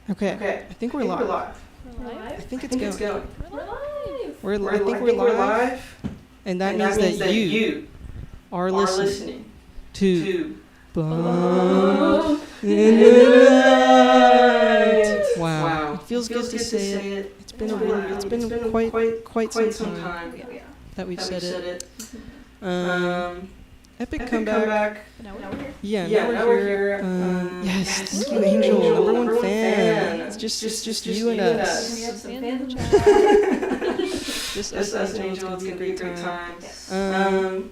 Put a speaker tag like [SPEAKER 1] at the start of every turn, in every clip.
[SPEAKER 1] Okay. I think we're live. I think it's going.
[SPEAKER 2] We're live.
[SPEAKER 1] I think we're live. And that means that you are listening to Bumpin. Wow. It feels good to say it. It's been quite some time that we've said it. Epic comeback.
[SPEAKER 2] Now we're here.
[SPEAKER 1] Yeah, now we're here. Yes, thank you, Angel, number one fan. It's just you and us.
[SPEAKER 2] We have some fans in the chat.
[SPEAKER 1] Just us and Angel. It's gonna be a great time.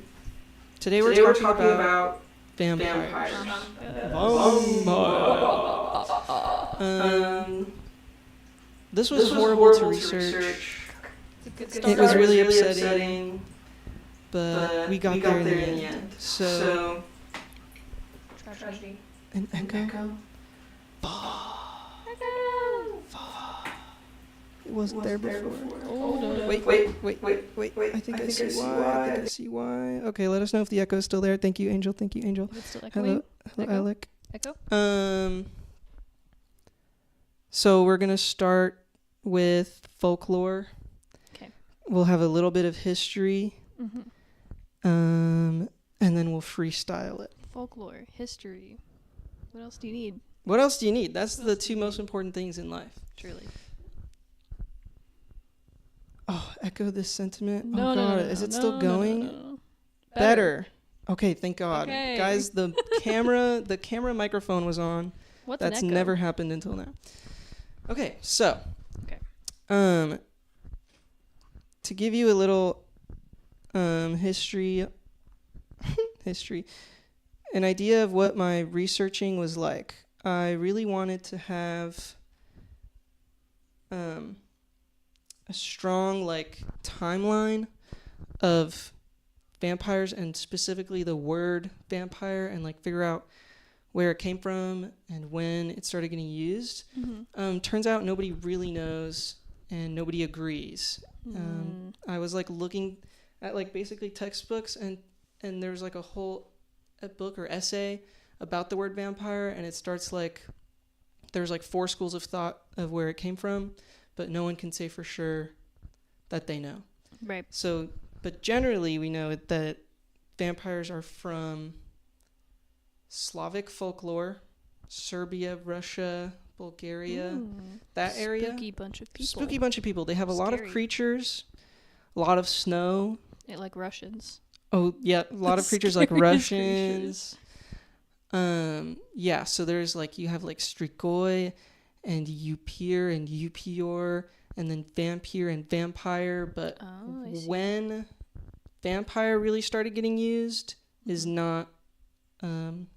[SPEAKER 1] Today we're talking about vampires. This was horrible to research. It was really upsetting. But we got there in the end. So
[SPEAKER 2] Tragedy.
[SPEAKER 1] an echo. It wasn't there before. Wait. I think I see why. Okay, let us know if the echo is still there. Thank you, Angel.
[SPEAKER 2] It's still echoing.
[SPEAKER 1] Hello,
[SPEAKER 2] Echo?
[SPEAKER 1] Alec.
[SPEAKER 2] Echo?
[SPEAKER 1] So we're gonna start with folklore.
[SPEAKER 2] Okay.
[SPEAKER 1] We'll have a little bit of history.
[SPEAKER 2] Mm-hmm.
[SPEAKER 1] And then we'll freestyle it.
[SPEAKER 2] Folklore, history. What else do you need?
[SPEAKER 1] What else do you need? That's the two most important things in life.
[SPEAKER 2] Truly.
[SPEAKER 1] Oh, echo this sentiment.
[SPEAKER 2] No,
[SPEAKER 1] Oh God, is it still going?
[SPEAKER 2] No.
[SPEAKER 1] Better. Okay, thank God.
[SPEAKER 2] Okay.
[SPEAKER 1] Guys, the camera microphone was on.
[SPEAKER 2] What's
[SPEAKER 1] That's
[SPEAKER 2] an echo?
[SPEAKER 1] never happened until now. Okay, so.
[SPEAKER 2] Okay.
[SPEAKER 1] To give you a little history, an idea of what my researching was like. I really wanted to have a strong timeline of vampires, and specifically the word vampire, and figure out where it came from and when it started getting used.
[SPEAKER 2] Mm-hmm.
[SPEAKER 1] Turns out nobody really knows and nobody agrees. I was looking at basically textbooks, and there's a whole book or essay about the word vampire, and it starts there's 4 schools of thought of where it came from, but no one can say for sure that they know.
[SPEAKER 2] Right.
[SPEAKER 1] So, but generally we know that vampires are from Slavic folklore, Serbia, Russia, Bulgaria, that area.
[SPEAKER 2] Spooky bunch of people.
[SPEAKER 1] They have a lot of
[SPEAKER 2] Scary.
[SPEAKER 1] creatures, a lot of snow.
[SPEAKER 2] Like Russians.
[SPEAKER 1] Oh, yeah, a lot of creatures like Russians. Yeah, so there's you have Strigoi and Upir and Upior, and then Vampire and Vampire, but when vampire really started getting used is not an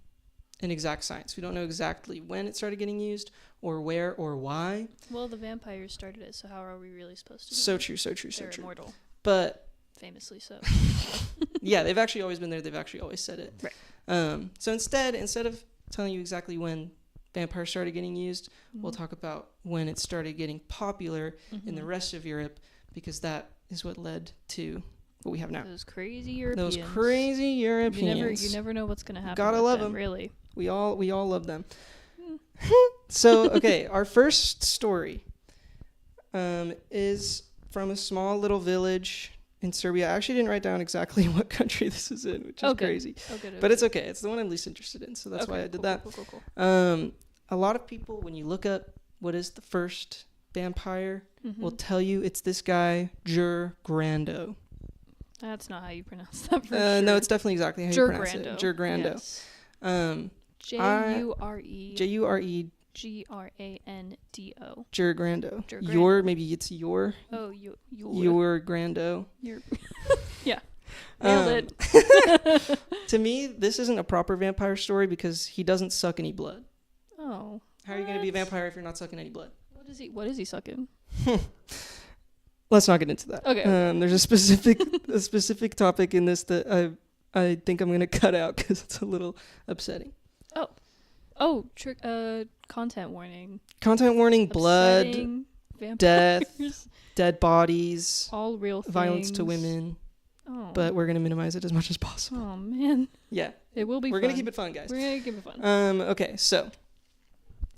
[SPEAKER 1] exact science. We don't know exactly when it started getting used or where or why.
[SPEAKER 2] Well, the vampires started it, so how are we really supposed to know?
[SPEAKER 1] So true.
[SPEAKER 2] They're immortal.
[SPEAKER 1] But
[SPEAKER 2] famously so.
[SPEAKER 1] yeah, they've actually always been there. They've actually always said it.
[SPEAKER 2] Right.
[SPEAKER 1] So instead of telling you exactly when vampires started getting used, we'll talk about when it started getting popular in the rest of Europe, because that is what led to what we have now.
[SPEAKER 2] Those crazy Europeans. You never know what's gonna happen.
[SPEAKER 1] Gotta
[SPEAKER 2] with
[SPEAKER 1] love
[SPEAKER 2] them,
[SPEAKER 1] them.
[SPEAKER 2] really.
[SPEAKER 1] We all love them. So, okay, our first story is from a small little village in Serbia. I actually didn't write down exactly what country this is in, which is crazy.
[SPEAKER 2] Good.
[SPEAKER 1] But it's okay. It's the one I'm least interested in, so that's why I did that.
[SPEAKER 2] Cool.
[SPEAKER 1] A lot of people, when you look up what is the first vampire, will tell you it's this guy, Jur Grando.
[SPEAKER 2] That's not how you pronounce that for sure.
[SPEAKER 1] No, it's definitely exactly how you pronounce it. Jur Grando.
[SPEAKER 2] Yes.
[SPEAKER 1] J-U-R-E
[SPEAKER 2] Grando.
[SPEAKER 1] Jur Grando.
[SPEAKER 2] Grando.
[SPEAKER 1] Maybe it's your.
[SPEAKER 2] Oh,
[SPEAKER 1] Your Grando.
[SPEAKER 2] Yeah. Nailed it.
[SPEAKER 1] To me, this isn't a proper vampire story because he doesn't suck any blood.
[SPEAKER 2] Oh.
[SPEAKER 1] How are you going to be a vampire if you're not sucking any blood?
[SPEAKER 2] What is he sucking?
[SPEAKER 1] Let's not get into that.
[SPEAKER 2] Okay.
[SPEAKER 1] There's a specific topic in this that I think I'm going to cut out because it's a little upsetting.
[SPEAKER 2] Content warning.
[SPEAKER 1] Content warning, blood,
[SPEAKER 2] vampires,
[SPEAKER 1] death, dead bodies,
[SPEAKER 2] all real things.
[SPEAKER 1] Violence to women.
[SPEAKER 2] Oh.
[SPEAKER 1] But we're going to minimize it as much as possible.
[SPEAKER 2] Oh, man.
[SPEAKER 1] Yeah.
[SPEAKER 2] It will be
[SPEAKER 1] We're
[SPEAKER 2] fun.
[SPEAKER 1] going to keep it fun, guys.
[SPEAKER 2] We're going to keep it fun.
[SPEAKER 1] Okay, so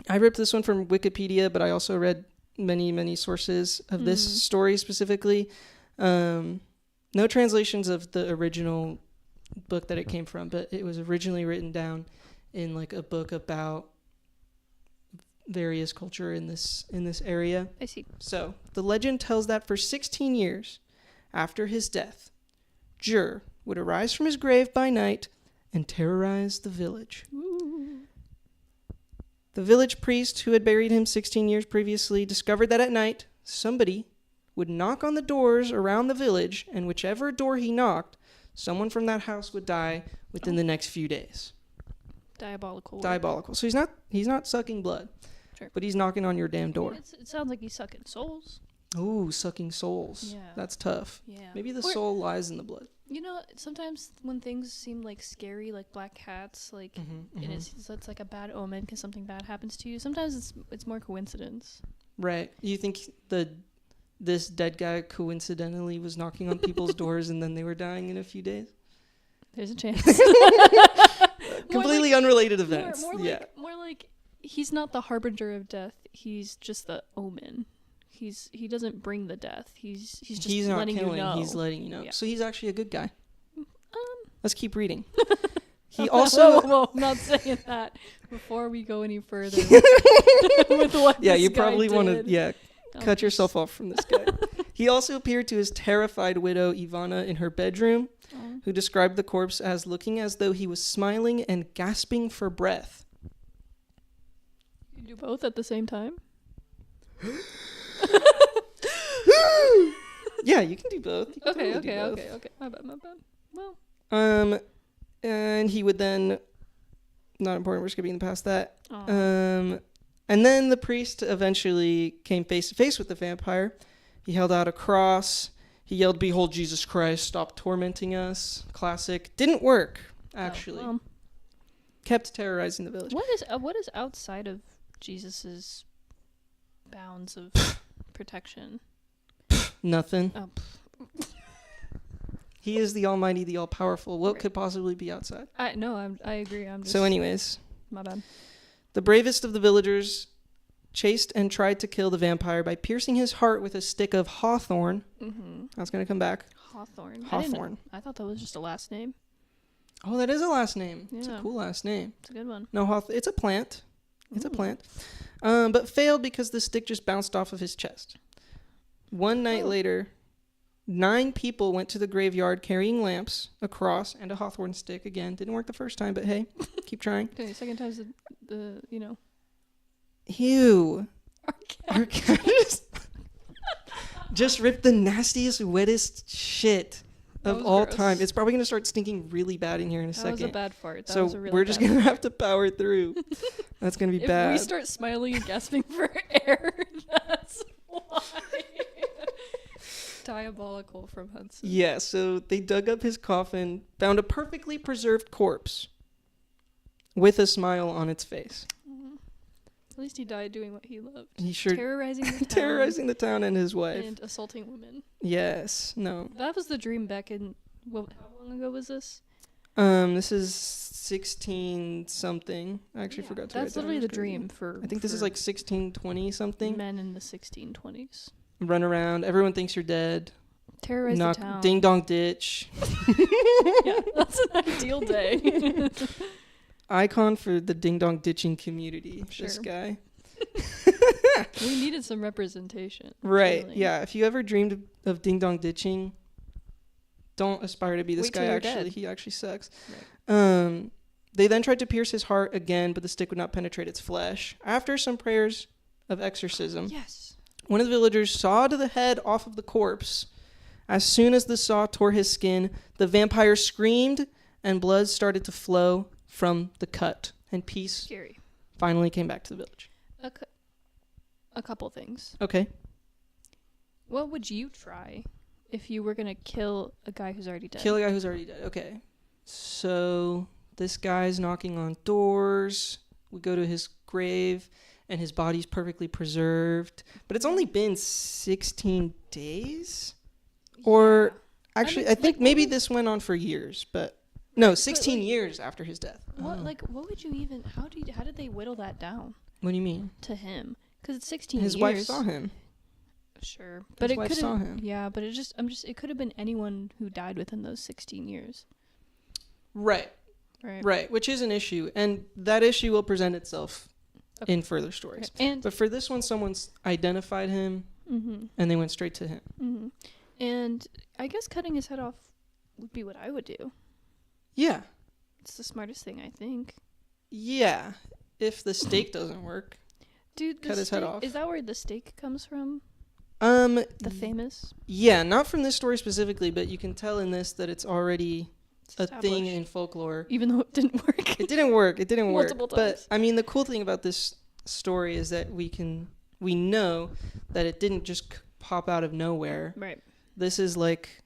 [SPEAKER 1] I ripped this one from Wikipedia, but I also read many sources of this story specifically. No translations of the original book that it came from, but it was originally written down in like a book about various culture in this area.
[SPEAKER 2] I see.
[SPEAKER 1] So the legend tells that for 16 years after his death, Jur would arise from his grave by night and terrorize the village.
[SPEAKER 2] Ooh.
[SPEAKER 1] The village priest who had buried him 16 years previously discovered that at night somebody would knock on the doors around the village, and whichever door he knocked, someone from that house would die within the next few days.
[SPEAKER 2] Diabolical.
[SPEAKER 1] So he's not sucking blood,
[SPEAKER 2] sure,
[SPEAKER 1] but he's knocking on your damn door.
[SPEAKER 2] It sounds like he's sucking souls.
[SPEAKER 1] Ooh, sucking souls.
[SPEAKER 2] Yeah.
[SPEAKER 1] That's tough.
[SPEAKER 2] Yeah.
[SPEAKER 1] Maybe the soul lies in the blood.
[SPEAKER 2] You know, sometimes when things seem like scary, like black cats, like and it's like a bad omen because something bad happens to you. Sometimes it's more coincidence.
[SPEAKER 1] Right. You think this dead guy coincidentally was knocking on people's doors and then they were dying in a few days?
[SPEAKER 2] There's a chance.
[SPEAKER 1] Completely unrelated events.
[SPEAKER 2] More like he's not the harbinger of death. He's just the omen. He doesn't bring the death. He's just
[SPEAKER 1] not
[SPEAKER 2] letting
[SPEAKER 1] killing,
[SPEAKER 2] you know.
[SPEAKER 1] He's letting you know.
[SPEAKER 2] Yeah.
[SPEAKER 1] So he's actually a good guy. Let's keep reading. He also...
[SPEAKER 2] Whoa, I'm not saying that before we go any further with what
[SPEAKER 1] yeah,
[SPEAKER 2] this
[SPEAKER 1] you
[SPEAKER 2] guy
[SPEAKER 1] probably want to
[SPEAKER 2] did.
[SPEAKER 1] cut yourself off from this guy. He also appeared to his terrified widow Ivana in her bedroom, who described the corpse as looking as though he was smiling and gasping for breath.
[SPEAKER 2] You do both at the same time?
[SPEAKER 1] Yeah, you can do both.
[SPEAKER 2] Okay. My bad. Well.
[SPEAKER 1] And he would then... Not important, we're skipping past that. And then the priest eventually came face to face with the vampire. He held out a cross. He yelled, "Behold Jesus Christ, stop tormenting us." Classic. Didn't work, actually. Kept terrorizing the village.
[SPEAKER 2] What is outside of Jesus's bounds of protection?
[SPEAKER 1] Nothing.
[SPEAKER 2] Oh.
[SPEAKER 1] He is the Almighty, the All-Powerful. What could possibly be outside?
[SPEAKER 2] I agree. I'm just...
[SPEAKER 1] So anyways.
[SPEAKER 2] My bad.
[SPEAKER 1] The bravest of the villagers chased and tried to kill the vampire by piercing his heart with a stick of hawthorn. That's going to come back.
[SPEAKER 2] Hawthorn. I thought that was just a last name.
[SPEAKER 1] Oh, that is a last name.
[SPEAKER 2] Yeah.
[SPEAKER 1] It's a cool last name.
[SPEAKER 2] It's a good one.
[SPEAKER 1] No, it's a plant. It's a plant. But failed because the stick just bounced off of his chest. One night later, 9 people went to the graveyard carrying lamps, a cross, and a hawthorn stick. Again, didn't work the first time, but hey, keep trying.
[SPEAKER 2] Okay, second time's the
[SPEAKER 1] Ew. Our cat just ripped the nastiest, wettest shit of all time. It's probably going to start stinking really bad in here in a second.
[SPEAKER 2] That was a bad fart.
[SPEAKER 1] We're just going to have to power through. That's going to be bad.
[SPEAKER 2] If we start smiling and gasping for air, that's why. Diabolical from Hudson.
[SPEAKER 1] Yeah, so they dug up his coffin, found a perfectly preserved corpse with a smile on its face.
[SPEAKER 2] At least he died doing what he loved.
[SPEAKER 1] He sure
[SPEAKER 2] terrorizing the town.
[SPEAKER 1] Terrorizing the town and his wife.
[SPEAKER 2] And assaulting women.
[SPEAKER 1] Yes. No.
[SPEAKER 2] That was the dream back in... How long ago was this?
[SPEAKER 1] This is 16 something. I actually forgot to write that.
[SPEAKER 2] That's literally the dream for...
[SPEAKER 1] I think this is like 1620 something.
[SPEAKER 2] Men in the 1620s.
[SPEAKER 1] Run around. Everyone thinks you're dead.
[SPEAKER 2] Terrorize the town.
[SPEAKER 1] Ding dong ditch.
[SPEAKER 2] Yeah, that's an ideal day.
[SPEAKER 1] Icon for the ding dong ditching community.
[SPEAKER 2] Sure.
[SPEAKER 1] This guy.
[SPEAKER 2] We needed some representation.
[SPEAKER 1] Right.
[SPEAKER 2] Really.
[SPEAKER 1] Yeah. If you ever dreamed of ding dong ditching, don't aspire to be this guy. Actually, he actually sucks. Right. They then tried to pierce his heart again, but the stick would not penetrate its flesh. After some prayers of exorcism, one of the villagers sawed the head off of the corpse. As soon as the saw tore his skin, the vampire screamed and blood started to flow from the cut, and peace finally came back to the village.
[SPEAKER 2] A couple things.
[SPEAKER 1] Okay.
[SPEAKER 2] What would you try if you were going to kill a guy who's already dead?
[SPEAKER 1] Kill a guy who's already dead. Okay. So this guy's knocking on doors. We go to his grave, and his body's perfectly preserved. But it's only been 16 days? Or actually, I think maybe this went on for years, but... No, 16 years after his death.
[SPEAKER 2] What would you even... How did they whittle that down?
[SPEAKER 1] What do you mean?
[SPEAKER 2] to him. Because it's 16
[SPEAKER 1] His
[SPEAKER 2] years.
[SPEAKER 1] wife saw him.
[SPEAKER 2] Sure. But
[SPEAKER 1] His wife saw him.
[SPEAKER 2] Yeah, but it could have been anyone who died within those 16 years.
[SPEAKER 1] Right. Right. Which is an issue. And that issue will present itself in further stories.
[SPEAKER 2] Okay.
[SPEAKER 1] But for this one, someone's identified him and they went straight to him.
[SPEAKER 2] Mm-hmm. And I guess cutting his head off would be what I would do.
[SPEAKER 1] Yeah.
[SPEAKER 2] It's the smartest thing, I think.
[SPEAKER 1] Yeah. If the stake doesn't work.
[SPEAKER 2] Dude,
[SPEAKER 1] cut his head off.
[SPEAKER 2] Is that where the steak comes from?
[SPEAKER 1] The
[SPEAKER 2] famous?
[SPEAKER 1] Yeah, not from this story specifically, but you can tell in this that it's already a thing in folklore.
[SPEAKER 2] Even though it didn't work.
[SPEAKER 1] It didn't work.
[SPEAKER 2] Multiple times.
[SPEAKER 1] But I mean, the cool thing about this story is that we know that it didn't just pop out of nowhere.
[SPEAKER 2] Right.
[SPEAKER 1] This is like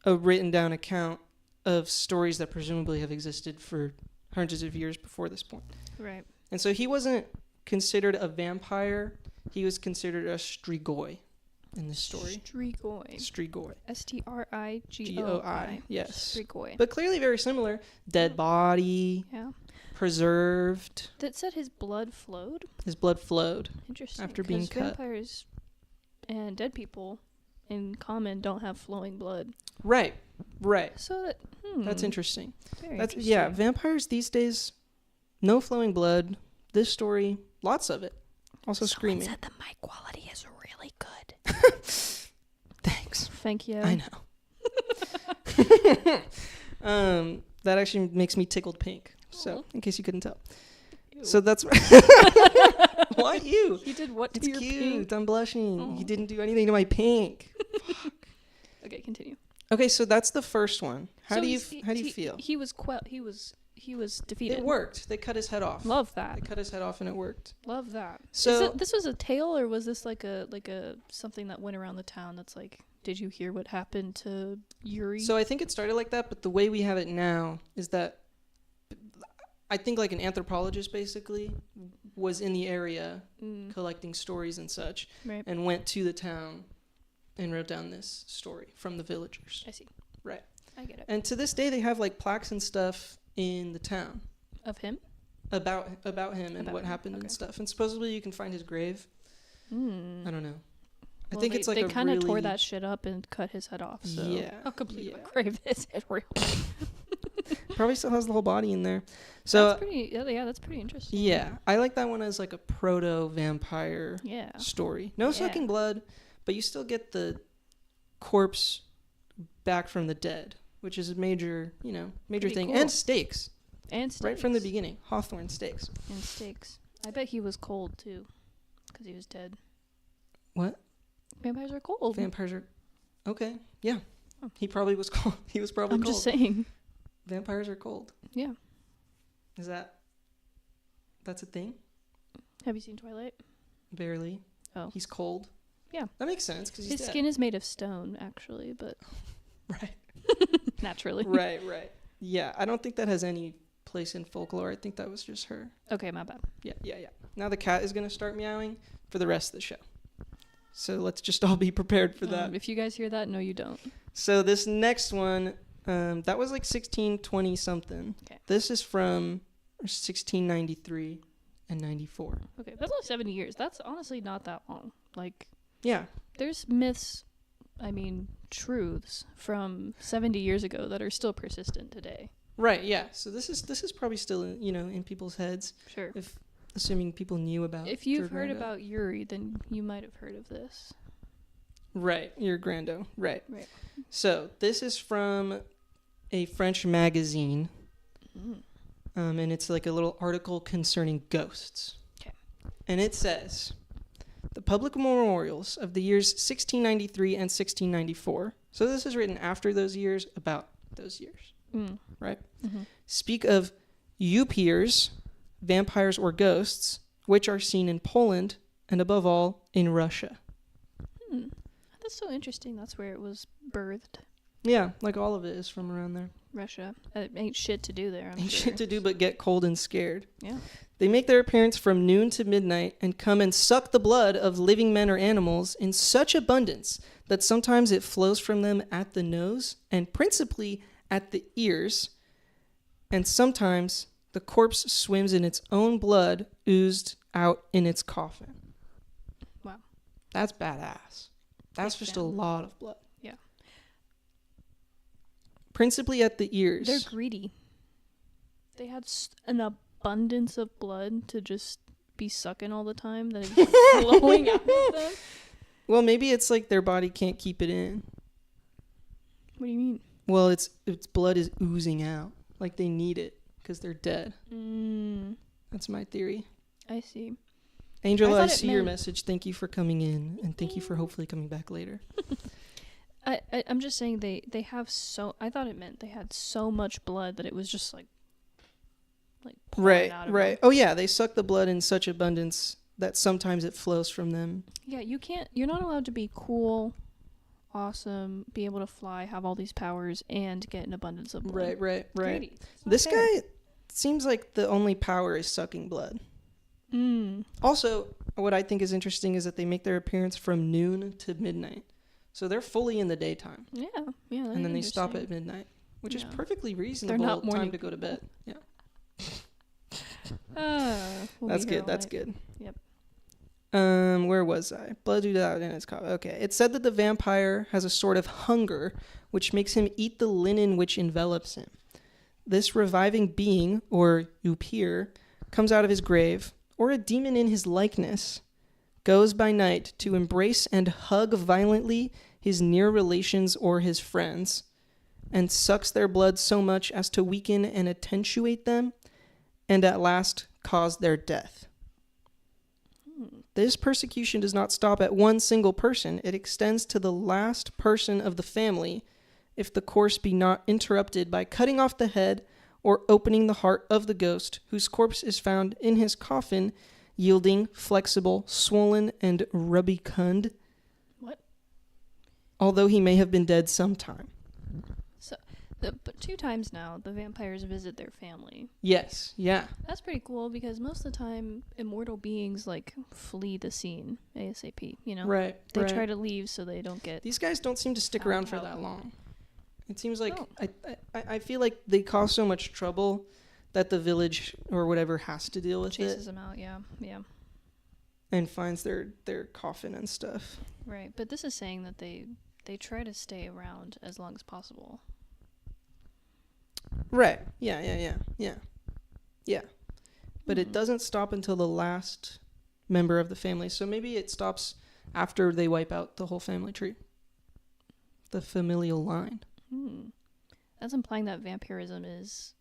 [SPEAKER 1] a written down account of stories that presumably have existed for hundreds of years before this point.
[SPEAKER 2] Right.
[SPEAKER 1] And so he wasn't considered a vampire. He was considered a strigoi in this story.
[SPEAKER 2] Strigoi. Strigoi.
[SPEAKER 1] Yes.
[SPEAKER 2] Strigoi.
[SPEAKER 1] But clearly very similar. Dead body.
[SPEAKER 2] Yeah.
[SPEAKER 1] Preserved.
[SPEAKER 2] That said his blood flowed.
[SPEAKER 1] His blood flowed.
[SPEAKER 2] Interesting.
[SPEAKER 1] After being cut.
[SPEAKER 2] Vampires and dead people in common don't have flowing blood.
[SPEAKER 1] Right.
[SPEAKER 2] So
[SPEAKER 1] that's interesting.
[SPEAKER 2] Very interesting.
[SPEAKER 1] Yeah, vampires these days, no flowing blood. This story, lots of it. Also screaming.
[SPEAKER 2] Someone said the mic quality is really good.
[SPEAKER 1] Thanks.
[SPEAKER 2] Thank you.
[SPEAKER 1] I know. That actually makes me tickled pink. So, in case you couldn't tell.
[SPEAKER 2] Ew.
[SPEAKER 1] So that's why you?
[SPEAKER 2] He did what to
[SPEAKER 1] It's
[SPEAKER 2] your
[SPEAKER 1] cute.
[SPEAKER 2] pink?
[SPEAKER 1] I'm blushing.
[SPEAKER 2] Oh.
[SPEAKER 1] He didn't do anything to my pink. Fuck.
[SPEAKER 2] Okay, continue.
[SPEAKER 1] Okay, so that's the first one. How do you feel?
[SPEAKER 2] He was defeated.
[SPEAKER 1] It worked. They cut his head off.
[SPEAKER 2] Love that.
[SPEAKER 1] They cut his head off and it worked.
[SPEAKER 2] Love that.
[SPEAKER 1] So
[SPEAKER 2] this was a tale, or was this like a something that went around the town that's like, did you hear what happened to Yuri?
[SPEAKER 1] So I think it started like that, but the way we have it now is that I think like an anthropologist basically was in the area collecting stories and such,
[SPEAKER 2] right.
[SPEAKER 1] and went to the town and wrote down this story from the villagers.
[SPEAKER 2] I see.
[SPEAKER 1] Right.
[SPEAKER 2] I get it.
[SPEAKER 1] And to this day they have like plaques and stuff in the town
[SPEAKER 2] Of him?
[SPEAKER 1] about him and
[SPEAKER 2] About
[SPEAKER 1] what
[SPEAKER 2] him,
[SPEAKER 1] happened
[SPEAKER 2] okay.
[SPEAKER 1] and stuff. And supposedly you can find his grave. I don't know. I
[SPEAKER 2] Well,
[SPEAKER 1] think it's like
[SPEAKER 2] they
[SPEAKER 1] a
[SPEAKER 2] kind of
[SPEAKER 1] really...
[SPEAKER 2] tore that shit up and cut his head off. So
[SPEAKER 1] Yeah.
[SPEAKER 2] how complete
[SPEAKER 1] Yeah.
[SPEAKER 2] a grave is it really?
[SPEAKER 1] Probably still has the whole body in there. So
[SPEAKER 2] That's pretty. Yeah, that's pretty interesting.
[SPEAKER 1] yeah, I like that one as like a proto-vampire
[SPEAKER 2] Yeah.
[SPEAKER 1] story. No
[SPEAKER 2] Yeah.
[SPEAKER 1] sucking blood, but you still get the corpse back from the dead, which is a major
[SPEAKER 2] Pretty
[SPEAKER 1] thing.
[SPEAKER 2] cool.
[SPEAKER 1] And steaks,
[SPEAKER 2] And steaks.
[SPEAKER 1] right from the beginning. Hawthorne steaks.
[SPEAKER 2] And steaks. I bet he was cold too, because he was dead.
[SPEAKER 1] What?
[SPEAKER 2] Vampires are cold.
[SPEAKER 1] Vampires are... Okay, yeah.
[SPEAKER 2] Oh.
[SPEAKER 1] He probably was cold. He was probably
[SPEAKER 2] I'm
[SPEAKER 1] cold.
[SPEAKER 2] just saying.
[SPEAKER 1] Vampires are cold.
[SPEAKER 2] Yeah.
[SPEAKER 1] Is that's a thing?
[SPEAKER 2] Have you seen Twilight?
[SPEAKER 1] Barely.
[SPEAKER 2] Oh.
[SPEAKER 1] He's cold.
[SPEAKER 2] Yeah.
[SPEAKER 1] That makes sense because he's
[SPEAKER 2] His
[SPEAKER 1] dead.
[SPEAKER 2] skin is made of stone, actually, but
[SPEAKER 1] Right.
[SPEAKER 2] naturally.
[SPEAKER 1] Right. Yeah, I don't think that has any place in folklore. I think that was just her.
[SPEAKER 2] Okay, my bad.
[SPEAKER 1] Yeah. Now the cat is going to start meowing for the rest of the show. So let's just all be prepared for that.
[SPEAKER 2] If you guys hear that, no, you don't.
[SPEAKER 1] So this next one, that was like 1620 something.
[SPEAKER 2] Okay.
[SPEAKER 1] This is from 1693 and 94.
[SPEAKER 2] Okay, that's only 70 years. That's honestly not that long. Like,
[SPEAKER 1] Yeah.
[SPEAKER 2] there's myths, truths from 70 years ago that are still persistent today.
[SPEAKER 1] Right. Yeah. So this is probably still in people's heads.
[SPEAKER 2] Sure.
[SPEAKER 1] Assuming people knew about.
[SPEAKER 2] If you've
[SPEAKER 1] your
[SPEAKER 2] heard
[SPEAKER 1] Grando.
[SPEAKER 2] about Yuri, then you might have heard of this.
[SPEAKER 1] Right, your Grando. Right.
[SPEAKER 2] Right.
[SPEAKER 1] So this is from a French magazine, and it's like a little article concerning ghosts.
[SPEAKER 2] Okay.
[SPEAKER 1] And it says, the public memorials of the years 1693 and 1694. So this is written after those years, about those years, right?
[SPEAKER 2] Mm-hmm.
[SPEAKER 1] Speak of upiers, vampires or ghosts, which are seen in Poland and above all in Russia.
[SPEAKER 2] That's so interesting. That's where it was birthed.
[SPEAKER 1] Yeah, like all of it is from around there.
[SPEAKER 2] Russia. Ain't shit to do there, I'm
[SPEAKER 1] Ain't
[SPEAKER 2] sure.
[SPEAKER 1] shit to do but get cold and scared.
[SPEAKER 2] Yeah.
[SPEAKER 1] They make their appearance from noon to midnight and come and suck the blood of living men or animals in such abundance that sometimes it flows from them at the nose and principally at the ears, and sometimes The corpse swims in its own blood oozed out in its coffin.
[SPEAKER 2] Wow.
[SPEAKER 1] That's badass. That's just a lot of blood.
[SPEAKER 2] Yeah.
[SPEAKER 1] Principally at the ears.
[SPEAKER 2] They're greedy. They had an abundance of blood to just be sucking all the time that it was like flowing out of them.
[SPEAKER 1] Well, maybe it's like their body can't keep it in.
[SPEAKER 2] What do you mean?
[SPEAKER 1] Well, its blood is oozing out. Like they need it because they're dead. That's my theory.
[SPEAKER 2] I see.
[SPEAKER 1] Angela, I see your message. Thank you for coming in, and thank you for hopefully coming back later.
[SPEAKER 2] I'm just saying they have so... I thought it meant they had so much blood that it was just like pouring out of them.
[SPEAKER 1] Oh yeah, they suck the blood in such abundance that sometimes it flows from them.
[SPEAKER 2] Yeah, you're not allowed to be cool, awesome, be able to fly, have all these powers, and get an abundance of blood.
[SPEAKER 1] Right. This guy seems like the only power is sucking blood. Also, what I think is interesting is that they make their appearance from noon to midnight. So they're fully in the daytime.
[SPEAKER 2] Yeah.
[SPEAKER 1] And then they stop at midnight, which is perfectly reasonable time to go to bed. Yeah. That's good.
[SPEAKER 2] Yep.
[SPEAKER 1] Where was I? Blood oozed out in its coffin. Okay. It said that the vampire has a sort of hunger which makes him eat the linen which envelops him. This reviving being, or upir, comes out of his grave, or a demon in his likeness, goes by night to embrace and hug violently his near relations or his friends, and sucks their blood so much as to weaken and attenuate them, and at last cause their death. This persecution does not stop at one single person. It extends to the last person of the family, if the course be not interrupted by cutting off the head or opening the heart of the ghost, whose corpse is found in his coffin, yielding, flexible, swollen, and rubicund.
[SPEAKER 2] What?
[SPEAKER 1] Although he may have been dead some time.
[SPEAKER 2] So, but 2 times now, the vampires visit their family.
[SPEAKER 1] Yes, yeah.
[SPEAKER 2] That's pretty cool, because most of the time, immortal beings, flee the scene ASAP, you know?
[SPEAKER 1] Right,
[SPEAKER 2] They try to leave so they don't get...
[SPEAKER 1] These guys don't seem to stick around for that long. It seems like... I feel like they cause so much trouble that the village or whatever has to deal with
[SPEAKER 2] Chases them out, yeah.
[SPEAKER 1] And finds their coffin and stuff.
[SPEAKER 2] Right, but this is saying that they try to stay around as long as possible.
[SPEAKER 1] Right. Yeah. But it doesn't stop until the last member of the family. So maybe it stops after they wipe out the whole family tree. The familial line.
[SPEAKER 2] That's implying that vampirism is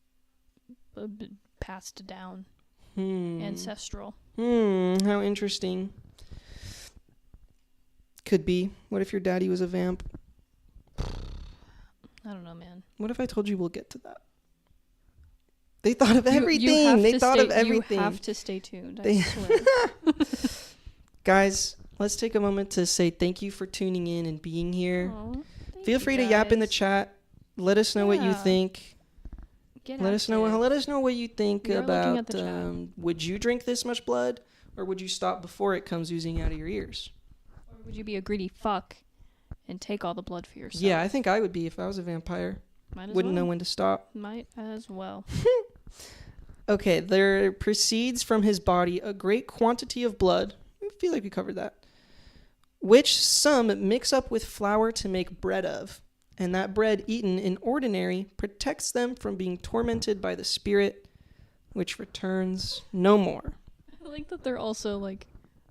[SPEAKER 2] passed down. Ancestral.
[SPEAKER 1] How interesting. Could be. What if your daddy was a vamp?
[SPEAKER 2] I don't know, man.
[SPEAKER 1] What if I told you we'll get to that? They thought of everything. They thought of everything.
[SPEAKER 2] You have to stay tuned. I swear.
[SPEAKER 1] Guys, let's take a moment to say thank you for tuning in and being here. Feel free to yap in the chat. Let us know what you think. Let us know what you think about would you drink this much blood, or would you stop before it comes oozing out of your ears?
[SPEAKER 2] Or would you be a greedy fuck and take all the blood for yourself?
[SPEAKER 1] Yeah, I think I would be if I was a vampire. Wouldn't know when to stop.
[SPEAKER 2] Might as well.
[SPEAKER 1] Okay, there proceeds from his body a great quantity of blood. I feel like we covered that. Which some mix up with flour to make bread of. And that bread eaten in ordinary protects them from being tormented by the spirit, which returns no more.
[SPEAKER 2] I like that they're also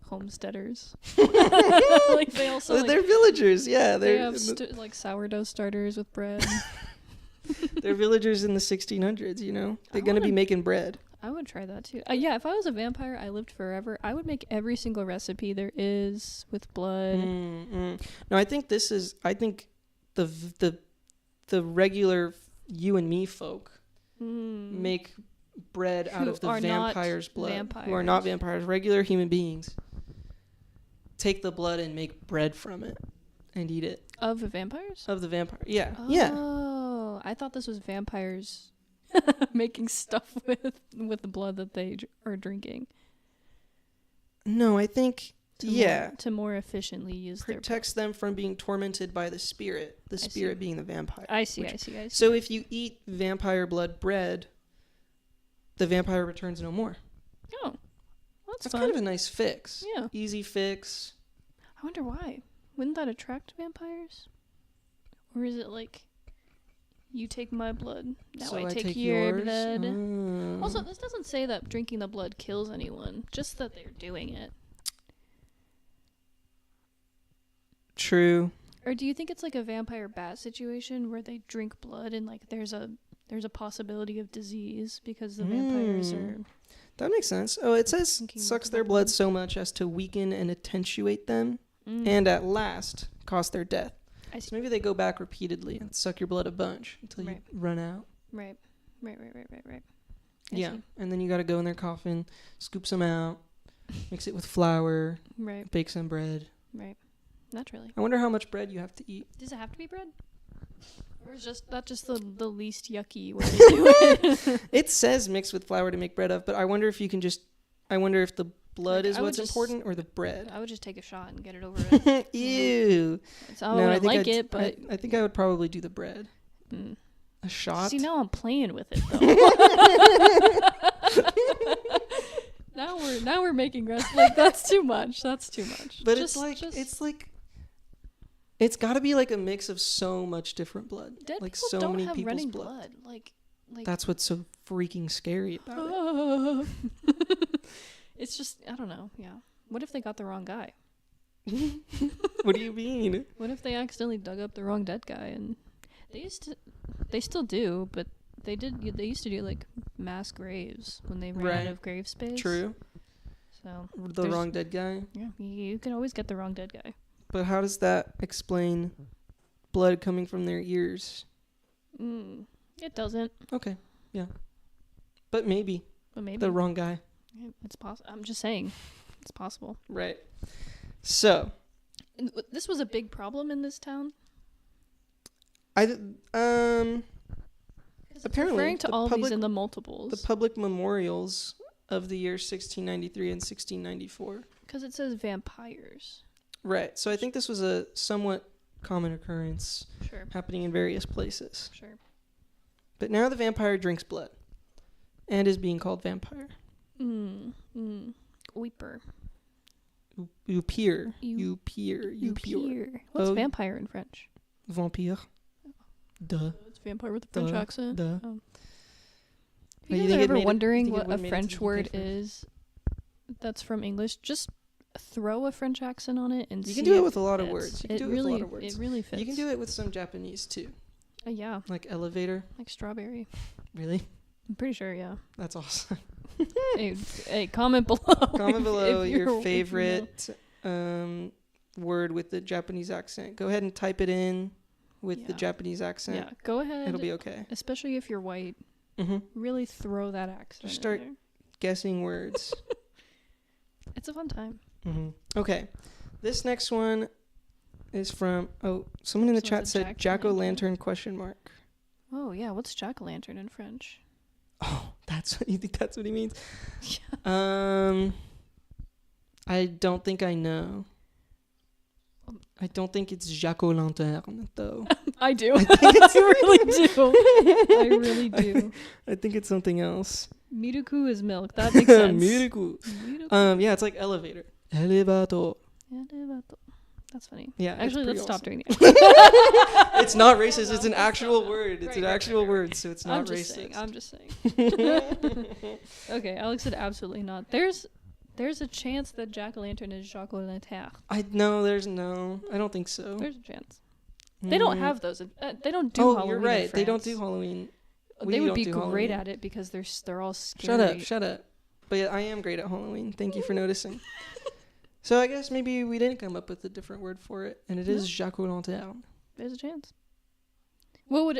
[SPEAKER 2] homesteaders. They also
[SPEAKER 1] they're villagers, yeah.
[SPEAKER 2] They have sourdough starters with bread.
[SPEAKER 1] They're villagers in the 1600s, you know. They're gonna be making bread.
[SPEAKER 2] I would try that too. Yeah, if I was a vampire, I lived forever, I would make every single recipe there is with blood.
[SPEAKER 1] No, I think the regular you and me folk make bread out of the vampire's blood. Who are not vampires, regular human beings. Take the blood and make bread from it and eat it.
[SPEAKER 2] Of the vampires?
[SPEAKER 1] Of the vampire, yeah.
[SPEAKER 2] Oh, I thought this was vampires making stuff with the blood that they are drinking.
[SPEAKER 1] No, I think...
[SPEAKER 2] To more efficiently use
[SPEAKER 1] protects them from being tormented by the spirit. The spirit being the vampire.
[SPEAKER 2] I see.
[SPEAKER 1] So if you eat vampire blood bread, the vampire returns no more.
[SPEAKER 2] Oh, that's fun.
[SPEAKER 1] Kind of a nice fix.
[SPEAKER 2] Yeah.
[SPEAKER 1] Easy fix.
[SPEAKER 2] I wonder why. Wouldn't that attract vampires? Or is it like, you take my blood, now
[SPEAKER 1] So
[SPEAKER 2] I
[SPEAKER 1] I
[SPEAKER 2] take
[SPEAKER 1] take
[SPEAKER 2] your
[SPEAKER 1] yours?
[SPEAKER 2] blood. Also, this doesn't say that drinking the blood kills anyone, just that they're doing it.
[SPEAKER 1] True.
[SPEAKER 2] Or do you think it's like a vampire bat situation where they drink blood and like there's a possibility of disease because the vampires are...
[SPEAKER 1] That makes sense. Oh, it says
[SPEAKER 2] Thinking
[SPEAKER 1] sucks
[SPEAKER 2] about
[SPEAKER 1] their
[SPEAKER 2] the
[SPEAKER 1] blood
[SPEAKER 2] blood.
[SPEAKER 1] so much as to weaken and attenuate them, and at last cause their death.
[SPEAKER 2] I see.
[SPEAKER 1] So maybe they go back repeatedly and suck your blood a bunch until you
[SPEAKER 2] Right.
[SPEAKER 1] run out.
[SPEAKER 2] Right. I
[SPEAKER 1] Yeah,
[SPEAKER 2] see.
[SPEAKER 1] and then you got to go in their coffin, scoop some out, mix it with flour,
[SPEAKER 2] Right.
[SPEAKER 1] bake some bread.
[SPEAKER 2] Naturally.
[SPEAKER 1] I wonder how much bread you have to eat.
[SPEAKER 2] Does it have to be bread? Or is that just the least yucky way to do it?
[SPEAKER 1] It says mix with flour to make bread of, but I wonder if you can just... I wonder if the blood
[SPEAKER 2] Like,
[SPEAKER 1] is
[SPEAKER 2] I would
[SPEAKER 1] what's
[SPEAKER 2] just-
[SPEAKER 1] important or the bread.
[SPEAKER 2] I would just take a shot and get it over with.
[SPEAKER 1] Ew.
[SPEAKER 2] So I wouldn't like
[SPEAKER 1] I'd-
[SPEAKER 2] it, but...
[SPEAKER 1] I think I would probably do the bread.
[SPEAKER 2] Mm.
[SPEAKER 1] A shot?
[SPEAKER 2] See, now I'm playing with it, though. Now we're making rest. Like, that's too much. But
[SPEAKER 1] it's got to be like a mix of so much different blood.
[SPEAKER 2] Dead
[SPEAKER 1] like
[SPEAKER 2] people
[SPEAKER 1] so
[SPEAKER 2] don't
[SPEAKER 1] many
[SPEAKER 2] have
[SPEAKER 1] people's
[SPEAKER 2] running
[SPEAKER 1] blood.
[SPEAKER 2] Like
[SPEAKER 1] That's what's so freaking scary about
[SPEAKER 2] it's just, I don't know. Yeah. What if they got the wrong guy?
[SPEAKER 1] it. What do you mean?
[SPEAKER 2] What if they accidentally dug up the wrong dead guy? And they still do, but they used to do like mass graves when they ran out of grave space.
[SPEAKER 1] True.
[SPEAKER 2] So
[SPEAKER 1] The wrong dead guy.
[SPEAKER 2] yeah, you can always get the wrong dead guy.
[SPEAKER 1] But how does that explain blood coming from their ears?
[SPEAKER 2] It doesn't,
[SPEAKER 1] Okay. Yeah. But maybe.
[SPEAKER 2] but maybe
[SPEAKER 1] The wrong guy.
[SPEAKER 2] yeah, it's possible. I'm just saying, it's possible.
[SPEAKER 1] Right. So,
[SPEAKER 2] And this was a big problem in this town.
[SPEAKER 1] apparently
[SPEAKER 2] Referring to
[SPEAKER 1] the
[SPEAKER 2] all
[SPEAKER 1] public,
[SPEAKER 2] these in the multiples.
[SPEAKER 1] the public memorials of the year 1693 and 1694.
[SPEAKER 2] Because it says vampires.
[SPEAKER 1] Right. So I think this was a somewhat common occurrence
[SPEAKER 2] Sure.
[SPEAKER 1] happening in various places.
[SPEAKER 2] Sure.
[SPEAKER 1] But now the vampire drinks blood and is being called vampire.
[SPEAKER 2] Weeper.
[SPEAKER 1] You peer.
[SPEAKER 2] What's
[SPEAKER 1] Oh.
[SPEAKER 2] vampire in French?
[SPEAKER 1] Vampire. Duh.
[SPEAKER 2] It's vampire with a French accent.
[SPEAKER 1] Duh.
[SPEAKER 2] Oh.
[SPEAKER 1] Oh,
[SPEAKER 2] You
[SPEAKER 1] you
[SPEAKER 2] guys
[SPEAKER 1] think
[SPEAKER 2] are
[SPEAKER 1] it
[SPEAKER 2] ever
[SPEAKER 1] made it-
[SPEAKER 2] wondering
[SPEAKER 1] you think it
[SPEAKER 2] what a
[SPEAKER 1] would've made it to
[SPEAKER 2] French
[SPEAKER 1] the UK
[SPEAKER 2] word
[SPEAKER 1] first?
[SPEAKER 2] is that's from English? Just throw a French accent on it and
[SPEAKER 1] You
[SPEAKER 2] see
[SPEAKER 1] can do it
[SPEAKER 2] if
[SPEAKER 1] with a lot of
[SPEAKER 2] fits.
[SPEAKER 1] words. You can
[SPEAKER 2] It
[SPEAKER 1] do it with a
[SPEAKER 2] really,
[SPEAKER 1] lot of words.
[SPEAKER 2] It really fits.
[SPEAKER 1] You can do it with some Japanese too.
[SPEAKER 2] Yeah,
[SPEAKER 1] Like elevator.
[SPEAKER 2] like strawberry.
[SPEAKER 1] Really?
[SPEAKER 2] I'm pretty sure, yeah.
[SPEAKER 1] That's awesome.
[SPEAKER 2] hey, comment below.
[SPEAKER 1] Comment below
[SPEAKER 2] if
[SPEAKER 1] your
[SPEAKER 2] you know.
[SPEAKER 1] favorite word with the Japanese accent. Go ahead and type it in with the
[SPEAKER 2] Yeah.
[SPEAKER 1] Japanese accent.
[SPEAKER 2] Yeah, go ahead.
[SPEAKER 1] It'll be okay.
[SPEAKER 2] Especially if you're white.
[SPEAKER 1] Mm-hmm.
[SPEAKER 2] Really throw that accent
[SPEAKER 1] Just
[SPEAKER 2] in
[SPEAKER 1] start-
[SPEAKER 2] there.
[SPEAKER 1] Guessing words.
[SPEAKER 2] It's a fun time.
[SPEAKER 1] Mm-hmm. Okay. This next one is from... Oh, someone in the
[SPEAKER 2] So
[SPEAKER 1] chat
[SPEAKER 2] it's a
[SPEAKER 1] said jack-o'-lantern question mark.
[SPEAKER 2] Oh, yeah. What's jack-o'-lantern in French?
[SPEAKER 1] Oh, that's what you think that's what he means?
[SPEAKER 2] Yeah.
[SPEAKER 1] I don't think I know. I don't think it's jack-o'-lantern, though.
[SPEAKER 2] I do.
[SPEAKER 1] I think it's
[SPEAKER 2] I really do.
[SPEAKER 1] I think it's something else.
[SPEAKER 2] Miruku is milk. That makes sense.
[SPEAKER 1] Miracle.
[SPEAKER 2] Miruku.
[SPEAKER 1] Yeah, it's like elevator. Elevator.
[SPEAKER 2] That's funny.
[SPEAKER 1] Yeah, it's
[SPEAKER 2] Actually,
[SPEAKER 1] pretty
[SPEAKER 2] let's stop
[SPEAKER 1] awesome.
[SPEAKER 2] doing it.
[SPEAKER 1] It's not racist. It's an actual
[SPEAKER 2] Stop.
[SPEAKER 1] word. It's
[SPEAKER 2] Right,
[SPEAKER 1] an
[SPEAKER 2] right,
[SPEAKER 1] actual
[SPEAKER 2] right,
[SPEAKER 1] word, so it's not
[SPEAKER 2] I'm
[SPEAKER 1] racist.
[SPEAKER 2] just saying. Okay, Alex said absolutely not. There's a chance that jack-o'-lantern is jack-o'-lantern.
[SPEAKER 1] I don't think so.
[SPEAKER 2] There's a chance. They don't have those. They don't do Halloween.
[SPEAKER 1] You're
[SPEAKER 2] in
[SPEAKER 1] right. They don't
[SPEAKER 2] France.
[SPEAKER 1] do Halloween.
[SPEAKER 2] They would
[SPEAKER 1] don't
[SPEAKER 2] be
[SPEAKER 1] do
[SPEAKER 2] great
[SPEAKER 1] Halloween.
[SPEAKER 2] at it because they're all scary.
[SPEAKER 1] Shut up. But yeah, I am great at Halloween. Thank you for noticing. So I guess maybe we didn't come up with a different word for it, and it is jack-o'-lantern.
[SPEAKER 2] There's a chance. What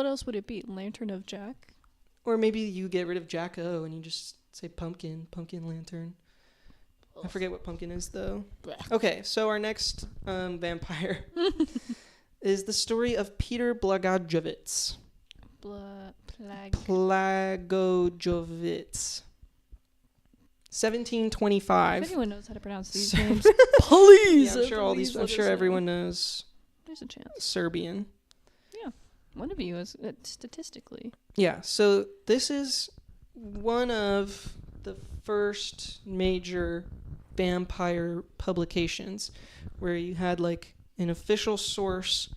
[SPEAKER 2] else would it be? Lantern of Jack?
[SPEAKER 1] Or maybe you get rid of Jack-O and you just say pumpkin lantern. I forget what pumpkin is, though.
[SPEAKER 2] Blech.
[SPEAKER 1] Okay, so our next vampire is the story of Peter Blagojevich. Blagojevich. 1725.
[SPEAKER 2] If anyone knows how to pronounce these
[SPEAKER 1] So-
[SPEAKER 2] names, please.
[SPEAKER 1] Yeah, I'm sure
[SPEAKER 2] please
[SPEAKER 1] I'm
[SPEAKER 2] let
[SPEAKER 1] sure
[SPEAKER 2] us know.
[SPEAKER 1] everyone knows
[SPEAKER 2] There's a chance.
[SPEAKER 1] Serbian.
[SPEAKER 2] One of you is statistically.
[SPEAKER 1] Yeah, so this is one of the first major vampire publications where you had like an official source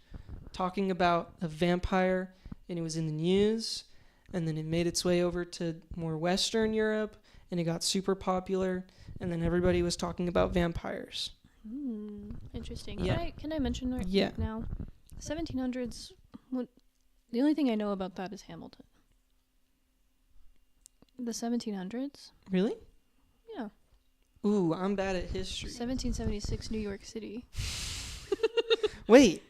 [SPEAKER 1] talking about a vampire, and it was in the news, and then it made its way over to more Western Europe, and it got super popular, and then everybody was talking about vampires.
[SPEAKER 2] Interesting.
[SPEAKER 1] Yeah.
[SPEAKER 2] Can I mention right
[SPEAKER 1] Yeah.
[SPEAKER 2] now? 1700s. The only thing I know about that is Hamilton. The 1700s.
[SPEAKER 1] Really?
[SPEAKER 2] Yeah.
[SPEAKER 1] Ooh, I'm bad at history.
[SPEAKER 2] 1776, New York City.
[SPEAKER 1] Wait.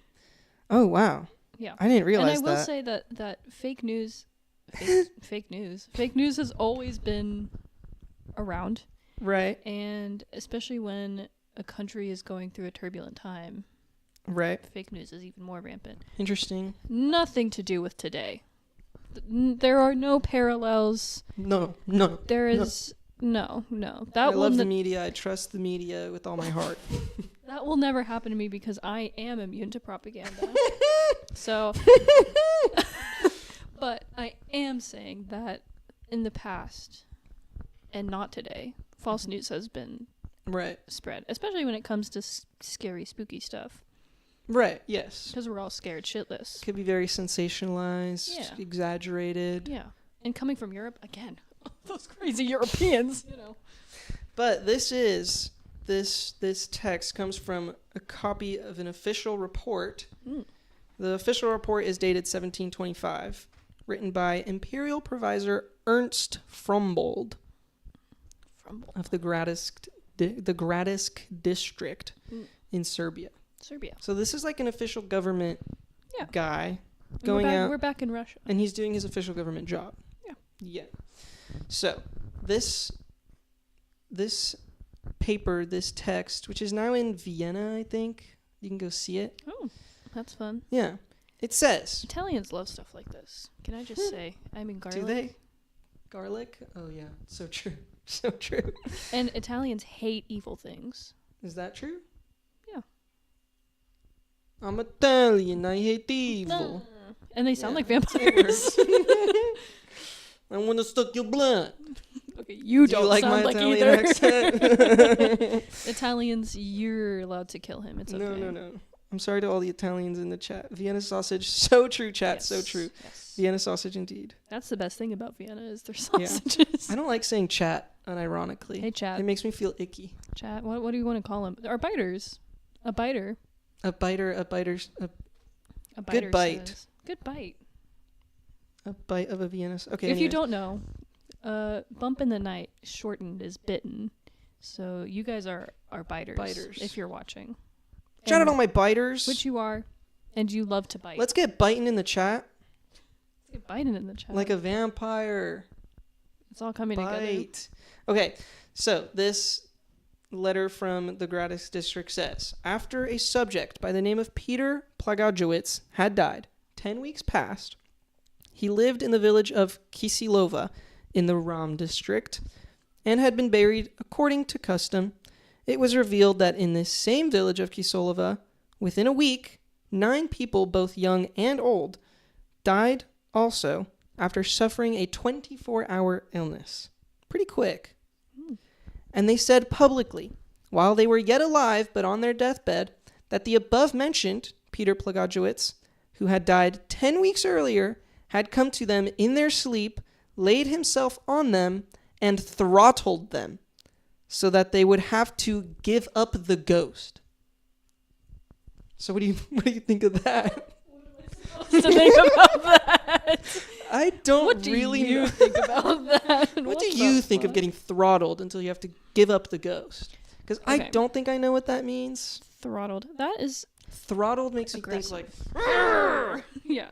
[SPEAKER 1] Oh, wow.
[SPEAKER 2] Yeah.
[SPEAKER 1] I didn't realize that.
[SPEAKER 2] And I will say that fake news has always been around.
[SPEAKER 1] Right.
[SPEAKER 2] And especially when a country is going through a turbulent time,
[SPEAKER 1] Right.
[SPEAKER 2] fake news is even more rampant.
[SPEAKER 1] Interesting.
[SPEAKER 2] Nothing to do with today. There are no parallels.
[SPEAKER 1] No.
[SPEAKER 2] There is no.
[SPEAKER 1] I love the media. I trust the media with all my heart.
[SPEAKER 2] That will never happen to me because I am immune to propaganda. So, but I am saying that in the past and not today, false news has been
[SPEAKER 1] Right.
[SPEAKER 2] spread, especially when it comes to scary, spooky stuff.
[SPEAKER 1] Right. Yes.
[SPEAKER 2] Because we're all scared shitless.
[SPEAKER 1] Could be very sensationalized,
[SPEAKER 2] Yeah.
[SPEAKER 1] exaggerated.
[SPEAKER 2] Yeah. And coming from Europe, again, those crazy Europeans, you know.
[SPEAKER 1] But this text comes from a copy of an official report. The official report is dated 1725, written by Imperial Provisor Ernst Frombold of the Gradisk district in Serbia. So this is like an official government guy going out.
[SPEAKER 2] We're back in Russia.
[SPEAKER 1] And he's doing his official government job. Yeah. So this paper, this text, which is now in Vienna, I think. You can go see it.
[SPEAKER 2] Oh, that's fun.
[SPEAKER 1] Yeah. It says.
[SPEAKER 2] Italians love stuff like this. Can I just say? I mean, garlic.
[SPEAKER 1] Do they? Garlic? Oh, yeah. So true. So true.
[SPEAKER 2] And Italians hate evil things.
[SPEAKER 1] Is that true?
[SPEAKER 2] Yeah.
[SPEAKER 1] I'm Italian. I hate evil.
[SPEAKER 2] And they sound like vampires.
[SPEAKER 1] I want to suck your blood.
[SPEAKER 2] Okay, you
[SPEAKER 1] Do
[SPEAKER 2] don't
[SPEAKER 1] you like
[SPEAKER 2] sound
[SPEAKER 1] my
[SPEAKER 2] like
[SPEAKER 1] Italian
[SPEAKER 2] either.
[SPEAKER 1] accent?
[SPEAKER 2] Italians, you're allowed to kill him. It's okay.
[SPEAKER 1] No. I'm sorry to all the Italians in the chat. Vienna sausage, so true, chat,
[SPEAKER 2] Yes.
[SPEAKER 1] so true.
[SPEAKER 2] Yes.
[SPEAKER 1] Vienna sausage, indeed.
[SPEAKER 2] That's the best thing about Vienna is their sausages.
[SPEAKER 1] I don't like saying chat, unironically.
[SPEAKER 2] Hey, chat.
[SPEAKER 1] It makes me feel icky.
[SPEAKER 2] Chat. What do you want to call them? Our biters. A biter.
[SPEAKER 1] A biter,
[SPEAKER 2] A biter
[SPEAKER 1] good bite.
[SPEAKER 2] says- Good bite.
[SPEAKER 1] A bite of a Vienna. Okay.
[SPEAKER 2] If you
[SPEAKER 1] anyways.
[SPEAKER 2] don't know, bump in the night shortened is bitten. So you guys are biters.
[SPEAKER 1] Biters.
[SPEAKER 2] If you're watching.
[SPEAKER 1] Shout out
[SPEAKER 2] And-
[SPEAKER 1] all my biters.
[SPEAKER 2] Which you are. And you love to bite.
[SPEAKER 1] Let's get biting in the chat.
[SPEAKER 2] Let's get biting in the chat.
[SPEAKER 1] Like a vampire.
[SPEAKER 2] It's all coming together.
[SPEAKER 1] Bite. Okay. So this letter from the Gradis district says, after a subject by the name of Peter Plagojewicz had died, 10 weeks passed. He lived in the village of Kisilova in the Ram district and had been buried according to custom. It was revealed that in this same village of Kisilova, within a week, 9 people, both young and old, died also after suffering a 24-hour illness. Pretty quick. And they said publicly, while they were yet alive but on their deathbed, that the above-mentioned Peter Plagojewicz, who had died 10 weeks earlier, had come to them in their sleep, laid himself on them, and throttled them, so that they would have to give up the ghost. So what do you think of that?
[SPEAKER 2] To think about that.
[SPEAKER 1] I don't
[SPEAKER 2] What do
[SPEAKER 1] really
[SPEAKER 2] you
[SPEAKER 1] know.
[SPEAKER 2] think about that?
[SPEAKER 1] What do you think of getting throttled until you have to give up the ghost? Because I
[SPEAKER 2] Okay.
[SPEAKER 1] don't think I know what that means.
[SPEAKER 2] Throttled? That is
[SPEAKER 1] Throttled makes
[SPEAKER 2] aggressive.
[SPEAKER 1] me think like,
[SPEAKER 2] yeah.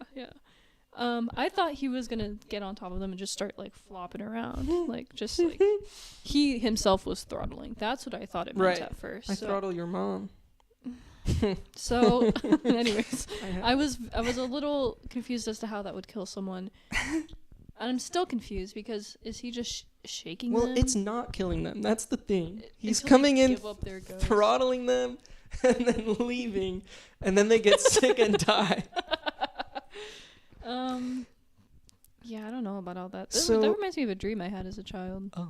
[SPEAKER 2] I thought he was gonna get on top of them and just start like flopping around, like just like he himself was throttling. That's what I thought it meant
[SPEAKER 1] Right.
[SPEAKER 2] at first.
[SPEAKER 1] I throttle your mom.
[SPEAKER 2] So, anyways,
[SPEAKER 1] I
[SPEAKER 2] I was a little confused as to how that would kill someone. And I'm still confused because is he just shaking
[SPEAKER 1] Well,
[SPEAKER 2] them?
[SPEAKER 1] it's not killing them. That's the thing. He's
[SPEAKER 2] until they
[SPEAKER 1] coming in,
[SPEAKER 2] give up their ghost?
[SPEAKER 1] throttling them, and then leaving, and then they get sick and die.
[SPEAKER 2] Yeah, I don't know about all that.
[SPEAKER 1] So,
[SPEAKER 2] that reminds me of a dream I had as a child.
[SPEAKER 1] Oh.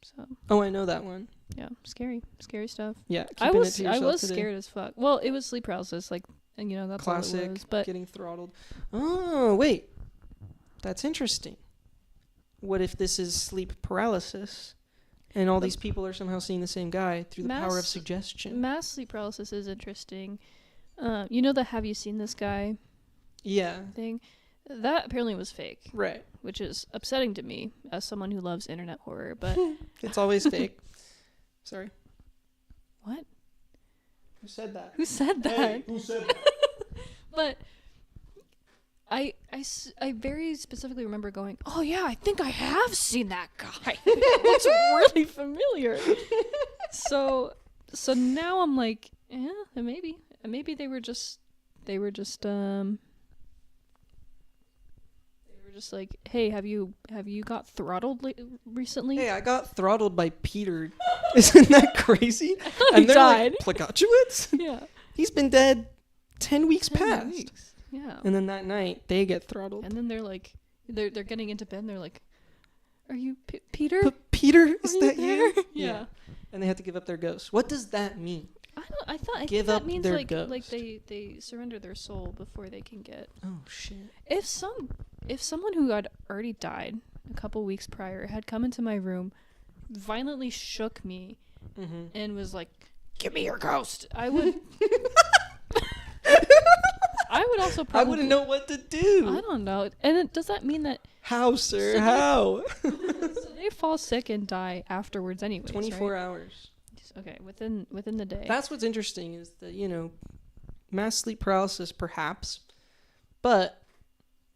[SPEAKER 2] So.
[SPEAKER 1] Oh, I know that one.
[SPEAKER 2] Yeah, scary stuff.
[SPEAKER 1] Yeah,
[SPEAKER 2] I was
[SPEAKER 1] today.
[SPEAKER 2] scared as fuck. Well, it was sleep paralysis, like, and that's
[SPEAKER 1] classic.
[SPEAKER 2] all it was. But
[SPEAKER 1] getting throttled. Oh wait, that's interesting. What if this is sleep paralysis, and all these people are somehow seeing the same guy through the power of suggestion?
[SPEAKER 2] Mass sleep paralysis is interesting. The "Have you seen this guy?"
[SPEAKER 1] Yeah.
[SPEAKER 2] thing. That apparently was fake.
[SPEAKER 1] Right.
[SPEAKER 2] Which is upsetting to me as someone who loves internet horror, but
[SPEAKER 1] it's always fake. Sorry.
[SPEAKER 2] What?
[SPEAKER 1] Who said that?
[SPEAKER 2] Who said that?
[SPEAKER 1] Hey, who said that?
[SPEAKER 2] But I very specifically remember going, oh yeah, I think I have seen that guy. It's really familiar. So now I'm like, yeah, maybe they were just like, hey, have you got throttled recently?
[SPEAKER 1] Hey, I got throttled by Peter. Isn't that crazy?
[SPEAKER 2] And he died.
[SPEAKER 1] Like, Plagachowicz?
[SPEAKER 2] Yeah.
[SPEAKER 1] He's been dead 10 weeks
[SPEAKER 2] 10
[SPEAKER 1] past.
[SPEAKER 2] weeks. Yeah.
[SPEAKER 1] And then that night, they get throttled.
[SPEAKER 2] And then they're like, they're getting into bed and they're like, are you Peter?
[SPEAKER 1] But Peter, is
[SPEAKER 2] Are
[SPEAKER 1] that
[SPEAKER 2] you?
[SPEAKER 1] you?
[SPEAKER 2] Yeah.
[SPEAKER 1] And they have to give up their ghost. What does that mean?
[SPEAKER 2] I think
[SPEAKER 1] Give up
[SPEAKER 2] that means
[SPEAKER 1] their
[SPEAKER 2] like
[SPEAKER 1] ghost.
[SPEAKER 2] they surrender their soul before they can get.
[SPEAKER 1] Oh, shit.
[SPEAKER 2] If someone who had already died a couple weeks prior had come into my room, violently shook me, and was like, "Give me your ghost," I would. I would also probably.
[SPEAKER 1] I wouldn't know what to do.
[SPEAKER 2] I don't know. And does that mean that?
[SPEAKER 1] How, sir? How?
[SPEAKER 2] So they fall sick and die afterwards, anyways.
[SPEAKER 1] 24
[SPEAKER 2] right?
[SPEAKER 1] hours.
[SPEAKER 2] Okay, within the day.
[SPEAKER 1] That's what's interesting is that, mass sleep paralysis, perhaps, but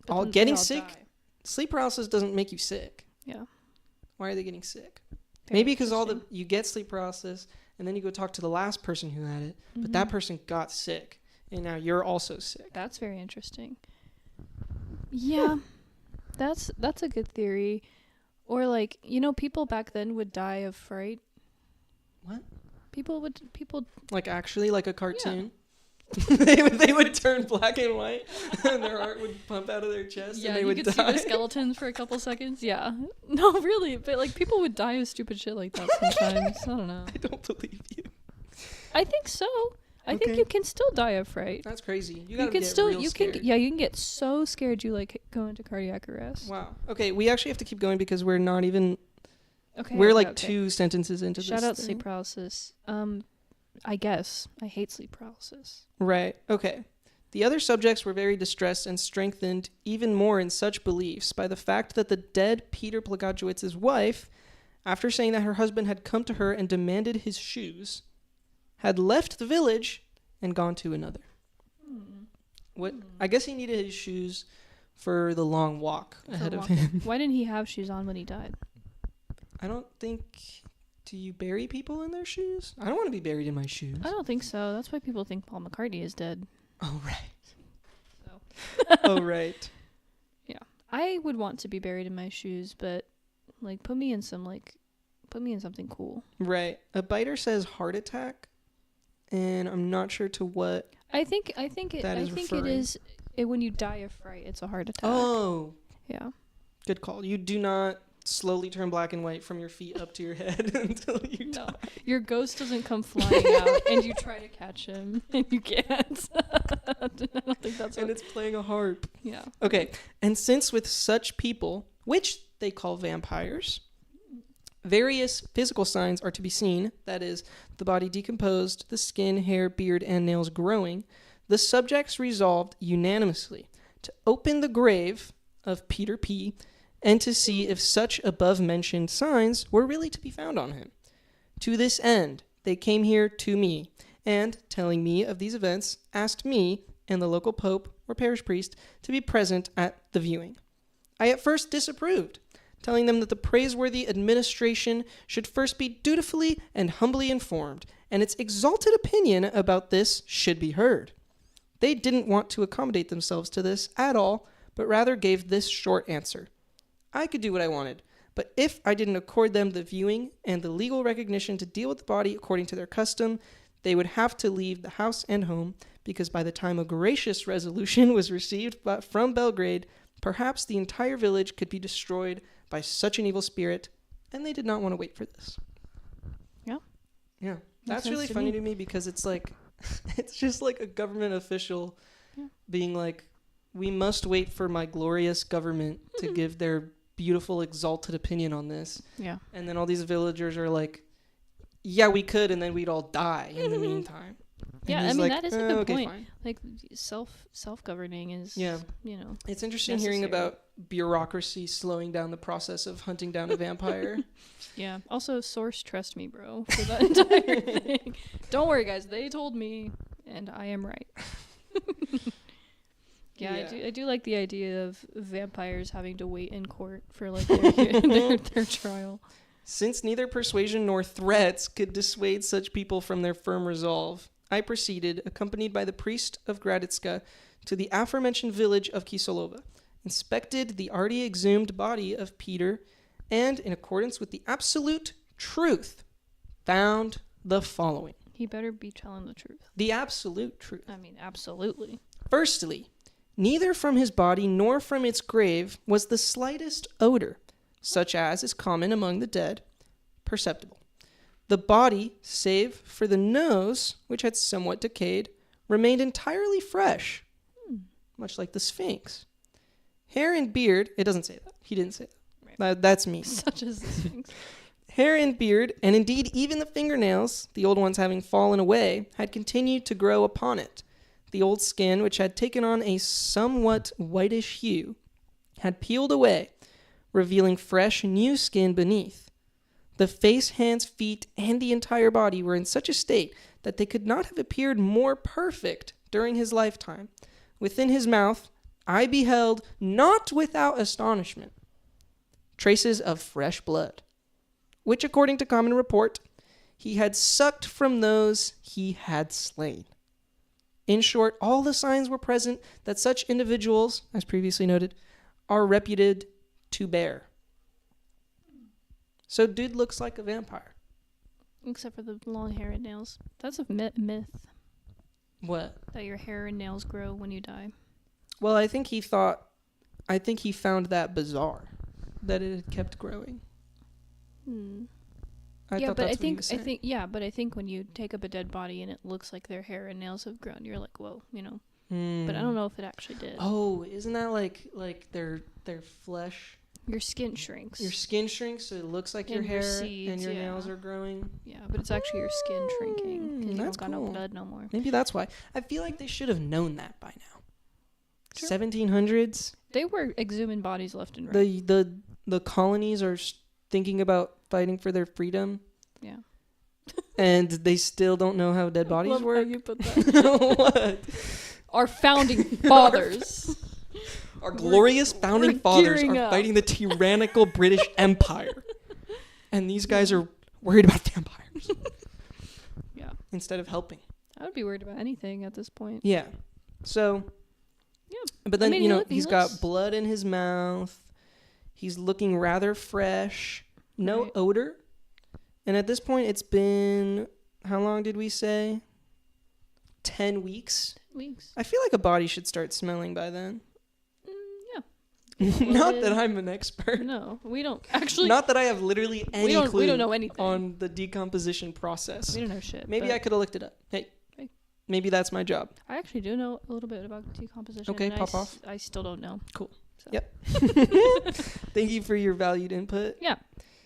[SPEAKER 1] all getting sick,
[SPEAKER 2] die.
[SPEAKER 1] sleep paralysis doesn't make you sick.
[SPEAKER 2] Yeah.
[SPEAKER 1] Why are they getting sick?
[SPEAKER 2] Very
[SPEAKER 1] Maybe because you get sleep paralysis, and then you go talk to the last person who had it, but that person got sick, and now you're also sick.
[SPEAKER 2] That's very interesting. Yeah, that's a good theory. Or like, people back then would die of fright.
[SPEAKER 1] What?
[SPEAKER 2] People
[SPEAKER 1] Like actually, like a cartoon? Yeah. they would turn black and white, and their heart would pump out of their chest, and they would die. Yeah, you could see the
[SPEAKER 2] skeletons for a couple seconds. Yeah. No, really. But like, people would die of stupid shit like that sometimes. I don't know.
[SPEAKER 1] I don't believe you.
[SPEAKER 2] I think so. I think you can still die of fright.
[SPEAKER 1] That's crazy. You
[SPEAKER 2] can
[SPEAKER 1] scared.
[SPEAKER 2] You can get so scared you like go into cardiac arrest.
[SPEAKER 1] Wow. Okay, we actually have to keep going because we're not even.
[SPEAKER 2] Okay.
[SPEAKER 1] We're like 2 sentences into this.
[SPEAKER 2] Shout out sleep paralysis. I guess I hate sleep paralysis.
[SPEAKER 1] Right. Okay. The other subjects were very distressed and strengthened even more in such beliefs by the fact that the dead Peter Plagachowicz's wife, after saying that her husband had come to her and demanded his shoes, had left the village and gone to another. What? I guess he needed his shoes for the long walk ahead of him.
[SPEAKER 2] Why didn't he have shoes on when he died?
[SPEAKER 1] I don't think... Do you bury people in their shoes? I don't want to be buried in my shoes.
[SPEAKER 2] I don't think so. That's why people think Paul McCartney is dead.
[SPEAKER 1] Oh, right.
[SPEAKER 2] So.
[SPEAKER 1] Oh, right.
[SPEAKER 2] Yeah. I would want to be buried in my shoes, but like put me in something cool.
[SPEAKER 1] Right. A biter says heart attack, and I'm not sure to what
[SPEAKER 2] I think it is when you die of fright, it's a heart attack.
[SPEAKER 1] Oh.
[SPEAKER 2] Yeah.
[SPEAKER 1] Good call. You do not slowly turn black and white from your feet up to your head until you die.
[SPEAKER 2] Your ghost doesn't come flying out and you try to catch him and you can't. I don't think that's
[SPEAKER 1] and it's playing a harp.
[SPEAKER 2] Yeah.
[SPEAKER 1] Okay. And since with such people, which they call vampires, various physical signs are to be seen, that is, the body decomposed, the skin, hair, beard, and nails growing, the subjects resolved unanimously to open the grave of Peter P., and to see if such above-mentioned signs were really to be found on him. To this end, they came here to me, and, telling me of these events, asked me and the local pope or parish priest to be present at the viewing. I at first disapproved, telling them that the praiseworthy administration should first be dutifully and humbly informed, and its exalted opinion about this should be heard. They didn't want to accommodate themselves to this at all, but rather gave this short answer. I could do what I wanted, but if I didn't accord them the viewing and the legal recognition to deal with the body according to their custom, they would have to leave the house and home, because by the time a gracious resolution was received from Belgrade, perhaps the entire village could be destroyed by such an evil spirit, and they did not want to wait for this.
[SPEAKER 2] Yeah.
[SPEAKER 1] Yeah.
[SPEAKER 2] Makes
[SPEAKER 1] That's
[SPEAKER 2] sense
[SPEAKER 1] really
[SPEAKER 2] to
[SPEAKER 1] funny
[SPEAKER 2] me.
[SPEAKER 1] to me because it's like, it's just like a government official being like, we must wait for my glorious government to give their beautiful, exalted opinion on this.
[SPEAKER 2] Yeah.
[SPEAKER 1] And then all these villagers are like, yeah, we could, and then we'd all die in the meantime. And
[SPEAKER 2] Yeah, I
[SPEAKER 1] he's
[SPEAKER 2] mean,
[SPEAKER 1] like,
[SPEAKER 2] that is a good
[SPEAKER 1] okay,
[SPEAKER 2] point.
[SPEAKER 1] fine."
[SPEAKER 2] Like, self-governing is,
[SPEAKER 1] Yeah.
[SPEAKER 2] you know.
[SPEAKER 1] It's interesting hearing
[SPEAKER 2] necessary.
[SPEAKER 1] about bureaucracy slowing down the process of hunting down a vampire.
[SPEAKER 2] Yeah. Also, source, trust me, bro, for that entire thing. Don't worry, guys. They told me, and I am right.
[SPEAKER 1] Yeah.
[SPEAKER 2] I do like the idea of vampires having to wait in court for like their trial.
[SPEAKER 1] Since neither persuasion nor threats could dissuade such people from their firm resolve, I proceeded, accompanied by the priest of Graditska, to the aforementioned village of Kisolova, inspected the already exhumed body of Peter, and, in accordance with the absolute truth, found the following.
[SPEAKER 2] He better be telling the truth.
[SPEAKER 1] The absolute truth.
[SPEAKER 2] I mean, absolutely.
[SPEAKER 1] Firstly, neither from his body nor from its grave was the slightest odor, such as is common among the dead, perceptible. The body, save for the nose, which had somewhat decayed, remained entirely fresh, much like the Sphinx. Hair and beard, it doesn't say that. He didn't say that.
[SPEAKER 2] Right.
[SPEAKER 1] That's me.
[SPEAKER 2] Such as the Sphinx.
[SPEAKER 1] Hair and beard, and indeed even the fingernails, the old ones having fallen away, had continued to grow upon it. The old skin, which had taken on a somewhat whitish hue, had peeled away, revealing fresh, new skin beneath. The face, hands, feet, and the entire body were in such a state that they could not have appeared more perfect during his lifetime. Within his mouth, I beheld, not without astonishment, traces of fresh blood, which, according to common report, he had sucked from those he had slain. In short, all the signs were present that such individuals, as previously noted, are reputed to bear. So dude looks like a vampire.
[SPEAKER 2] Except for the long hair and nails. That's a myth
[SPEAKER 1] What?
[SPEAKER 2] that your hair and nails grow when you die.
[SPEAKER 1] Well, I think he found that bizarre, that it had kept growing. I
[SPEAKER 2] Yeah,
[SPEAKER 1] thought
[SPEAKER 2] but
[SPEAKER 1] that's what he was saying.
[SPEAKER 2] but I think when you take up a dead body and it looks like their hair and nails have grown, you're like, whoa, you know. But I don't know if it actually did.
[SPEAKER 1] Oh, isn't that like their flesh?
[SPEAKER 2] Your skin shrinks.
[SPEAKER 1] Your skin shrinks, so it looks like your
[SPEAKER 2] And your
[SPEAKER 1] hair
[SPEAKER 2] seeds,
[SPEAKER 1] and your
[SPEAKER 2] yeah.
[SPEAKER 1] nails are growing.
[SPEAKER 2] Yeah, but it's actually your skin shrinking because you
[SPEAKER 1] That's
[SPEAKER 2] don't got
[SPEAKER 1] cool.
[SPEAKER 2] no blood no more.
[SPEAKER 1] Maybe that's why. I feel like they should have known that by now.
[SPEAKER 2] Sure.
[SPEAKER 1] 1700s.
[SPEAKER 2] They were exhuming bodies left and right.
[SPEAKER 1] The colonies are thinking about fighting for their freedom,
[SPEAKER 2] Yeah.
[SPEAKER 1] and they still don't know how dead bodies
[SPEAKER 2] Love how
[SPEAKER 1] work.
[SPEAKER 2] you put that.
[SPEAKER 1] What?
[SPEAKER 2] Our founding fathers.
[SPEAKER 1] Our glorious founding
[SPEAKER 2] we're
[SPEAKER 1] fathers
[SPEAKER 2] gearing
[SPEAKER 1] are
[SPEAKER 2] up.
[SPEAKER 1] fighting the tyrannical British Empire, and these guys are worried about vampires
[SPEAKER 2] Yeah.
[SPEAKER 1] instead of helping.
[SPEAKER 2] I would be worried about anything at this point.
[SPEAKER 1] Yeah. So.
[SPEAKER 2] Yeah.
[SPEAKER 1] But then,
[SPEAKER 2] mean,
[SPEAKER 1] you know,
[SPEAKER 2] he
[SPEAKER 1] he's
[SPEAKER 2] looks-
[SPEAKER 1] got blood in his mouth. He's looking rather fresh. No
[SPEAKER 2] Right.
[SPEAKER 1] odor. And at this point, it's been, how long did we say? 10 weeks.
[SPEAKER 2] Weeks.
[SPEAKER 1] I feel like a body should start smelling by then.
[SPEAKER 2] Yeah.
[SPEAKER 1] Not that I'm an expert.
[SPEAKER 2] No, we don't actually.
[SPEAKER 1] Not that I have literally any clue
[SPEAKER 2] we don't know anything
[SPEAKER 1] on the decomposition process.
[SPEAKER 2] We don't know shit.
[SPEAKER 1] Maybe
[SPEAKER 2] but
[SPEAKER 1] I could have looked it up. Hey. Maybe that's my job.
[SPEAKER 2] I actually do know a little bit about decomposition.
[SPEAKER 1] Okay,
[SPEAKER 2] and
[SPEAKER 1] pop off.
[SPEAKER 2] I still don't know.
[SPEAKER 1] Cool.
[SPEAKER 2] So.
[SPEAKER 1] Yep. Thank you for your valued input.
[SPEAKER 2] Yeah.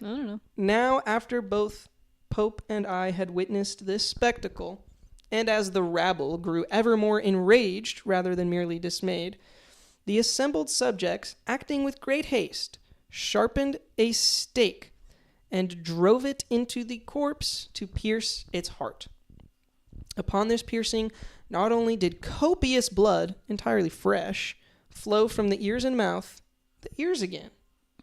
[SPEAKER 2] I don't know.
[SPEAKER 1] Now, after both Pope and I had witnessed this spectacle, and as the rabble grew ever more enraged rather than merely dismayed, the assembled subjects, acting with great haste, sharpened a stake and drove it into the corpse to pierce its heart. Upon this piercing, not only did copious blood, entirely fresh, flow from the ears and mouth, the ears again.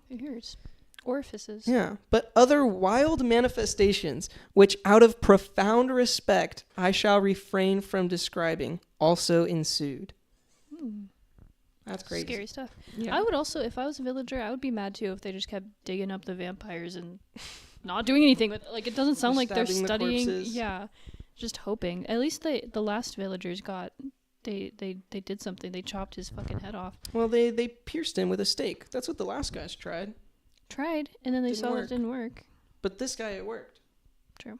[SPEAKER 2] Ears. Orifices.
[SPEAKER 1] Yeah, but other wild manifestations, which out of profound respect I shall refrain from describing, also ensued. That's crazy.
[SPEAKER 2] Scary stuff.
[SPEAKER 1] Yeah.
[SPEAKER 2] I would also, if I was a villager, I would be mad too if they just kept digging up the vampires and not doing anything with it. Like, it doesn't sound
[SPEAKER 1] Just
[SPEAKER 2] like they're
[SPEAKER 1] stabbing the
[SPEAKER 2] studying.
[SPEAKER 1] corpses.
[SPEAKER 2] Yeah. Just hoping. At least the last villagers got they did something. They chopped his fucking head off.
[SPEAKER 1] Well, they pierced him with a stake. That's what the last guys tried.
[SPEAKER 2] And then they saw it didn't work.
[SPEAKER 1] But this guy, it worked.
[SPEAKER 2] True.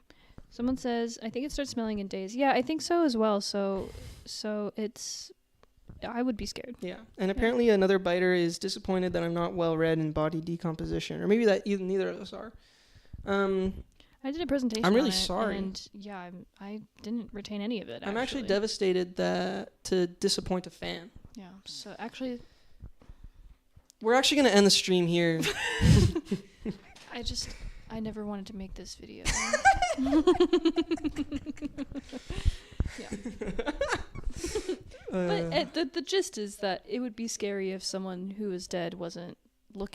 [SPEAKER 2] Someone says, I think it starts smelling in days. Yeah, I think so as well. So it's, I would be scared.
[SPEAKER 1] Yeah. And apparently another biter is disappointed that I'm not well read in body decomposition. Or maybe that neither of us are.
[SPEAKER 2] I did a presentation.
[SPEAKER 1] I'm really
[SPEAKER 2] on it,
[SPEAKER 1] sorry.
[SPEAKER 2] And yeah, I didn't retain any of it.
[SPEAKER 1] I'm actually devastated to disappoint a fan.
[SPEAKER 2] Yeah. So actually,
[SPEAKER 1] we're actually going to end the stream here.
[SPEAKER 2] I never wanted to make this video. Yeah. But the gist is that it would be scary if someone who was dead wasn't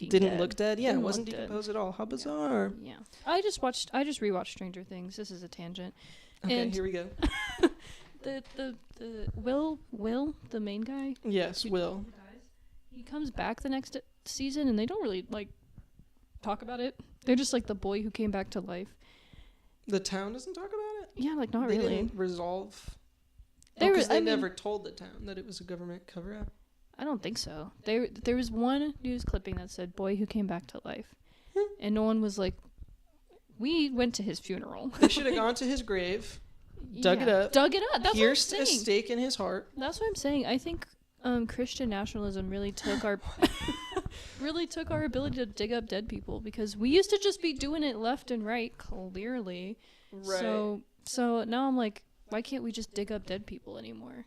[SPEAKER 1] didn't look dead. Yeah,
[SPEAKER 2] Didn't
[SPEAKER 1] it wasn't
[SPEAKER 2] look dead.
[SPEAKER 1] decomposed at all. How bizarre.
[SPEAKER 2] Yeah. I just rewatched Stranger Things. This is a tangent.
[SPEAKER 1] Okay,
[SPEAKER 2] And
[SPEAKER 1] here we go.
[SPEAKER 2] the Will, the main guy.
[SPEAKER 1] Yes, Will.
[SPEAKER 2] He comes back the next season, and they don't really talk about it. They're just like the boy who came back to life.
[SPEAKER 1] The town doesn't talk about it?
[SPEAKER 2] Yeah, not
[SPEAKER 1] They
[SPEAKER 2] really.
[SPEAKER 1] didn't resolve.
[SPEAKER 2] They
[SPEAKER 1] They never told the town that it was a government cover-up.
[SPEAKER 2] I don't think so. There was one news clipping that said "boy who came back to life," and no one was like, "We went to his funeral."
[SPEAKER 1] They should have gone to his grave, dug it up.
[SPEAKER 2] That's
[SPEAKER 1] pierced
[SPEAKER 2] what I'm
[SPEAKER 1] a
[SPEAKER 2] saying.
[SPEAKER 1] stake in his heart.
[SPEAKER 2] That's what I'm saying. I think Christian nationalism really took our ability to dig up dead people, because we used to just be doing it left and right, clearly.
[SPEAKER 1] Right.
[SPEAKER 2] So now I'm like, why can't we just dig up dead people anymore?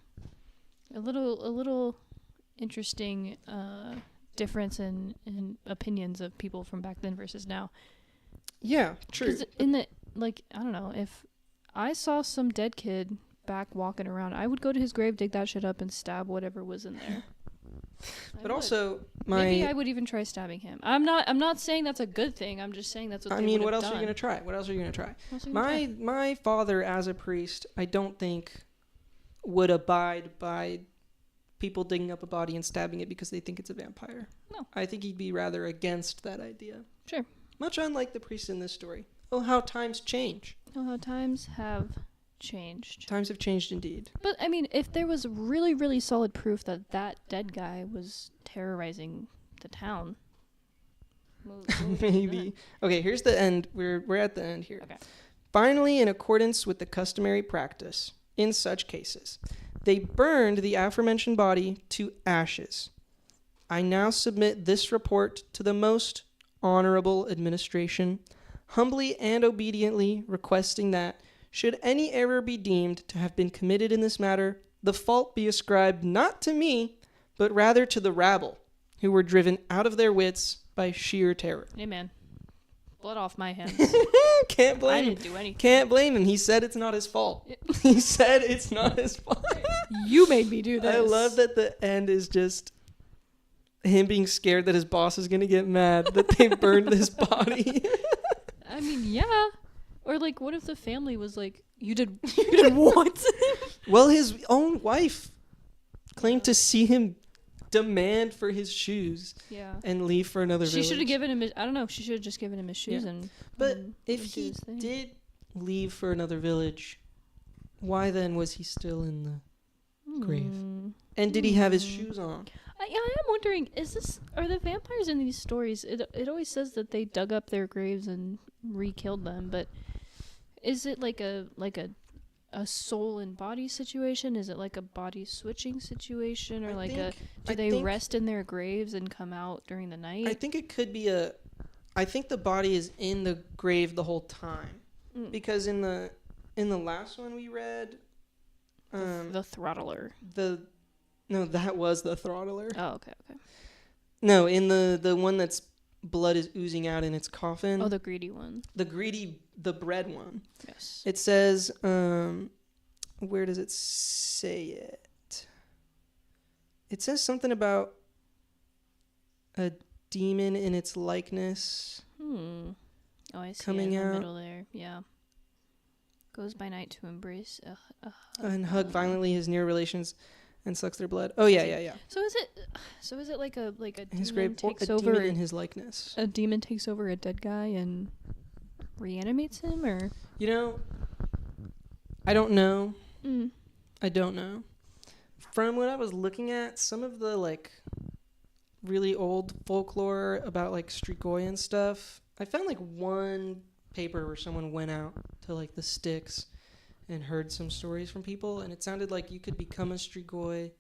[SPEAKER 2] A little interesting difference in opinions of people from back then versus now.
[SPEAKER 1] Yeah, true.
[SPEAKER 2] 'Cause in the, I don't know, if I saw some dead kid back walking around, I would go to his grave, dig that shit up, and stab whatever was in there.
[SPEAKER 1] But also,
[SPEAKER 2] maybe I would even try stabbing him. I'm not saying that's a good thing. I'm just saying that's what they would have done.
[SPEAKER 1] what else are you gonna try? My father, as a priest, I don't think would abide by people digging up a body and stabbing it because they think it's a vampire.
[SPEAKER 2] No.
[SPEAKER 1] I think he'd be rather against that idea.
[SPEAKER 2] Sure.
[SPEAKER 1] Much unlike the priest in this story. Oh, how times change.
[SPEAKER 2] Oh, how times have changed.
[SPEAKER 1] Times have changed indeed.
[SPEAKER 2] But, I mean, if there was really, really solid proof that dead guy was terrorizing the town, what would we do
[SPEAKER 1] Maybe.
[SPEAKER 2] then?
[SPEAKER 1] Okay, here's the end. We're at the end here.
[SPEAKER 2] Okay.
[SPEAKER 1] Finally, in accordance with the customary practice, in such cases, they burned the aforementioned body to ashes. I now submit this report to the most honorable administration, humbly and obediently requesting that, should any error be deemed to have been committed in this matter, the fault be ascribed not to me, but rather to the rabble, who were driven out of their wits by sheer terror.
[SPEAKER 2] Amen. Blood off my hands.
[SPEAKER 1] Can't blame
[SPEAKER 2] I
[SPEAKER 1] him.
[SPEAKER 2] didn't do anything.
[SPEAKER 1] Can't blame him. He said it's not his fault. He said it's not his fault.
[SPEAKER 2] You made me do this.
[SPEAKER 1] I love that the end is just him being scared that his boss is going to get mad that they burned this body.
[SPEAKER 2] I mean, yeah. Or what if the family was like, you did what?
[SPEAKER 1] Well, his own wife claimed to see him demand for his shoes
[SPEAKER 2] Yeah.
[SPEAKER 1] and leave for another
[SPEAKER 2] She
[SPEAKER 1] village.
[SPEAKER 2] should have given him I don't know, she should have just given him his shoes
[SPEAKER 1] Yeah.
[SPEAKER 2] and
[SPEAKER 1] But
[SPEAKER 2] and
[SPEAKER 1] if
[SPEAKER 2] let him do
[SPEAKER 1] he
[SPEAKER 2] his thing.
[SPEAKER 1] did leave for another village, why then was he still in the grave? And did he have his shoes on?
[SPEAKER 2] I am wondering, are the vampires in these stories, it always says that they dug up their graves and re-killed them, but is it like a soul and body situation? Is it like a body switching situation, or do they rest in their graves and come out during the night?
[SPEAKER 1] I think it could be I think the body is in the grave the whole time, because in the last one we read,
[SPEAKER 2] the throttler.
[SPEAKER 1] No, that was the throttler.
[SPEAKER 2] Oh, okay.
[SPEAKER 1] No, in the one that's blood is oozing out in its coffin.
[SPEAKER 2] Oh, the greedy one.
[SPEAKER 1] The bread one.
[SPEAKER 2] Yes.
[SPEAKER 1] It says, where does it say it? It says something about a demon in its likeness.
[SPEAKER 2] Oh, I see.
[SPEAKER 1] Coming
[SPEAKER 2] it in
[SPEAKER 1] out.
[SPEAKER 2] the middle there. Yeah. Goes by night to embrace
[SPEAKER 1] And hug violently his near relations and sucks their blood. Oh yeah.
[SPEAKER 2] So is it like a
[SPEAKER 1] His
[SPEAKER 2] demon
[SPEAKER 1] grave
[SPEAKER 2] takes
[SPEAKER 1] a
[SPEAKER 2] over
[SPEAKER 1] demon in his likeness.
[SPEAKER 2] a demon takes over a dead guy and reanimates him, or
[SPEAKER 1] You know, I don't know.
[SPEAKER 2] mm.
[SPEAKER 1] I don't know. from what I was looking at, some of the like really old folklore about like Strigoi and stuff, I found like one paper where someone went out to like the sticks and heard some stories from people, and it sounded like you could become a Strigoi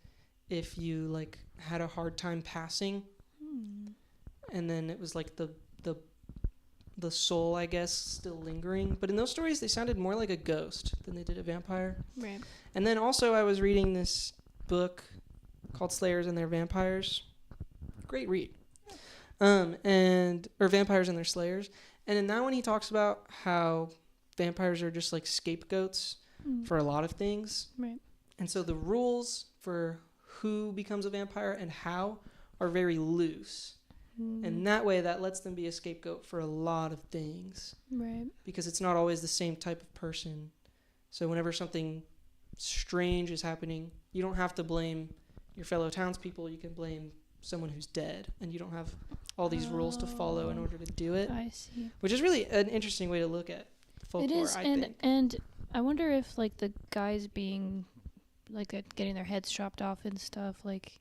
[SPEAKER 1] if you like had a hard time passing, and then it was like the soul, I guess, still lingering. But in those stories, they sounded more like a ghost than they did a vampire.
[SPEAKER 2] Right.
[SPEAKER 1] And then also I was reading this book called Slayers and Their Vampires. Great read. Or Vampires and Their Slayers. And in that one he talks about how vampires are just like scapegoats for a lot of things.
[SPEAKER 2] Right.
[SPEAKER 1] And so the rules for who becomes a vampire and how are very loose. And that way, that lets them be a scapegoat for a lot of things.
[SPEAKER 2] Right.
[SPEAKER 1] Because it's not always the same type of person. So whenever something strange is happening, you don't have to blame your fellow townspeople. You can blame someone who's dead. And you don't have all these rules to follow in order to do it.
[SPEAKER 2] I see.
[SPEAKER 1] Which is really an interesting way to look at folklore,
[SPEAKER 2] It is,
[SPEAKER 1] I
[SPEAKER 2] and
[SPEAKER 1] think.
[SPEAKER 2] and I wonder if like the guys being like getting their heads chopped off and stuff, like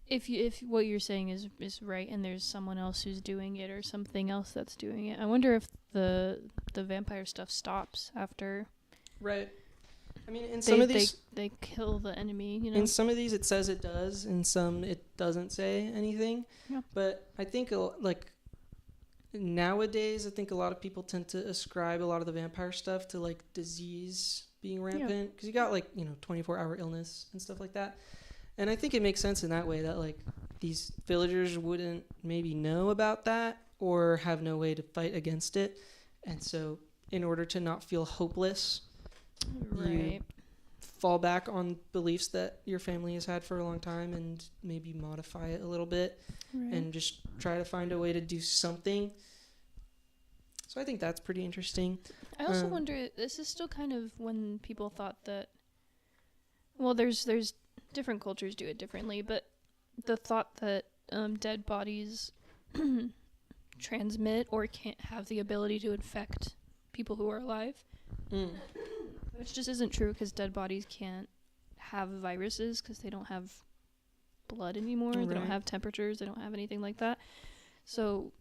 [SPEAKER 2] if what you're saying is right and there's someone else who's doing it or something else that's doing it, I wonder if the vampire stuff stops after
[SPEAKER 1] Right. I mean, in some of these...
[SPEAKER 2] They kill the enemy, you know?
[SPEAKER 1] In some of these, it says it does. In some, it doesn't say anything.
[SPEAKER 2] Yeah.
[SPEAKER 1] But I think, like, nowadays, I think a lot of people tend to ascribe a lot of the vampire stuff to, like, disease being rampant. Because you got, like, 24-hour illness and stuff like that. And I think it makes sense in that way that, like, these villagers wouldn't maybe know about that or have no way to fight against it. And so, in order to not feel hopeless...
[SPEAKER 2] Right.
[SPEAKER 1] You fall back on beliefs that your family has had for a long time and maybe modify it a little bit and just try to find a way to do something. So I think that's pretty interesting.
[SPEAKER 2] I also wonder, this is still kind of when people thought that, well, there's different cultures do it differently, but the thought that dead bodies transmit or can't have the ability to infect people who are alive. Which just isn't true because dead bodies can't have viruses because they don't have blood anymore. Right. They don't have temperatures. They don't have anything like that. So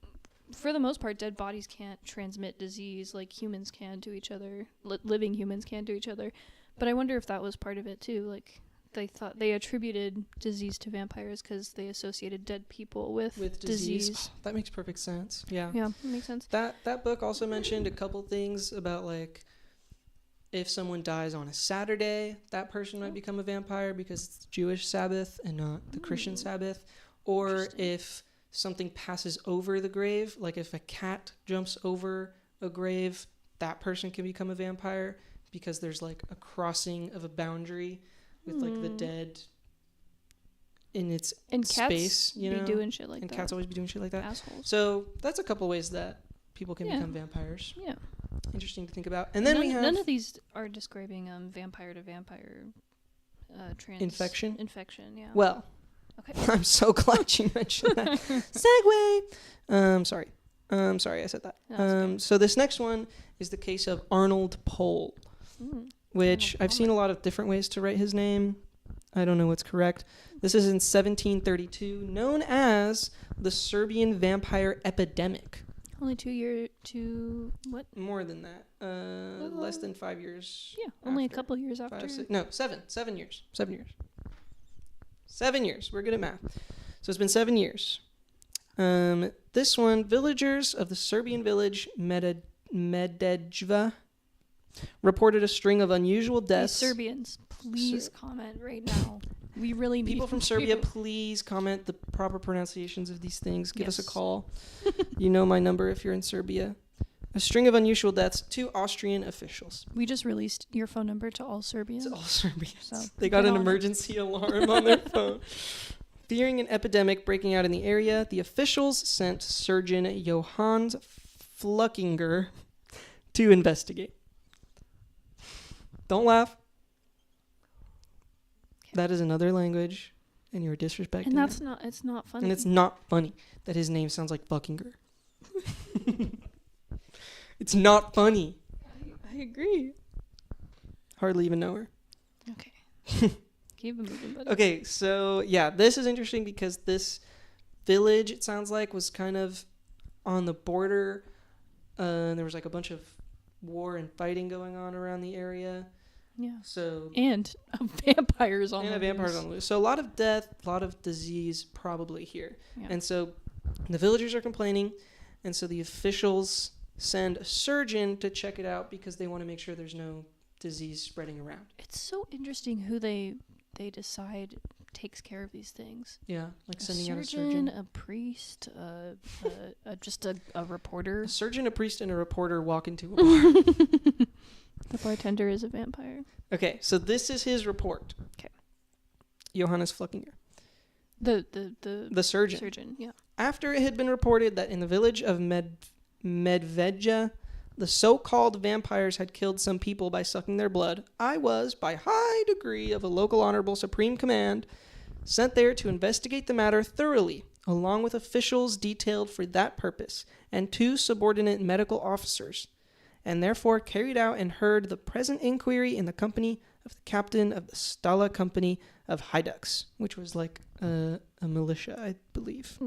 [SPEAKER 2] for the most part, dead bodies can't transmit disease like humans can to each other. Living humans can to each other. But I wonder if that was part of it too. Like they thought they attributed disease to vampires because they associated dead people with disease.
[SPEAKER 1] That makes perfect sense. Yeah.
[SPEAKER 2] Yeah, that makes sense.
[SPEAKER 1] That book also mentioned a couple things about like if someone dies on a Saturday, that person might become a vampire because it's the Jewish Sabbath and not the Christian Sabbath. Or if something passes over the grave, like if a cat jumps over a grave, that person can become a vampire because there's like a crossing of a boundary with like the dead in its space.
[SPEAKER 2] And cats be doing shit like that.
[SPEAKER 1] And cats always be doing shit like that.
[SPEAKER 2] Assholes.
[SPEAKER 1] So that's a couple ways that people can become vampires.
[SPEAKER 2] Yeah.
[SPEAKER 1] Interesting to think about. And then we have...
[SPEAKER 2] None of these are describing vampire to vampire
[SPEAKER 1] infection?
[SPEAKER 2] Infection, yeah.
[SPEAKER 1] Well,
[SPEAKER 2] okay.
[SPEAKER 1] I'm so glad you mentioned that. Segue! Sorry I said that.
[SPEAKER 2] Okay.
[SPEAKER 1] So this next one is the case of Arnold Pole, which I've seen a lot of different ways to write his name. I don't know what's correct. This is in 1732, known as the Serbian vampire epidemic.
[SPEAKER 2] Only 2 years to what?
[SPEAKER 1] More than that. Less than 5 years.
[SPEAKER 2] Yeah, only a couple years after.
[SPEAKER 1] 5, 6, no, 7 years. 7 years. 7 years. We're good at math. So it's been 7 years. This one, villagers of the Serbian village Medejva reported a string of unusual deaths.
[SPEAKER 2] Hey, Serbians, please comment right now. We really need
[SPEAKER 1] people from Serbia. Please comment the proper pronunciations of these things. Give us a call. You know my number if you're in Serbia. A string of unusual deaths to Austrian officials.
[SPEAKER 2] We just released your phone number to all Serbians.
[SPEAKER 1] To all Serbians.
[SPEAKER 2] So
[SPEAKER 1] they got an emergency alarm on their phone. Fearing an epidemic breaking out in the area, the officials sent Surgeon Johannes Fluckinger to investigate. Don't laugh. That is another language, and you're disrespecting
[SPEAKER 2] and it's not funny.
[SPEAKER 1] And it's not funny that his name sounds like Fuckinger. It's not funny.
[SPEAKER 2] I agree.
[SPEAKER 1] Hardly even know her.
[SPEAKER 2] Okay. Keep it moving, buddy.
[SPEAKER 1] Okay, so yeah, this is interesting because this village, it sounds like, was kind of on the border. There was like a bunch of war and fighting going on around the area.
[SPEAKER 2] Yeah.
[SPEAKER 1] So
[SPEAKER 2] And vampires on the
[SPEAKER 1] vampires
[SPEAKER 2] loose.
[SPEAKER 1] on the loose. So a lot of death, a lot of disease probably here.
[SPEAKER 2] Yeah.
[SPEAKER 1] And so the villagers are complaining, and so the officials send a surgeon to check it out because they want to make sure there's no disease spreading around.
[SPEAKER 2] It's so interesting who they decide takes care of these things.
[SPEAKER 1] Yeah, like
[SPEAKER 2] A
[SPEAKER 1] sending
[SPEAKER 2] surgeon,
[SPEAKER 1] out a surgeon.
[SPEAKER 2] a priest, just a reporter.
[SPEAKER 1] A surgeon, a priest, and a reporter walk into a bar.
[SPEAKER 2] The bartender is a vampire.
[SPEAKER 1] Okay, so this is his report.
[SPEAKER 2] Okay.
[SPEAKER 1] Johannes Fluckinger.
[SPEAKER 2] The
[SPEAKER 1] surgeon.
[SPEAKER 2] Surgeon, yeah.
[SPEAKER 1] After it had been reported that in the village of Medvedja, the so-called vampires had killed some people by sucking their blood, I was, by high degree of a local honorable supreme command, sent there to investigate the matter thoroughly, along with officials detailed for that purpose, and 2 subordinate medical officers, and therefore carried out and heard the present inquiry in the company of the captain of the Stala Company of Haiduks, which was like a militia, I believe.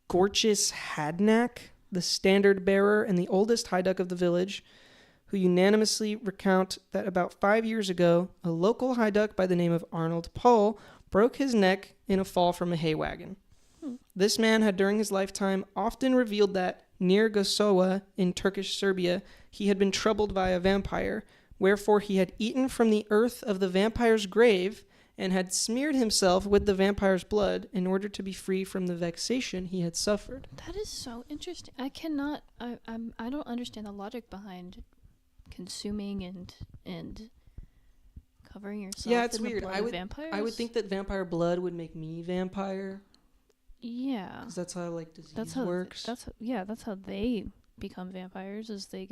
[SPEAKER 1] Gorchis Hadnak, the standard bearer and the oldest Haiduk of the village, who unanimously recount that about 5 years ago, a local Haiduk by the name of Arnold Pohl broke his neck in a fall from a hay wagon. This man had during his lifetime often revealed that, near Gosowa in Turkish Serbia, he had been troubled by a vampire, wherefore he had eaten from the earth of the vampire's grave and had smeared himself with the vampire's blood in order to be free from the vexation he had suffered.
[SPEAKER 2] That is so interesting. I don't understand the logic behind consuming and covering yourself
[SPEAKER 1] it's
[SPEAKER 2] in the
[SPEAKER 1] weird.
[SPEAKER 2] blood of vampires.
[SPEAKER 1] I would think that vampire blood would make me vampire.
[SPEAKER 2] Yeah.
[SPEAKER 1] Because that's how disease works.
[SPEAKER 2] That's how they become vampires. Is they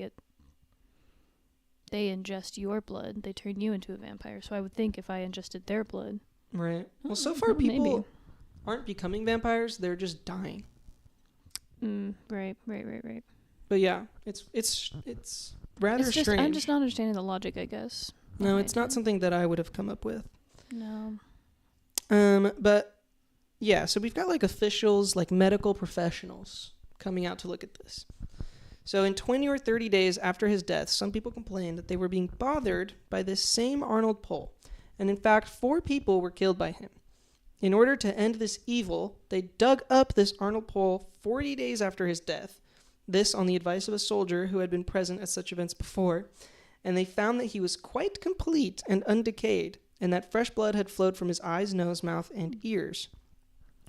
[SPEAKER 2] ingest your blood, they turn you into a vampire. So I would think if I ingested their blood.
[SPEAKER 1] Right. Well, so far people
[SPEAKER 2] maybe.
[SPEAKER 1] aren't becoming vampires; they're just dying.
[SPEAKER 2] Right.
[SPEAKER 1] But yeah, it's rather
[SPEAKER 2] It's just
[SPEAKER 1] strange.
[SPEAKER 2] I'm just not understanding the logic, I guess.
[SPEAKER 1] No, it's not something that I would have come up with.
[SPEAKER 2] No.
[SPEAKER 1] But yeah, so we've got like officials, like medical professionals coming out to look at this. So in 20 or 30 days after his death, some people complained that they were being bothered by this same Arnold Pohl. And in fact, 4 people were killed by him. In order to end this evil, they dug up this Arnold Pohl 40 days after his death. This on the advice of a soldier who had been present at such events before. And they found that he was quite complete and undecayed, and that fresh blood had flowed from his eyes, nose, mouth, and ears.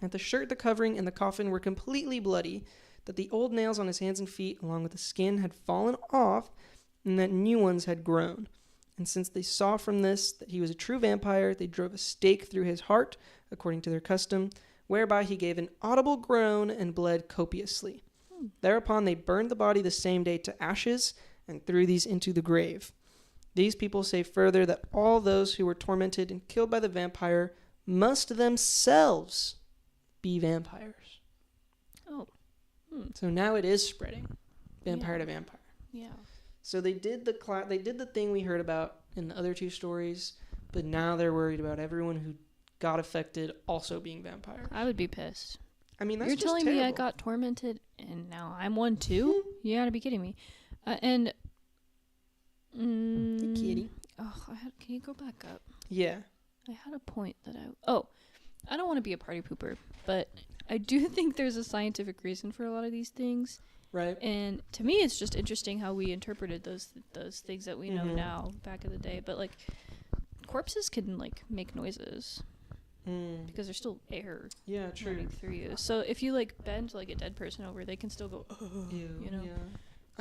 [SPEAKER 1] That the shirt, the covering, and the coffin were completely bloody, that the old nails on his hands and feet, along with the skin, had fallen off, and that new ones had grown. And since they saw from this that he was a true vampire, they drove a stake through his heart, according to their custom, whereby he gave an audible groan and bled copiously. Thereupon they burned the body the same day to ashes, and threw these into the grave. These people say further that all those who were tormented and killed by the vampire must themselves be vampires.
[SPEAKER 2] Oh.
[SPEAKER 1] So now it is spreading, vampire to vampire.
[SPEAKER 2] Yeah.
[SPEAKER 1] So they did the thing we heard about in the other 2 stories, but now they're worried about everyone who got affected also being vampires.
[SPEAKER 2] I would be pissed.
[SPEAKER 1] I mean, that's
[SPEAKER 2] You're
[SPEAKER 1] just
[SPEAKER 2] telling
[SPEAKER 1] terrible.
[SPEAKER 2] me I got tormented and now I'm one too? You gotta be kidding me. And
[SPEAKER 1] Hey, kitty.
[SPEAKER 2] can you go back up?
[SPEAKER 1] Yeah.
[SPEAKER 2] I had a point that I don't want to be a party pooper, but I do think there's a scientific reason for a lot of these things.
[SPEAKER 1] Right.
[SPEAKER 2] And to me, it's just interesting how we interpreted those things that we know now back in the day. But like, corpses can like make noises because there's still air running through you. So if you like bend like a dead person over, they can still go.
[SPEAKER 1] Ew,
[SPEAKER 2] you know.
[SPEAKER 1] Yeah.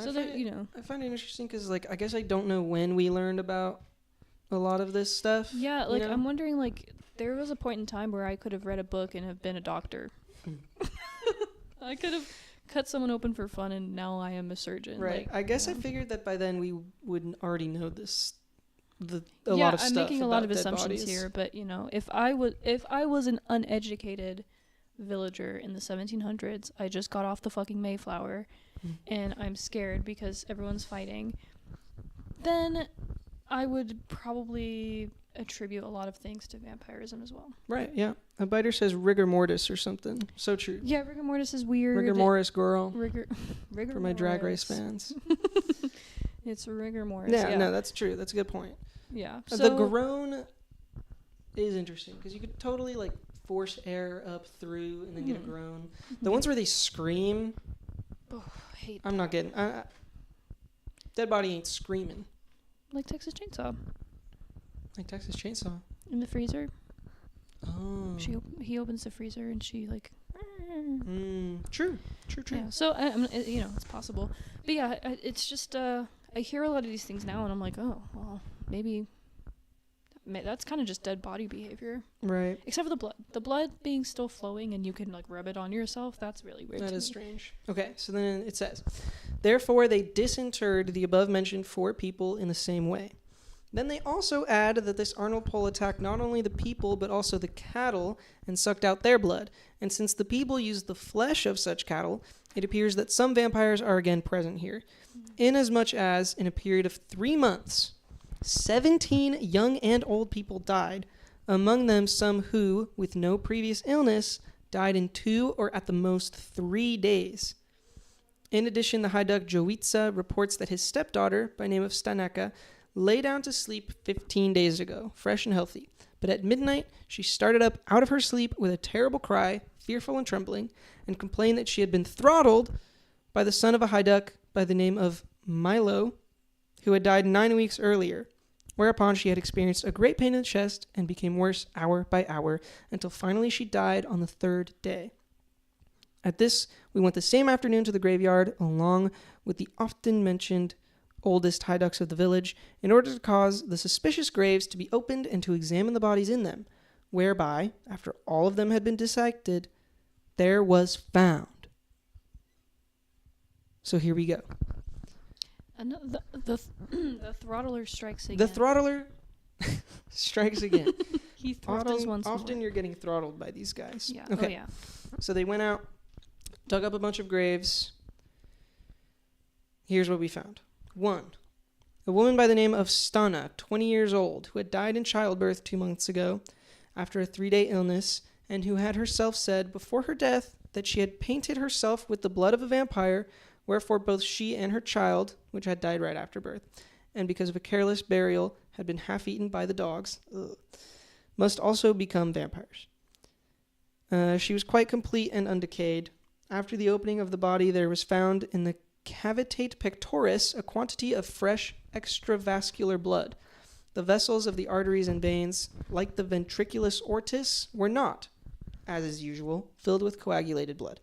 [SPEAKER 2] So that
[SPEAKER 1] I find it interesting because like I guess I don't know when we learned about a lot of this stuff.
[SPEAKER 2] Yeah, like
[SPEAKER 1] you know?
[SPEAKER 2] I'm wondering like there was a point in time where I could have read a book and have been a doctor. I could have cut someone open for fun and now I am a surgeon.
[SPEAKER 1] Right.
[SPEAKER 2] Like,
[SPEAKER 1] I guess I figured that by then we would already know this. A lot of stuff.
[SPEAKER 2] I'm making a lot of
[SPEAKER 1] about dead
[SPEAKER 2] assumptions
[SPEAKER 1] bodies.
[SPEAKER 2] here, but you know, if I was an uneducated villager in the 1700s, I just got off the fucking Mayflower, and I'm scared because everyone's fighting. then I would probably attribute a lot of things to vampirism as well.
[SPEAKER 1] Right, yeah. A biter says rigor mortis or something. So true.
[SPEAKER 2] Yeah, rigor mortis is weird.
[SPEAKER 1] Rigor mortis, girl.
[SPEAKER 2] Rigor
[SPEAKER 1] For my Drag Race fans.
[SPEAKER 2] It's rigor mortis.
[SPEAKER 1] Yeah, no, that's true. That's a good point.
[SPEAKER 2] Yeah.
[SPEAKER 1] The groan is interesting because you could totally like force air up through and then get a groan. The ones where they scream,
[SPEAKER 2] oh, I hate
[SPEAKER 1] I'm not getting. Dead body ain't screaming.
[SPEAKER 2] like Texas Chainsaw
[SPEAKER 1] Like Texas Chainsaw.
[SPEAKER 2] in the freezer.
[SPEAKER 1] Oh.
[SPEAKER 2] He opens the freezer and she like.
[SPEAKER 1] True.
[SPEAKER 2] Yeah. So it's possible, but yeah, it's just I hear a lot of these things now and I'm like, oh well, maybe that's kind of just dead body behavior.
[SPEAKER 1] Right.
[SPEAKER 2] Except for the blood. The blood being still flowing and you can like rub it on yourself. That's really weird.
[SPEAKER 1] That is strange. Okay, so then it says, therefore they disinterred the above mentioned 4 people in the same way. Then they also add that this Arnold pole attacked not only the people but also the cattle and sucked out their blood. And since the people used the flesh of such cattle, it appears that some vampires are again present here. Inasmuch as, in a period of 3 months, 17 young and old people died, among them some who, with no previous illness, died in 2 or at the most 3 days. In addition, the Hajduk Jowica reports that his stepdaughter, by name of Staneka, lay down to sleep 15 days ago, fresh and healthy. But at midnight, she started up out of her sleep with a terrible cry, fearful and trembling, and complained that she had been throttled by the son of a Hajduk by the name of Milo, who had died 9 weeks earlier, whereupon she had experienced a great pain in the chest and became worse hour by hour, until finally she died on the 3rd day. At this, we went the same afternoon to the graveyard, along with the often mentioned oldest Hajduks of the village, in order to cause the suspicious graves to be opened and to examine the bodies in them, whereby, after all of them had been dissected, there was found. So here we go.
[SPEAKER 2] The throttler strikes again.
[SPEAKER 1] The throttler strikes again.
[SPEAKER 2] He throttles once more.
[SPEAKER 1] Often you're getting throttled by these guys.
[SPEAKER 2] Yeah.
[SPEAKER 1] Okay.
[SPEAKER 2] Oh, yeah.
[SPEAKER 1] So they went out, dug up a bunch of graves. Here's what we found. 1. A woman by the name of Stana, 20 years old, who had died in childbirth 2 months ago after a 3-day illness, and who had herself said before her death that she had painted herself with the blood of a vampire, wherefore both she and her child, which had died right after birth, and because of a careless burial had been half-eaten by the dogs, must also become vampires. She was quite complete and undecayed. After the opening of the body, there was found in the cavitate pectoris a quantity of fresh extravascular blood. The vessels of the arteries and veins, like the ventriculus ortis, were not, as is usual, filled with coagulated blood.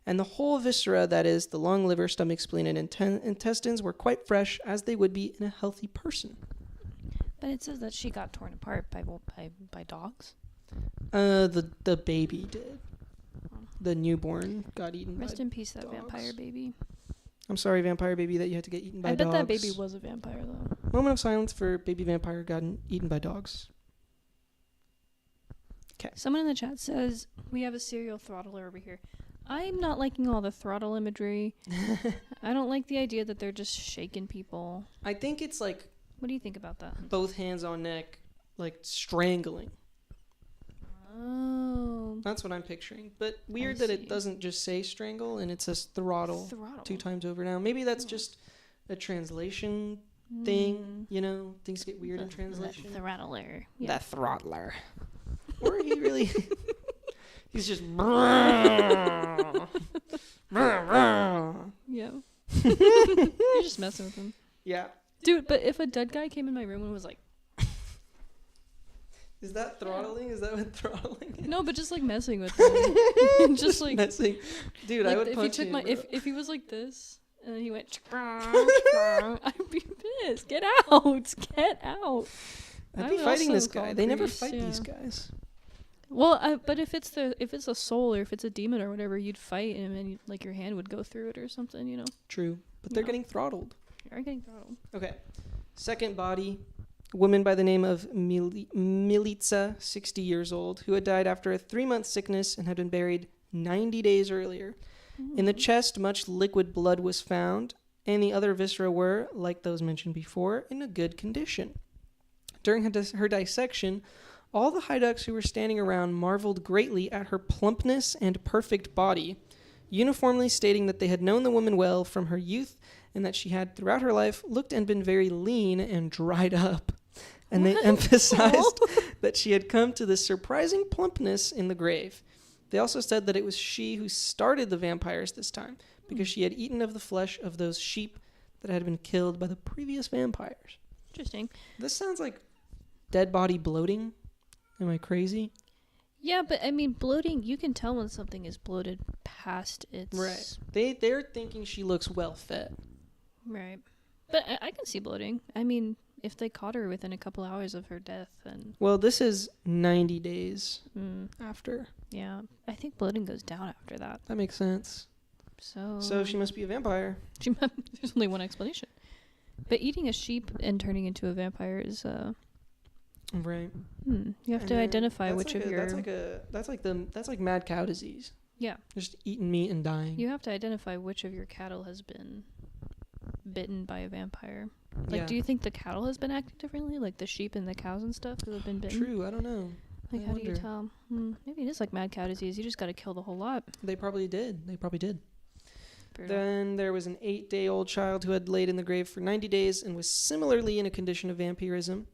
[SPEAKER 1] And the whole viscera, that is, the lung, liver, stomach, spleen, and intestines, were quite fresh, as they would be in a healthy person.
[SPEAKER 2] But it says that she got torn apart by dogs.
[SPEAKER 1] The baby did. The newborn got eaten
[SPEAKER 2] Rest
[SPEAKER 1] by
[SPEAKER 2] in peace, that
[SPEAKER 1] dogs.
[SPEAKER 2] vampire baby.
[SPEAKER 1] I'm sorry, vampire baby, that you had to get eaten by dogs.
[SPEAKER 2] I bet that baby was a vampire, though.
[SPEAKER 1] Moment of silence for baby vampire gotten eaten by dogs. Okay.
[SPEAKER 2] Someone in the chat says, we have a serial throttler over here. I'm not liking all the throttle imagery. I don't like the idea that they're just shaking people.
[SPEAKER 1] I think it's like...
[SPEAKER 2] What do you think about that?
[SPEAKER 1] Both hands on neck, like strangling.
[SPEAKER 2] Oh.
[SPEAKER 1] That's what I'm picturing. But weird that it doesn't just say strangle and it says throttle 2 times over now. Maybe that's just a translation thing. You know, things get weird in translation.
[SPEAKER 2] The throttler.
[SPEAKER 1] Yeah. The throttler. Or he really... He's just...
[SPEAKER 2] Yeah. You're just messing with him.
[SPEAKER 1] Yeah.
[SPEAKER 2] Dude, but if a dead guy came in my room and was like...
[SPEAKER 1] Is that throttling? Is that what throttling is?
[SPEAKER 2] No, but just like messing with him. Just like...
[SPEAKER 1] Messing. Dude,
[SPEAKER 2] like
[SPEAKER 1] I would
[SPEAKER 2] if
[SPEAKER 1] punch
[SPEAKER 2] he took
[SPEAKER 1] him,
[SPEAKER 2] my...
[SPEAKER 1] bro.
[SPEAKER 2] If he was like this, and then he went... I'd be pissed. Get out. Get out.
[SPEAKER 1] I'd be fighting this guy. They never fight these guys.
[SPEAKER 2] Well, but if it's a soul or if it's a demon or whatever, you'd fight him and like your hand would go through it or something, you know.
[SPEAKER 1] True, but they're getting throttled.
[SPEAKER 2] They are getting throttled.
[SPEAKER 1] Okay. Second body, a woman by the name of Milica, 60 years old, who had died after a 3-month sickness and had been buried 90 days earlier. In the chest, much liquid blood was found, and the other viscera were, like those mentioned before, in a good condition. During her dissection, all the Haiduks who were standing around marveled greatly at her plumpness and perfect body, uniformly stating that they had known the woman well from her youth and that she had, throughout her life, looked and been very lean and dried up. And they emphasized that she had come to this surprising plumpness in the grave. They also said that it was she who started the vampires this time, because she had eaten of the flesh of those sheep that had been killed by the previous vampires.
[SPEAKER 2] Interesting.
[SPEAKER 1] This sounds like dead body bloating. Am I crazy?
[SPEAKER 2] Yeah, but I mean, bloating, you can tell when something is bloated past its...
[SPEAKER 1] Right. They're thinking she looks well fed.
[SPEAKER 2] Right. But I can see bloating. I mean, if they caught her within a couple hours of her death, then...
[SPEAKER 1] Well, this is 90 days after.
[SPEAKER 2] Yeah. I think bloating goes down after that.
[SPEAKER 1] That makes sense. So she must be a vampire.
[SPEAKER 2] There's only one explanation. But eating a sheep and turning into a vampire is...
[SPEAKER 1] Right.
[SPEAKER 2] You have to identify which of your...
[SPEAKER 1] That's like mad cow disease.
[SPEAKER 2] Yeah.
[SPEAKER 1] Just eating meat and dying.
[SPEAKER 2] You have to identify which of your cattle has been bitten by a vampire. Like,
[SPEAKER 1] Yeah.
[SPEAKER 2] do you think the cattle has been acting differently? Like the sheep and the cows and stuff who have been bitten?
[SPEAKER 1] True, I don't know.
[SPEAKER 2] Like,
[SPEAKER 1] I
[SPEAKER 2] how do you
[SPEAKER 1] wonder.
[SPEAKER 2] tell? Maybe it is like mad cow disease. You just got to kill the whole lot.
[SPEAKER 1] They probably did.
[SPEAKER 2] Brutal.
[SPEAKER 1] Then there was an 8-day-old child who had laid in the grave for 90 days and was similarly in a condition of vampirism.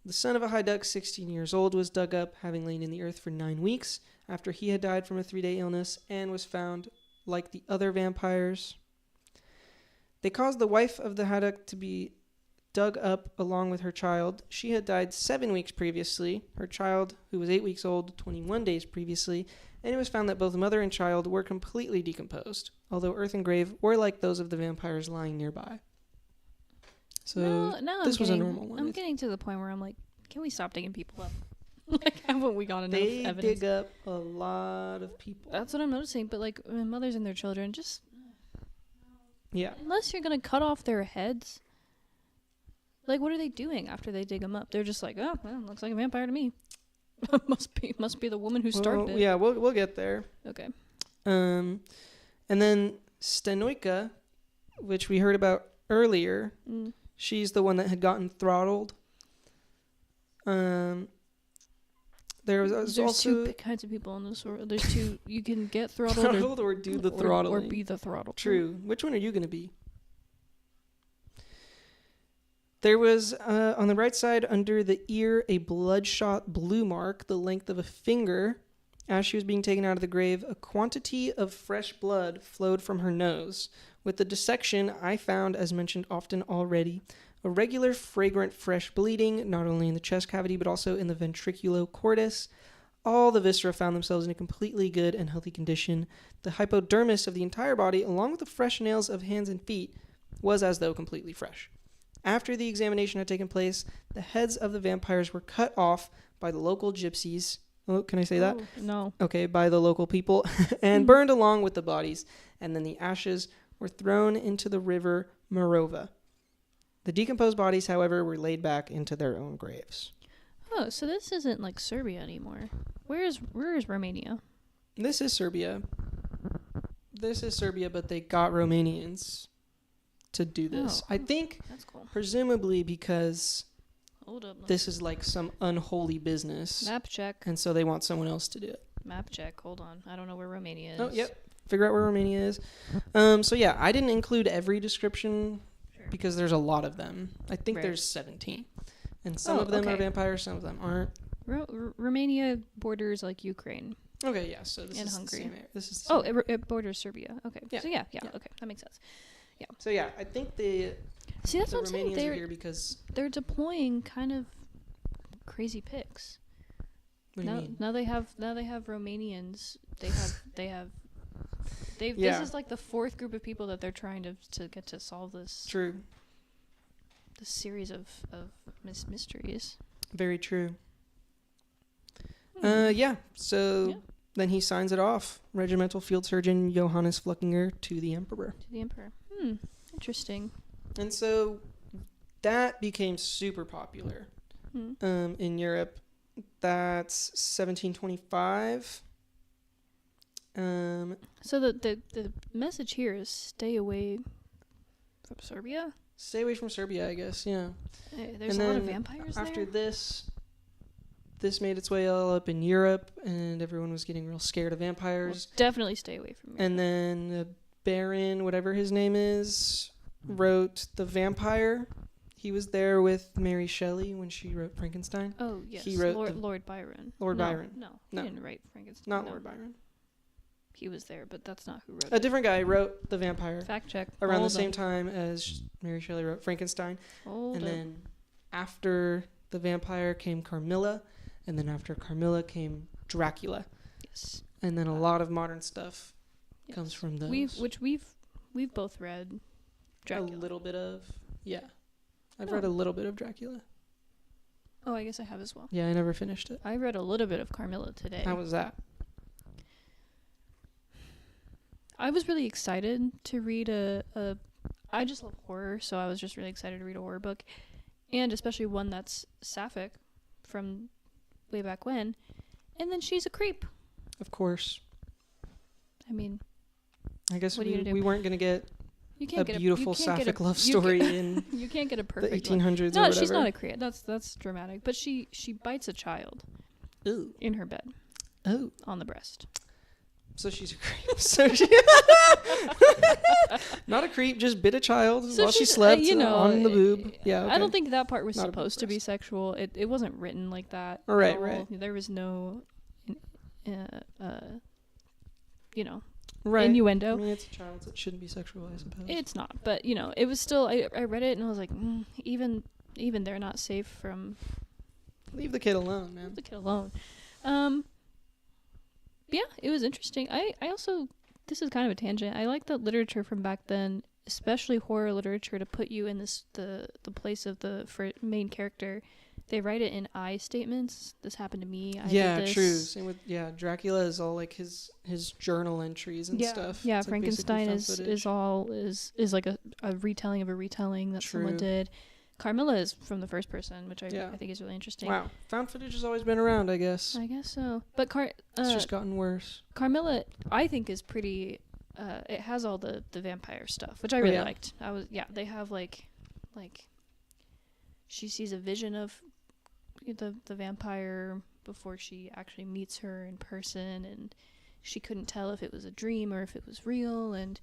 [SPEAKER 1] The son of a Haiduk, 16 years old, was dug up, having lain in the earth for 9 weeks after he had died from a 3-day illness and was found like the other vampires. They caused the wife of the Haiduk to be dug up along with her child. She had died 7 weeks previously, her child, who was 8 weeks old, 21 days previously, and it was found that both mother and child were completely decomposed, although earth and grave were like those of the vampires lying nearby. So this was a normal one.
[SPEAKER 2] I'm getting to the point where I'm like, can we stop digging people up? Like, haven't we got enough evidence?
[SPEAKER 1] They dig up a lot of people.
[SPEAKER 2] That's what I'm noticing. But like, mothers and their children, just
[SPEAKER 1] Yeah.
[SPEAKER 2] unless you're gonna cut off their heads, like, what are they doing after they dig them up? They're just like, oh, well, looks like a vampire to me. must be the woman who started it.
[SPEAKER 1] Yeah, we'll get there.
[SPEAKER 2] Okay.
[SPEAKER 1] And then Stenoika, which we heard about earlier, she's the one that had gotten throttled. There was
[SPEAKER 2] There's
[SPEAKER 1] also
[SPEAKER 2] two kinds of people in this world. There's two. You can get throttled
[SPEAKER 1] or do the throttling.
[SPEAKER 2] or be the throttle.
[SPEAKER 1] True. Which one are you going to be? There was, on the right side under the ear, a bloodshot blue mark the length of a finger. As she was being taken out of the grave, a quantity of fresh blood flowed from her nose. With the dissection, I found, as mentioned often already, a regular fragrant fresh bleeding, not only in the chest cavity, but also in the ventriculo cordis. All the viscera found themselves in a completely good and healthy condition. The hypodermis of the entire body, along with the fresh nails of hands and feet, was as though completely fresh. After the examination had taken place, the heads of the vampires were cut off by the local gypsies. Oh, can I say that?
[SPEAKER 2] No.
[SPEAKER 1] Okay, by the local people, and burned along with the bodies, and then the ashes were thrown into the river Morova. The decomposed bodies, however, were laid back into their own graves.
[SPEAKER 2] Oh, so this isn't like Serbia anymore. Where is Romania?
[SPEAKER 1] This is Serbia. But they got Romanians to do this.
[SPEAKER 2] Oh,
[SPEAKER 1] I think,
[SPEAKER 2] that's cool.
[SPEAKER 1] presumably because
[SPEAKER 2] Hold up.
[SPEAKER 1] this is like some unholy business.
[SPEAKER 2] Map check.
[SPEAKER 1] And so they want someone else to do it.
[SPEAKER 2] Map check. Hold on. I don't know where Romania is.
[SPEAKER 1] Oh, yep. Figure out where Romania is. So yeah, I didn't include every description because there's a lot of them. I think there's 17. And some of them are vampires, some of them aren't.
[SPEAKER 2] Romania borders like Ukraine.
[SPEAKER 1] Okay, yeah. So this
[SPEAKER 2] and
[SPEAKER 1] is
[SPEAKER 2] Hungary.
[SPEAKER 1] the same area. This is the same area.
[SPEAKER 2] It borders Serbia. Okay.
[SPEAKER 1] Yeah.
[SPEAKER 2] So yeah.
[SPEAKER 1] Yeah.
[SPEAKER 2] Okay, that makes sense. Yeah.
[SPEAKER 1] So yeah, I think the
[SPEAKER 2] See, that's what I'm saying.
[SPEAKER 1] Romanians are here because
[SPEAKER 2] They're deploying kind of crazy picks.
[SPEAKER 1] what do you mean?
[SPEAKER 2] Now they have Romanians. This is like the fourth group of people that they're trying to get to solve this.
[SPEAKER 1] True.
[SPEAKER 2] This series of mysteries.
[SPEAKER 1] Very true. Yeah. So then he signs it off. Regimental Field Surgeon Johannes Fluckinger to the Emperor.
[SPEAKER 2] To the Emperor. Interesting.
[SPEAKER 1] And so that became super popular in Europe. That's 1725.
[SPEAKER 2] So the message here is stay away from Serbia.
[SPEAKER 1] Stay away from Serbia, I guess. Yeah.
[SPEAKER 2] There's
[SPEAKER 1] And
[SPEAKER 2] a lot of
[SPEAKER 1] then
[SPEAKER 2] vampires
[SPEAKER 1] After
[SPEAKER 2] there.
[SPEAKER 1] this made its way all up in Europe, and everyone was getting real scared of vampires.
[SPEAKER 2] Well, definitely stay away from me.
[SPEAKER 1] And then the Baron, whatever his name is, wrote The Vampire. He was there with Mary Shelley when she wrote Frankenstein.
[SPEAKER 2] Oh, yes.
[SPEAKER 1] He wrote
[SPEAKER 2] Lord Byron.
[SPEAKER 1] Lord Byron.
[SPEAKER 2] No,
[SPEAKER 1] No.
[SPEAKER 2] he didn't write Frankenstein.
[SPEAKER 1] Not
[SPEAKER 2] No.
[SPEAKER 1] Lord Byron.
[SPEAKER 2] He was there, but that's not who wrote
[SPEAKER 1] A
[SPEAKER 2] it.
[SPEAKER 1] different guy wrote The Vampire
[SPEAKER 2] Fact check.
[SPEAKER 1] around
[SPEAKER 2] Hold
[SPEAKER 1] the same
[SPEAKER 2] on.
[SPEAKER 1] time as Mary Shelley wrote Frankenstein.
[SPEAKER 2] Hold
[SPEAKER 1] And
[SPEAKER 2] up.
[SPEAKER 1] then after The Vampire came Carmilla, and then after Carmilla came Dracula.
[SPEAKER 2] Yes.
[SPEAKER 1] And then a lot of modern stuff
[SPEAKER 2] Yes.
[SPEAKER 1] comes from those.
[SPEAKER 2] We've both read Dracula.
[SPEAKER 1] A little bit of, yeah. I've read a little bit of Dracula.
[SPEAKER 2] Oh, I guess I have as well.
[SPEAKER 1] Yeah, I never finished it.
[SPEAKER 2] I read a little bit of Carmilla today.
[SPEAKER 1] How was that?
[SPEAKER 2] I was really excited to read I just love horror, so I was just really excited to read a horror book, and especially one that's sapphic from way back when. And then she's a creep.
[SPEAKER 1] Of course.
[SPEAKER 2] I mean,
[SPEAKER 1] I guess
[SPEAKER 2] What are you gonna do?
[SPEAKER 1] we weren't going to get
[SPEAKER 2] you
[SPEAKER 1] a
[SPEAKER 2] can't get
[SPEAKER 1] beautiful
[SPEAKER 2] you can't get
[SPEAKER 1] sapphic
[SPEAKER 2] a,
[SPEAKER 1] love
[SPEAKER 2] you
[SPEAKER 1] story
[SPEAKER 2] can-
[SPEAKER 1] in
[SPEAKER 2] You can't get a
[SPEAKER 1] the
[SPEAKER 2] perfect one.
[SPEAKER 1] 1800s or
[SPEAKER 2] No,
[SPEAKER 1] whatever.
[SPEAKER 2] she's not a creep. That's dramatic. But she bites a child
[SPEAKER 1] Ooh.
[SPEAKER 2] in her bed
[SPEAKER 1] Oh.
[SPEAKER 2] on the breast.
[SPEAKER 1] So she's a creep. So she not a creep, just bit a child
[SPEAKER 2] So
[SPEAKER 1] while she
[SPEAKER 2] she's,
[SPEAKER 1] slept
[SPEAKER 2] you know,
[SPEAKER 1] on the boob. Yeah, okay.
[SPEAKER 2] I don't think that part was
[SPEAKER 1] Not a
[SPEAKER 2] supposed to be
[SPEAKER 1] breast.
[SPEAKER 2] sexual. It wasn't written like that. at
[SPEAKER 1] Right,
[SPEAKER 2] all.
[SPEAKER 1] right.
[SPEAKER 2] There was no,
[SPEAKER 1] right.
[SPEAKER 2] innuendo.
[SPEAKER 1] I mean, it's a child, so it shouldn't be sexual, I suppose.
[SPEAKER 2] It's not, but it was still. I read it and I was like, even they're not safe from
[SPEAKER 1] Leave the kid alone, man.
[SPEAKER 2] leave the kid alone. Yeah, it was interesting. I also, this is kind of a tangent. I like the literature from back then, especially horror literature, to put you in the place of the main character. They write it in I statements. This happened to me. I
[SPEAKER 1] Yeah,
[SPEAKER 2] did this.
[SPEAKER 1] true. Same with Dracula is all like his journal entries and stuff.
[SPEAKER 2] Yeah,
[SPEAKER 1] It's, like, basically
[SPEAKER 2] Frankenstein
[SPEAKER 1] found footage.
[SPEAKER 2] is like a retelling of a retelling that someone
[SPEAKER 1] True.
[SPEAKER 2] did. Carmilla is from the first person, which I think is really interesting.
[SPEAKER 1] Wow, found footage has always been around, I guess.
[SPEAKER 2] I guess so. But
[SPEAKER 1] It's just gotten worse.
[SPEAKER 2] Carmilla, I think, is pretty. It has all the vampire stuff, which I really
[SPEAKER 1] yeah.
[SPEAKER 2] liked. They have like, she sees a vision of the vampire before she actually meets her in person, and she couldn't tell if it was a dream or if it was real. And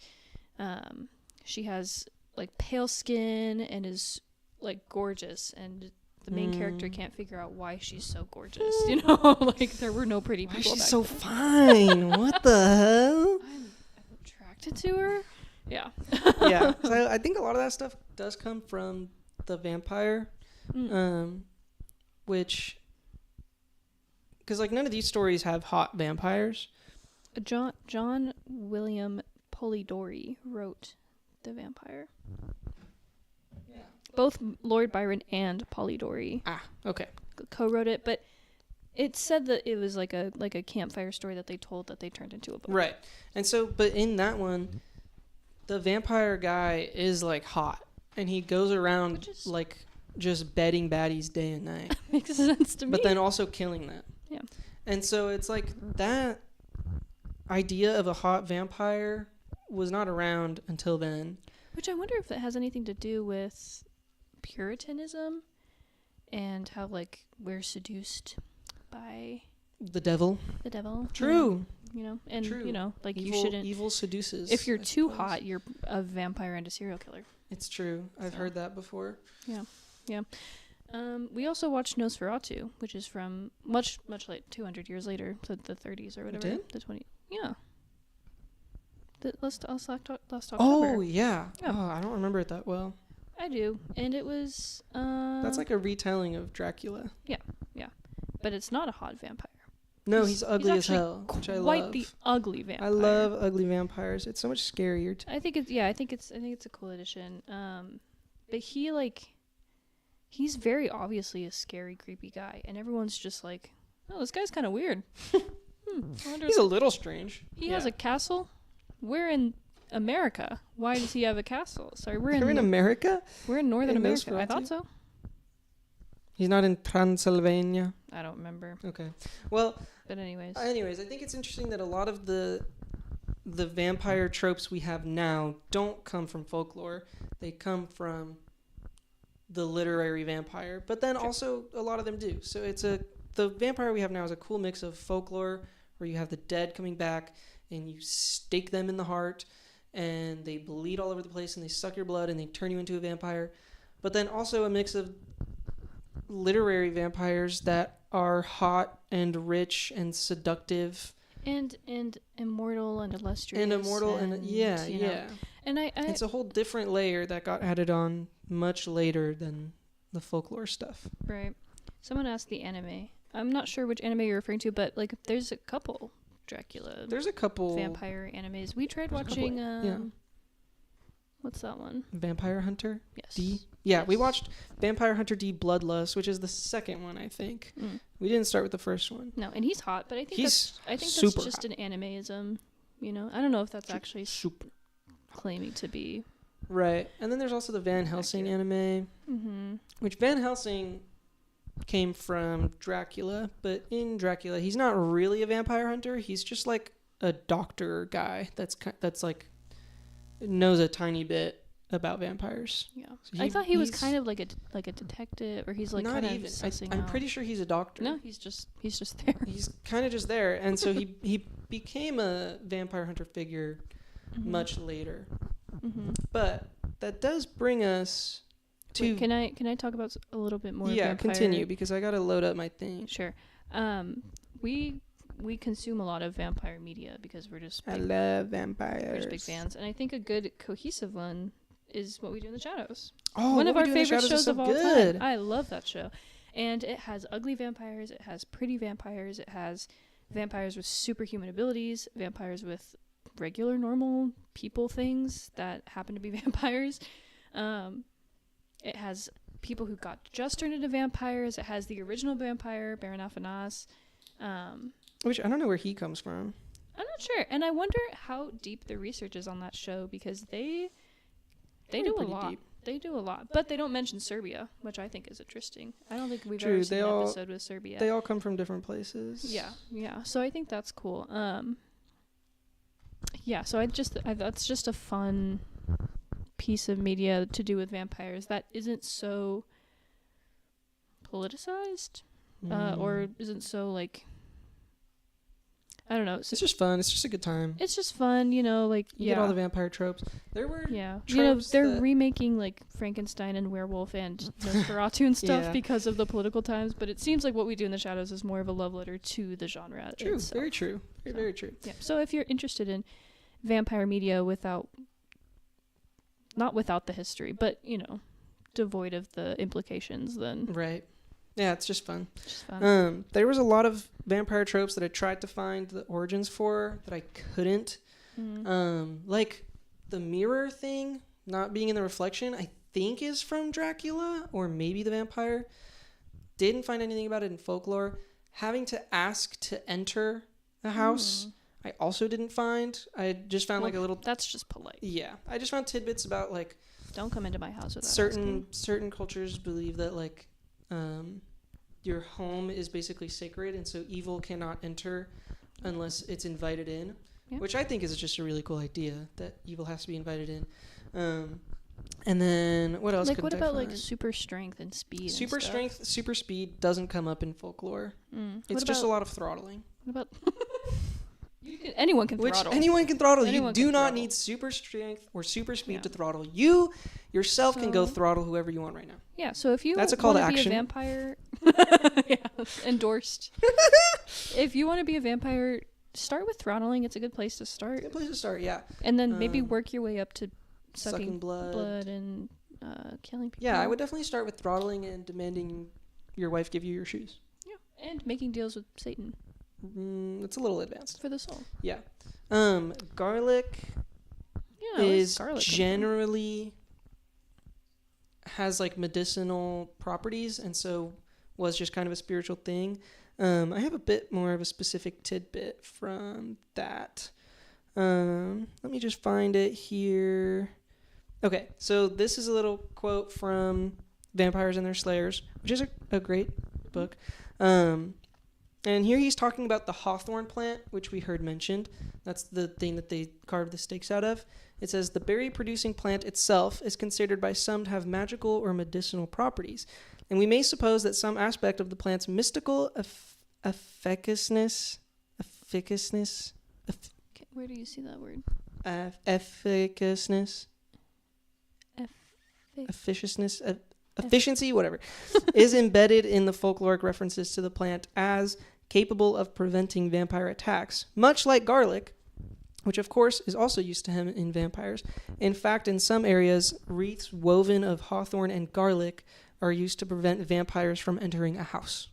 [SPEAKER 2] she has like pale skin and is like gorgeous, and the main character can't figure out why she's so gorgeous. Like there were no pretty
[SPEAKER 1] Why
[SPEAKER 2] people.
[SPEAKER 1] she's
[SPEAKER 2] back
[SPEAKER 1] so
[SPEAKER 2] then.
[SPEAKER 1] fine? What the hell?
[SPEAKER 2] I'm attracted to her. Yeah.
[SPEAKER 1] Yeah, so I think a lot of that stuff does come from the vampire, which, because like none of these stories have hot vampires.
[SPEAKER 2] John William Polidori wrote The Vampire.
[SPEAKER 1] Yeah.
[SPEAKER 2] Both Lord Byron and Polidori
[SPEAKER 1] Ah, okay.
[SPEAKER 2] co-wrote it, but it said that it was like a campfire story that they told that they turned into a book.
[SPEAKER 1] Right, and so, but in that one, the vampire guy is like hot, and he goes around like just bedding baddies day and night.
[SPEAKER 2] Makes sense to me.
[SPEAKER 1] But then also killing them.
[SPEAKER 2] Yeah.
[SPEAKER 1] And so it's like that idea of a hot vampire was not around until then.
[SPEAKER 2] Which I wonder if it has anything to do with Puritanism and how like we're seduced by
[SPEAKER 1] The devil.
[SPEAKER 2] the devil.
[SPEAKER 1] True.
[SPEAKER 2] And
[SPEAKER 1] True.
[SPEAKER 2] like
[SPEAKER 1] Evil,
[SPEAKER 2] you shouldn't.
[SPEAKER 1] Evil seduces.
[SPEAKER 2] If you're
[SPEAKER 1] I
[SPEAKER 2] too
[SPEAKER 1] suppose.
[SPEAKER 2] hot, you're a vampire and a serial killer.
[SPEAKER 1] It's true. I've heard that before.
[SPEAKER 2] Yeah. We also watched Nosferatu, which is from much like 200 years later, so the 30s or whatever.
[SPEAKER 1] did?
[SPEAKER 2] The 20. Yeah. Last October.
[SPEAKER 1] Oh, yeah.
[SPEAKER 2] Yeah.
[SPEAKER 1] Oh, I don't remember it that well.
[SPEAKER 2] I do, and it was.
[SPEAKER 1] That's like a retelling of Dracula.
[SPEAKER 2] But it's not a hot vampire.
[SPEAKER 1] No, he's ugly as
[SPEAKER 2] actually
[SPEAKER 1] hell, which I
[SPEAKER 2] Quite
[SPEAKER 1] love.
[SPEAKER 2] the ugly vampire.
[SPEAKER 1] I love ugly vampires. It's so much scarier.
[SPEAKER 2] I think it's a cool addition. But he's very obviously a scary, creepy guy, and everyone's just like, oh, this guy's kind of weird. I wonder
[SPEAKER 1] He's a little strange.
[SPEAKER 2] he has a castle. We're in America. Why does he have a castle? Sorry, we're in
[SPEAKER 1] America?
[SPEAKER 2] We're in Northern
[SPEAKER 1] in
[SPEAKER 2] America. I
[SPEAKER 1] Nosferatu?
[SPEAKER 2] thought so.
[SPEAKER 1] He's not in Transylvania.
[SPEAKER 2] I don't remember.
[SPEAKER 1] Okay. Well,
[SPEAKER 2] But anyways.
[SPEAKER 1] I think it's interesting that a lot of the the vampire tropes we have now don't come from folklore. They come from the literary vampire, but then also a lot of them do. So the vampire we have now is a cool mix of folklore, where you have the dead coming back and you stake them in the heart and they bleed all over the place and they suck your blood and they turn you into a vampire. But then also a mix of literary vampires that are hot and rich and seductive
[SPEAKER 2] and immortal and illustrious
[SPEAKER 1] and immortal and yeah.
[SPEAKER 2] And I
[SPEAKER 1] it's a whole different layer that got added on much later than the folklore stuff.
[SPEAKER 2] Right. Someone asked the anime. I'm not sure which anime you're referring to, but like there's a couple Dracula.
[SPEAKER 1] There's a couple
[SPEAKER 2] vampire animes. We tried watching what's that one?
[SPEAKER 1] Vampire Hunter
[SPEAKER 2] Yes.
[SPEAKER 1] D. Yeah,
[SPEAKER 2] yes.
[SPEAKER 1] we watched Vampire Hunter D Bloodlust, which is the second one, I think. We didn't start with the first one.
[SPEAKER 2] No, and he's hot, but I think that's just an animeism, you know. I don't know if that's actually
[SPEAKER 1] super
[SPEAKER 2] claiming to be
[SPEAKER 1] right. And then there's also the Van Helsing anime, which Van Helsing came from Dracula, but in Dracula he's not really a vampire hunter. He's just like a doctor guy that's like knows a tiny bit about vampires.
[SPEAKER 2] Yeah,
[SPEAKER 1] so
[SPEAKER 2] I thought he was kind of like a detective, or he's like
[SPEAKER 1] not
[SPEAKER 2] kind of
[SPEAKER 1] even.
[SPEAKER 2] sussing
[SPEAKER 1] I'm
[SPEAKER 2] out.
[SPEAKER 1] pretty sure he's a doctor.
[SPEAKER 2] No, he's just there.
[SPEAKER 1] He's kind of just there, and so he became a vampire hunter figure much later. But that does bring us to.
[SPEAKER 2] Wait, can I talk about a little bit more?
[SPEAKER 1] Yeah,
[SPEAKER 2] vampire?
[SPEAKER 1] continue, because I gotta load up my thing.
[SPEAKER 2] Sure. We consume a lot of vampire media because we're just
[SPEAKER 1] I love vampires.
[SPEAKER 2] We're just big fans, and I think a good cohesive one is What We Do in the Shadows.
[SPEAKER 1] Oh,
[SPEAKER 2] one of our favorite shows
[SPEAKER 1] so
[SPEAKER 2] of all
[SPEAKER 1] good.
[SPEAKER 2] time. I love that show, and it has ugly vampires, it has pretty vampires, it has vampires with superhuman abilities, vampires with regular normal people things that happen to be vampires. It has people who got just turned into vampires. It has the original vampire, Baron Afanas.
[SPEAKER 1] Which I don't know where he comes from.
[SPEAKER 2] I'm not sure, and I wonder how deep the research is on that show, because they do a lot.
[SPEAKER 1] Deep.
[SPEAKER 2] They do a lot, but they don't mention Serbia, which I think is interesting. I don't think we've
[SPEAKER 1] True,
[SPEAKER 2] ever seen an episode with Serbia.
[SPEAKER 1] They all come from different places.
[SPEAKER 2] Yeah. So I think that's cool. Yeah. So that's just a fun piece of media to do with vampires that isn't so politicized, or isn't so like. I don't know.
[SPEAKER 1] It's just fun. It's just a good time.
[SPEAKER 2] It's just fun, you know, like,
[SPEAKER 1] you get all the vampire tropes. There were tropes,
[SPEAKER 2] you know, they're remaking like Frankenstein and Werewolf and Nosferatu and stuff because of the political times, but it seems like What We Do in the Shadows is more of a love letter to the genre.
[SPEAKER 1] True,
[SPEAKER 2] itself.
[SPEAKER 1] very true. Very true.
[SPEAKER 2] Yeah. So if you're interested in vampire media not without the history, but, you know, devoid of the implications, then
[SPEAKER 1] right. Yeah, it's just fun.
[SPEAKER 2] fun.
[SPEAKER 1] There was a lot of vampire tropes that I tried to find the origins for that I couldn't. Like the mirror thing, not being in the reflection, I think is from Dracula or maybe the vampire. Didn't find anything about it in folklore. Having to ask to enter a house, I also didn't find. I just found like a little.
[SPEAKER 2] That's just polite.
[SPEAKER 1] Yeah, I just found tidbits about like.
[SPEAKER 2] Don't come into my house without
[SPEAKER 1] certain cultures believe that like. Your home is basically sacred, and so evil cannot enter unless it's invited in, which I think is just a really cool idea, that evil has to be invited in. And then what else?
[SPEAKER 2] Like, what about like super strength and speed?
[SPEAKER 1] Super strength, super speed doesn't come up in folklore. It's just a lot of throttling.
[SPEAKER 2] What about? Anyone can throttle.
[SPEAKER 1] Anyone can throttle.
[SPEAKER 2] Anyone
[SPEAKER 1] you do
[SPEAKER 2] can
[SPEAKER 1] not
[SPEAKER 2] throttle.
[SPEAKER 1] Need super strength or super speed to throttle. You yourself can go throttle whoever you want right now.
[SPEAKER 2] Yeah, so if you
[SPEAKER 1] That's a call to
[SPEAKER 2] be
[SPEAKER 1] action.
[SPEAKER 2] A vampire, endorsed. If you want to be a vampire, start with throttling. It's a good place to start.
[SPEAKER 1] Good place to start, yeah.
[SPEAKER 2] And then maybe work your way up to sucking
[SPEAKER 1] blood
[SPEAKER 2] and killing people.
[SPEAKER 1] Yeah, I would definitely start with throttling and demanding your wife give you your shoes.
[SPEAKER 2] Yeah, and making deals with Satan.
[SPEAKER 1] It's a little advanced.
[SPEAKER 2] For the soul.
[SPEAKER 1] Yeah. Garlic is generally has like medicinal properties, and so was just kind of a spiritual thing. I have a bit more of a specific tidbit from that. Let me just find it here. Okay, so this is a little quote from Vampires and Their Slayers, which is a great book. And here he's talking about the hawthorn plant, which we heard mentioned. That's the thing that they carved the stakes out of. It says the berry-producing plant itself is considered by some to have magical or medicinal properties, and we may suppose that some aspect of the plant's mystical efficaciousness,
[SPEAKER 2] Okay, where do you see that word?
[SPEAKER 1] efficaciousness,
[SPEAKER 2] Effic-
[SPEAKER 1] efficiency, whatever, is embedded in the folkloric references to the plant as capable of preventing vampire attacks, much like garlic, which of course is also used to him in vampires. In fact, in some areas, wreaths woven of hawthorn and garlic are used to prevent vampires from entering a house.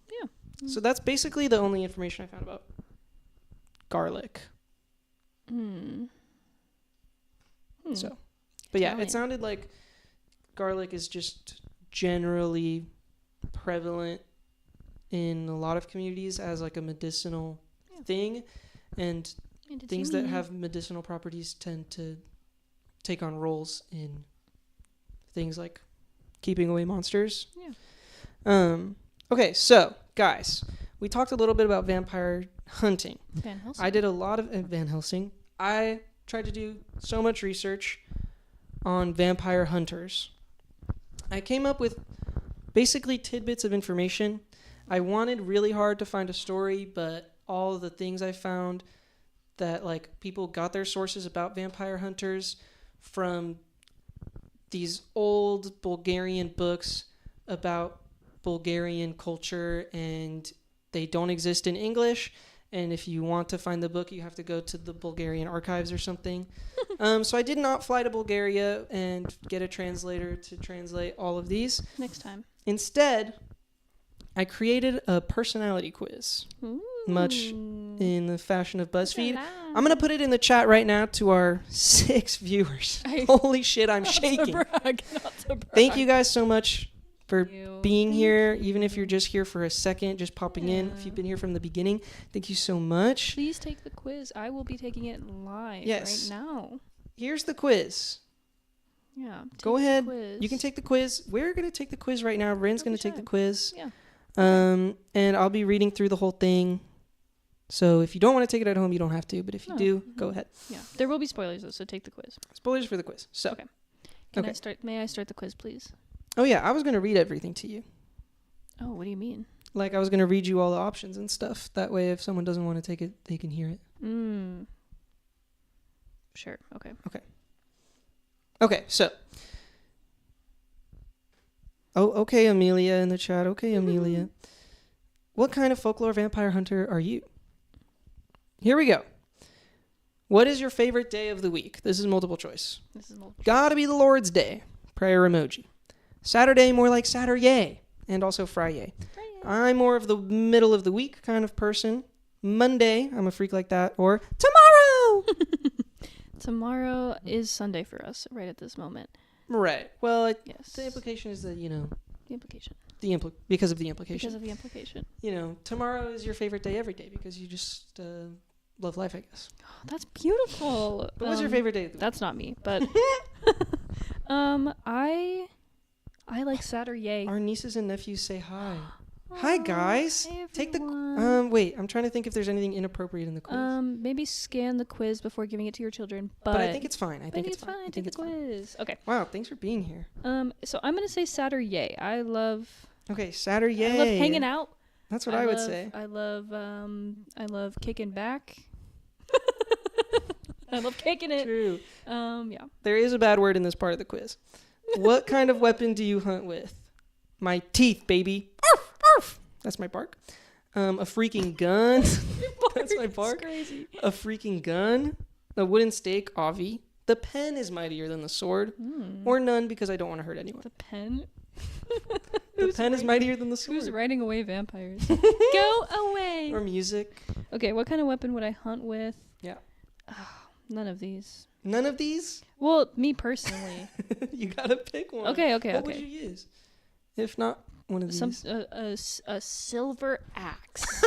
[SPEAKER 2] Yeah.
[SPEAKER 1] So that's basically the only information I found about garlic. So, but yeah, it sounded like garlic is just generally prevalent in a lot of communities as like a medicinal thing, and things that have medicinal properties tend to take on roles in things like keeping away monsters.
[SPEAKER 2] Yeah.
[SPEAKER 1] Okay, so guys, we talked a little bit about vampire hunting.
[SPEAKER 2] Van Helsing.
[SPEAKER 1] I did a lot of Van Helsing. I tried to do so much research on vampire hunters. I came up with basically tidbits of information. I wanted really hard to find a story, but all the things I found that like people got their sources about vampire hunters from these old Bulgarian books about Bulgarian culture, and they don't exist in English. And if you want to find the book, you have to go to the Bulgarian archives or something. So I did not fly to Bulgaria and get a translator to translate all of these.
[SPEAKER 2] Next time.
[SPEAKER 1] Instead, I created a personality quiz, much in the fashion of BuzzFeed. I'm going to put it in the chat right now to our 6 viewers. Holy shit, I'm shaking.
[SPEAKER 2] Not to brag.
[SPEAKER 1] Thank you guys so much for being here, even if you're just here for a second, just popping in. If you've been here from the beginning, thank you so much.
[SPEAKER 2] Please take the quiz. I will be taking it live right now.
[SPEAKER 1] Here's the quiz.
[SPEAKER 2] Yeah.
[SPEAKER 1] Go ahead. You can take the quiz. We're going to take the quiz right now. Ren's going to take the quiz.
[SPEAKER 2] Yeah.
[SPEAKER 1] And I'll be reading through the whole thing. So if you don't want to take it at home, you don't have to. But if you do, go ahead.
[SPEAKER 2] Yeah. There will be spoilers, though, so take the quiz.
[SPEAKER 1] Spoilers for the quiz. So.
[SPEAKER 2] Okay. May I start the quiz, please?
[SPEAKER 1] Oh, yeah. I was going to read everything to you.
[SPEAKER 2] Oh, what do you mean?
[SPEAKER 1] Like, I was going to read you all the options and stuff. That way, if someone doesn't want to take it, they can hear it.
[SPEAKER 2] Sure. Okay.
[SPEAKER 1] Okay, so. Oh, okay, Amelia in the chat. Okay, Amelia. What kind of folklore vampire hunter are you? Here we go. What is your favorite day of the week? This is multiple choice. Gotta be the Lord's Day. Prayer emoji. Saturday, more like Saturday. And also Friday. I'm more of the middle of the week kind of person. Monday, I'm a freak like that. Or tomorrow!
[SPEAKER 2] Tomorrow is Sunday for us right at this moment.
[SPEAKER 1] Right. Well,
[SPEAKER 2] yes.
[SPEAKER 1] The implication is that,
[SPEAKER 2] The implication.
[SPEAKER 1] Because of the implication.
[SPEAKER 2] Because of the implication.
[SPEAKER 1] Tomorrow is your favorite day every day because you just love life, I guess.
[SPEAKER 2] Oh, that's beautiful.
[SPEAKER 1] But what's your favorite day of the week?
[SPEAKER 2] That's not me, but I like Saturday.
[SPEAKER 1] Our nieces and nephews say hi. Hi, guys.
[SPEAKER 2] Hey,
[SPEAKER 1] take the wait, I'm trying to think if there's anything inappropriate in the quiz.
[SPEAKER 2] Maybe scan the quiz before giving it to your children,
[SPEAKER 1] but I think it's fine. I think it's fine.
[SPEAKER 2] Take the quiz. Okay.
[SPEAKER 1] Wow, thanks for being here.
[SPEAKER 2] So I'm going to say Saturday.
[SPEAKER 1] Okay, Saturday.
[SPEAKER 2] I love hanging out.
[SPEAKER 1] That's what I would say.
[SPEAKER 2] I love kicking back. I love kicking it.
[SPEAKER 1] True.
[SPEAKER 2] Yeah.
[SPEAKER 1] There is a bad word in this part of the quiz. What kind of weapon do you hunt with? My teeth, baby. Arf, arf. That's my bark. A freaking gun. That's my bark.
[SPEAKER 2] Crazy.
[SPEAKER 1] A freaking gun. A wooden stake, Avi. The pen is mightier than the sword. Or none, because I don't want to hurt anyone.
[SPEAKER 2] The pen?
[SPEAKER 1] The pen is mightier than the sword.
[SPEAKER 2] Who's riding away vampires? Go away.
[SPEAKER 1] Or music.
[SPEAKER 2] Okay, what kind of weapon would I hunt with?
[SPEAKER 1] Yeah.
[SPEAKER 2] Oh, none of these.
[SPEAKER 1] None of these?
[SPEAKER 2] Well, me personally.
[SPEAKER 1] You gotta pick one.
[SPEAKER 2] Okay.
[SPEAKER 1] What would you use? If not one of these.
[SPEAKER 2] A silver axe.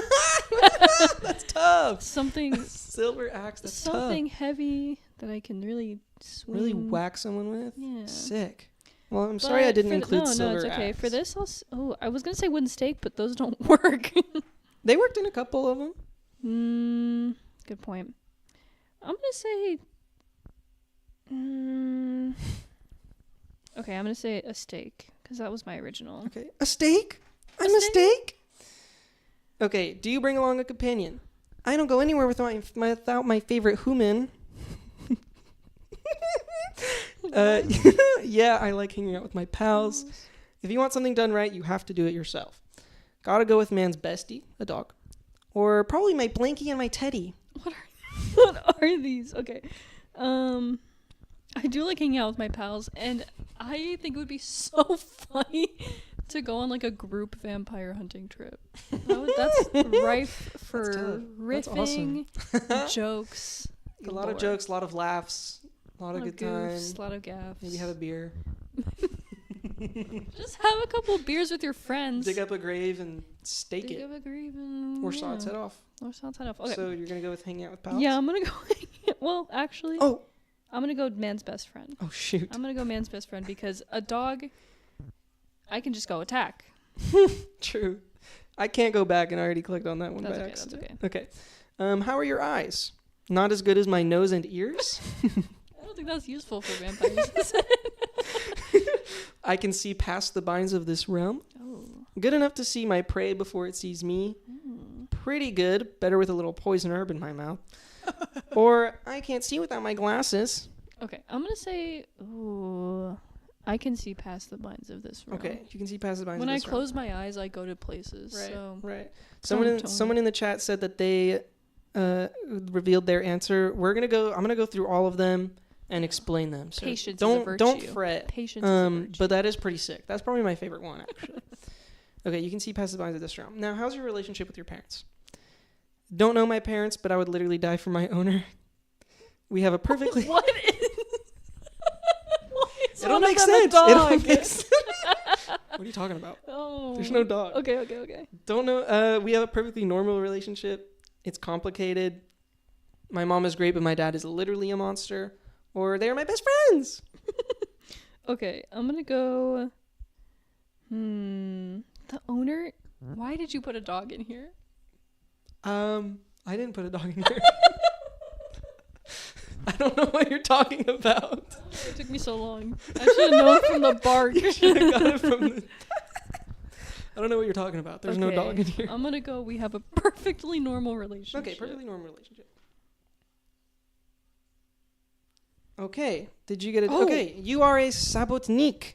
[SPEAKER 1] That's tough.
[SPEAKER 2] Something.
[SPEAKER 1] Silver axe. That's
[SPEAKER 2] something
[SPEAKER 1] tough.
[SPEAKER 2] heavy that I can really swing.
[SPEAKER 1] Really whack someone with.
[SPEAKER 2] Yeah.
[SPEAKER 1] Sick. Well, I'm sorry I didn't include silver axe.
[SPEAKER 2] No, it's okay. For this, I was gonna say wooden stake, but those don't work.
[SPEAKER 1] They worked in a couple of them.
[SPEAKER 2] Good point. I'm gonna say. Okay, I'm gonna say a steak because that was my original.
[SPEAKER 1] Okay, a steak? I'm a steak? Okay, do you bring along a companion? I don't go anywhere without my favorite human. Yeah, I like hanging out with my pals. If you want something done right, you have to do it yourself. Gotta go with man's bestie, a dog. Or probably my blankie and my teddy.
[SPEAKER 2] What are these? Okay. I do like hanging out with my pals, and I think it would be so funny to go on like a group vampire hunting trip. That's rife for riffing, jokes.
[SPEAKER 1] A lot of jokes, a lot of laughs, a lot of good times.
[SPEAKER 2] A lot of gaffes.
[SPEAKER 1] Maybe have a beer.
[SPEAKER 2] Just have a couple of beers with your friends.
[SPEAKER 1] Dig up a grave and stake
[SPEAKER 2] Dig
[SPEAKER 1] it.
[SPEAKER 2] up a grave and...
[SPEAKER 1] Or saw its head off.
[SPEAKER 2] Okay.
[SPEAKER 1] So you're going to go with hanging out with pals?
[SPEAKER 2] Yeah, I'm going to go... Well, actually...
[SPEAKER 1] Oh!
[SPEAKER 2] I'm going to go man's best friend.
[SPEAKER 1] Oh, shoot.
[SPEAKER 2] I'm going to go man's best friend because a dog, I can just go attack.
[SPEAKER 1] True. I can't go back, and I already clicked on that one by accident.
[SPEAKER 2] That's okay.
[SPEAKER 1] Okay. How are your eyes? Not as good as my nose and ears?
[SPEAKER 2] I don't think that's useful for vampires.
[SPEAKER 1] I can see past the binds of this realm.
[SPEAKER 2] Oh.
[SPEAKER 1] Good enough to see my prey before it sees me. Pretty good. Better with a little poison herb in my mouth. Or I can't see without my glasses.
[SPEAKER 2] Okay, I'm going to say, I can see past the binds of this realm.
[SPEAKER 1] Okay, you can see past the binds
[SPEAKER 2] when
[SPEAKER 1] of this
[SPEAKER 2] I close my eyes, I go to places.
[SPEAKER 1] Right. Someone in the chat said that they revealed their answer. I'm gonna go through all of them and explain them. So
[SPEAKER 2] Patience is a virtue.
[SPEAKER 1] Don't fret.
[SPEAKER 2] Patience is a virtue.
[SPEAKER 1] But that is pretty sick. That's probably my favorite one, actually. Okay, you can see past the binds of this realm. Now, how's your relationship with your parents? Don't know my parents, but I would literally die for my owner. We have a perfectly...
[SPEAKER 2] What
[SPEAKER 1] It'll make sense. What are you talking about?
[SPEAKER 2] Oh.
[SPEAKER 1] There's no dog.
[SPEAKER 2] Okay.
[SPEAKER 1] Don't know. We have a perfectly normal relationship. It's complicated. My mom is great, but my dad is literally a monster. Or they are my best friends.
[SPEAKER 2] Okay, I'm gonna go... The owner? Why did you put a dog in here?
[SPEAKER 1] I didn't put a dog in here. I don't know what you're talking about.
[SPEAKER 2] It took me so long. I should have known from the bark.
[SPEAKER 1] You should have got it from the... I don't know what you're talking about. There's no dog in here.
[SPEAKER 2] I'm gonna go, we have a perfectly normal relationship.
[SPEAKER 1] Okay, perfectly normal relationship. Okay, did you get it? Okay, you are a Sabotnik.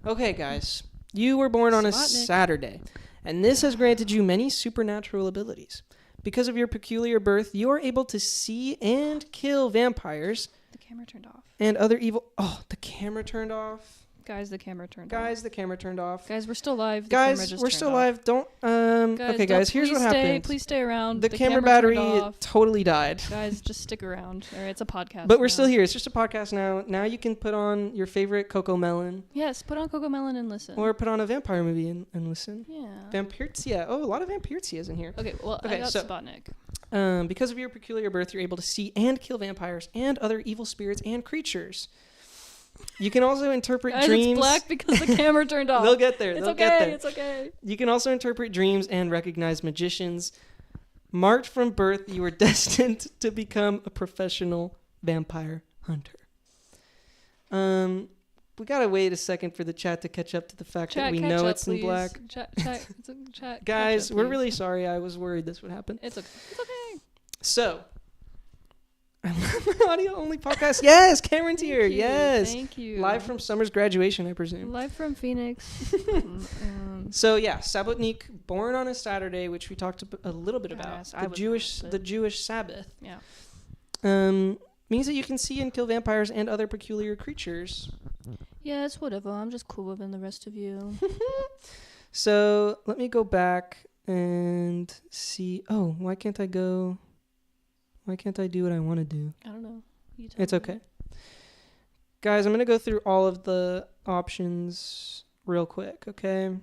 [SPEAKER 1] Okay, guys. You were born on a Saturday, and this has granted you many supernatural abilities. Because of your peculiar birth, you are able to see and kill vampires.
[SPEAKER 2] The camera turned off.
[SPEAKER 1] And other evil... Oh, the camera turned off.
[SPEAKER 2] Guys, the camera turned off. Guys, we're still live.
[SPEAKER 1] Guys, we're still live. Don't... okay, guys, here's what happened.
[SPEAKER 2] Please stay around.
[SPEAKER 1] The camera battery totally died.
[SPEAKER 2] Guys, just stick around. All right, it's a podcast.
[SPEAKER 1] But we're still here. It's just a podcast now. Now you can put on your favorite Coco Melon.
[SPEAKER 2] Yes, put on Coco Melon and listen.
[SPEAKER 1] Or put on a vampire movie and listen.
[SPEAKER 2] Yeah.
[SPEAKER 1] Vampirtia. Oh, a lot of Vampirtias in here.
[SPEAKER 2] Okay, well, I got Spotnik.
[SPEAKER 1] Because of your peculiar birth, you're able to see and kill vampires and other evil spirits and creatures. You can also interpret dreams.
[SPEAKER 2] It's black because the camera turned off.
[SPEAKER 1] They'll get there.
[SPEAKER 2] It's okay.
[SPEAKER 1] You can also interpret dreams and recognize magicians. Marked from birth, you were destined to become a professional vampire hunter. We gotta wait a second for the chat to catch up to the fact that we know it's in black.
[SPEAKER 2] Chat,
[SPEAKER 1] guys, we're really sorry. I was worried this would happen.
[SPEAKER 2] It's okay.
[SPEAKER 1] So, audio only podcast. Yes, Cameron's here. Yes.
[SPEAKER 2] Thank you.
[SPEAKER 1] Live from Summer's graduation, I presume.
[SPEAKER 2] Live from Phoenix.
[SPEAKER 1] So yeah, Sabotnik, born on a Saturday, which we talked a little bit about. The Jewish Sabbath.
[SPEAKER 2] Yeah.
[SPEAKER 1] Means that you can see and kill vampires and other peculiar creatures.
[SPEAKER 2] Yeah, it's whatever. I'm just cooler than the rest of you.
[SPEAKER 1] So let me go back and see. Oh, why can't I do what I want to do?
[SPEAKER 2] I don't know.
[SPEAKER 1] It's okay. Guys, I'm going to go through all of the options real quick, okay?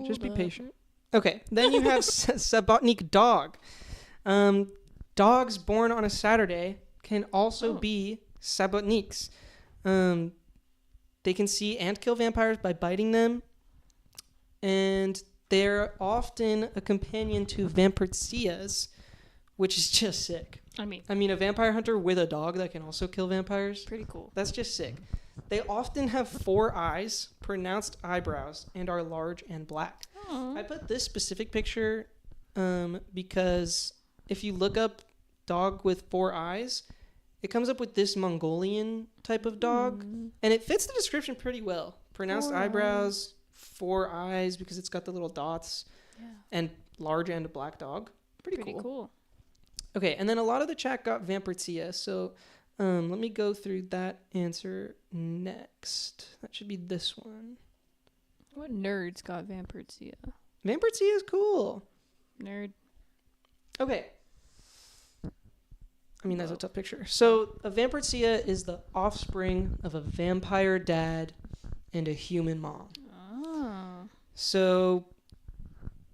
[SPEAKER 1] Just be patient. Okay, then you have Sabotnik dog. Dogs born on a Saturday can also be Sabotniks. They can see and kill vampires by biting them. And they're often a companion to vampircias, which is just sick.
[SPEAKER 2] I mean,
[SPEAKER 1] a vampire hunter with a dog that can also kill vampires.
[SPEAKER 2] pretty cool.
[SPEAKER 1] That's just sick. They often have 4 eyes, pronounced eyebrows, and are large and black.
[SPEAKER 2] Aww.
[SPEAKER 1] I put this specific picture because if you look up dog with 4 eyes, it comes up with this Mongolian type of dog, and it fits the description pretty well. Pronounced
[SPEAKER 2] 4
[SPEAKER 1] eyebrows, 4 eyes because it's got the little dots, and large and a black dog. Pretty cool. Okay, and then a lot of the chat got vampircia, so let me go through that answer next. That should be this one.
[SPEAKER 2] What nerds got vampircia?
[SPEAKER 1] Vampircia is cool.
[SPEAKER 2] Nerd.
[SPEAKER 1] Okay. That's a tough picture. So a vampircia is the offspring of a vampire dad and a human mom.
[SPEAKER 2] Oh.
[SPEAKER 1] So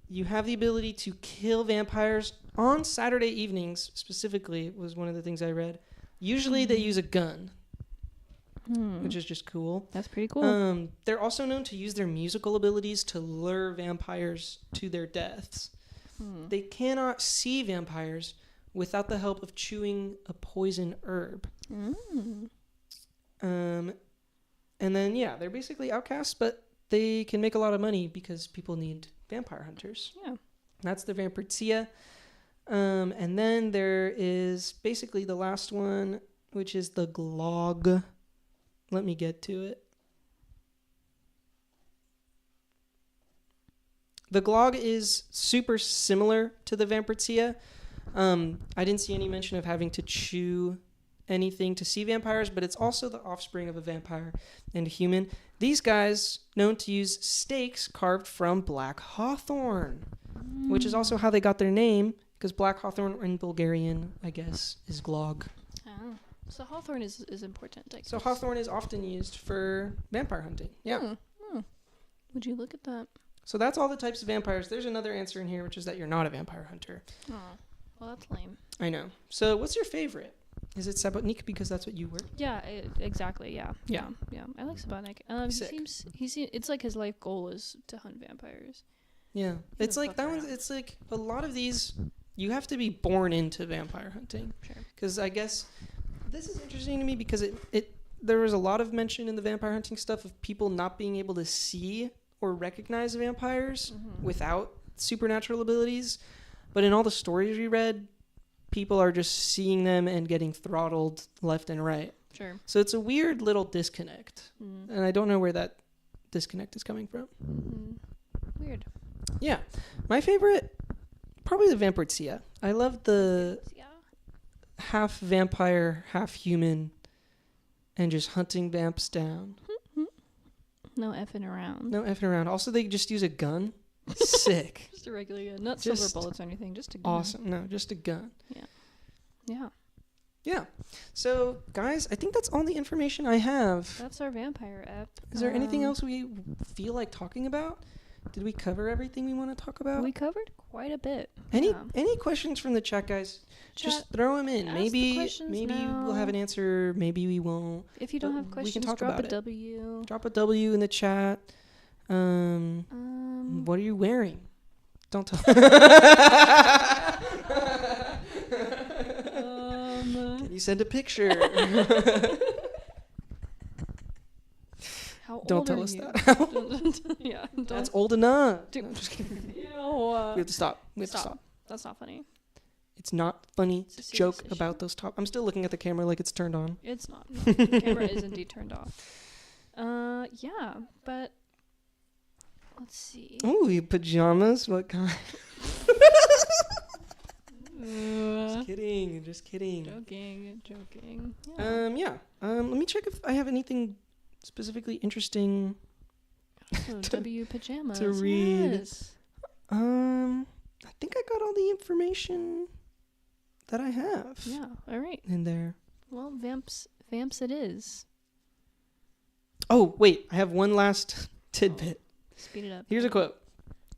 [SPEAKER 1] you have the ability to kill vampires on Saturday evenings, specifically, was one of the things I read. Usually they use a gun, which is just cool.
[SPEAKER 2] That's pretty cool.
[SPEAKER 1] They're also known to use their musical abilities to lure vampires to their deaths. They cannot see vampires without the help of chewing a poison herb. And then, they're basically outcasts, but they can make a lot of money because people need vampire hunters.
[SPEAKER 2] Yeah.
[SPEAKER 1] That's the vampircia. And then there is basically the last one, which is the glog. Let me get to it. The glog is super similar to the vampircia. I didn't see any mention of having to chew anything to see vampires, but it's also the offspring of a vampire and a human. These guys known to use stakes carved from black hawthorn, which is also how they got their name, because black hawthorn in Bulgarian, I guess, is glog.
[SPEAKER 2] Oh. So hawthorn is important, I guess.
[SPEAKER 1] So hawthorn is often used for vampire hunting. Yeah.
[SPEAKER 2] Would you look at that?
[SPEAKER 1] So that's all the types of vampires. There's another answer in here, which is that you're not a vampire hunter.
[SPEAKER 2] Oh. Well, that's lame.
[SPEAKER 1] I know. So what's your favorite? Is it Sabotnik because that's what you were?
[SPEAKER 2] Yeah, exactly. Yeah.
[SPEAKER 1] Yeah.
[SPEAKER 2] I like Sabotnik. He seems it's like his life goal is to hunt vampires.
[SPEAKER 1] Yeah. It's like that one's. It's like a lot of these. You have to be born into vampire hunting.
[SPEAKER 2] Sure.
[SPEAKER 1] Because I guess this is interesting to me because there was a lot of mention in the vampire hunting stuff of people not being able to see or recognize vampires without supernatural abilities. But in all the stories we read, people are just seeing them and getting throttled left and right.
[SPEAKER 2] Sure.
[SPEAKER 1] So it's a weird little disconnect. And I don't know where that disconnect is coming from.
[SPEAKER 2] Weird.
[SPEAKER 1] Yeah. My favorite, probably the vampircia. I love the half vampire, half human, and just hunting vamps down.
[SPEAKER 2] No effing around.
[SPEAKER 1] No effing around. Also, they just use a gun. Sick.
[SPEAKER 2] Just a regular gun. Not
[SPEAKER 1] Just
[SPEAKER 2] silver bullets or anything. Just a gun.
[SPEAKER 1] Awesome. No, just a gun.
[SPEAKER 2] Yeah.
[SPEAKER 1] So, guys, I think that's all the information I have.
[SPEAKER 2] That's our vampire app.
[SPEAKER 1] Is there anything else we feel like talking about? Did we cover everything we want to talk about?
[SPEAKER 2] We covered quite a bit.
[SPEAKER 1] Any questions from the chat, guys? Just throw them in. Maybe we'll have an answer. Maybe we won't.
[SPEAKER 2] If you don't have questions,
[SPEAKER 1] talk
[SPEAKER 2] drop
[SPEAKER 1] about
[SPEAKER 2] a W.
[SPEAKER 1] Drop a W in the chat. What are you wearing? Don't tell. Can you send a picture?
[SPEAKER 2] How old
[SPEAKER 1] don't tell
[SPEAKER 2] are
[SPEAKER 1] us
[SPEAKER 2] you?
[SPEAKER 1] that.
[SPEAKER 2] Yeah.
[SPEAKER 1] That's old enough.
[SPEAKER 2] No,
[SPEAKER 1] I'm just kidding.
[SPEAKER 2] Ew.
[SPEAKER 1] We have to stop. Stop.
[SPEAKER 2] That's not funny.
[SPEAKER 1] It's not funny
[SPEAKER 2] It's a
[SPEAKER 1] to joke
[SPEAKER 2] serious issue.
[SPEAKER 1] about those top. I'm still looking at the camera like it's turned on.
[SPEAKER 2] It's not. No, the camera is indeed turned off. Yeah, but let's see.
[SPEAKER 1] Ooh, pajamas? What kind? Just kidding.
[SPEAKER 2] Joking.
[SPEAKER 1] Yeah. Let me check if I have anything specifically interesting
[SPEAKER 2] W pajamas
[SPEAKER 1] to read.
[SPEAKER 2] Yes.
[SPEAKER 1] I think I got all the information that I have.
[SPEAKER 2] Yeah. All right.
[SPEAKER 1] In there.
[SPEAKER 2] Well, vamps it is.
[SPEAKER 1] Oh, wait. I have one last tidbit.
[SPEAKER 2] Speed it up.
[SPEAKER 1] Here's a quote.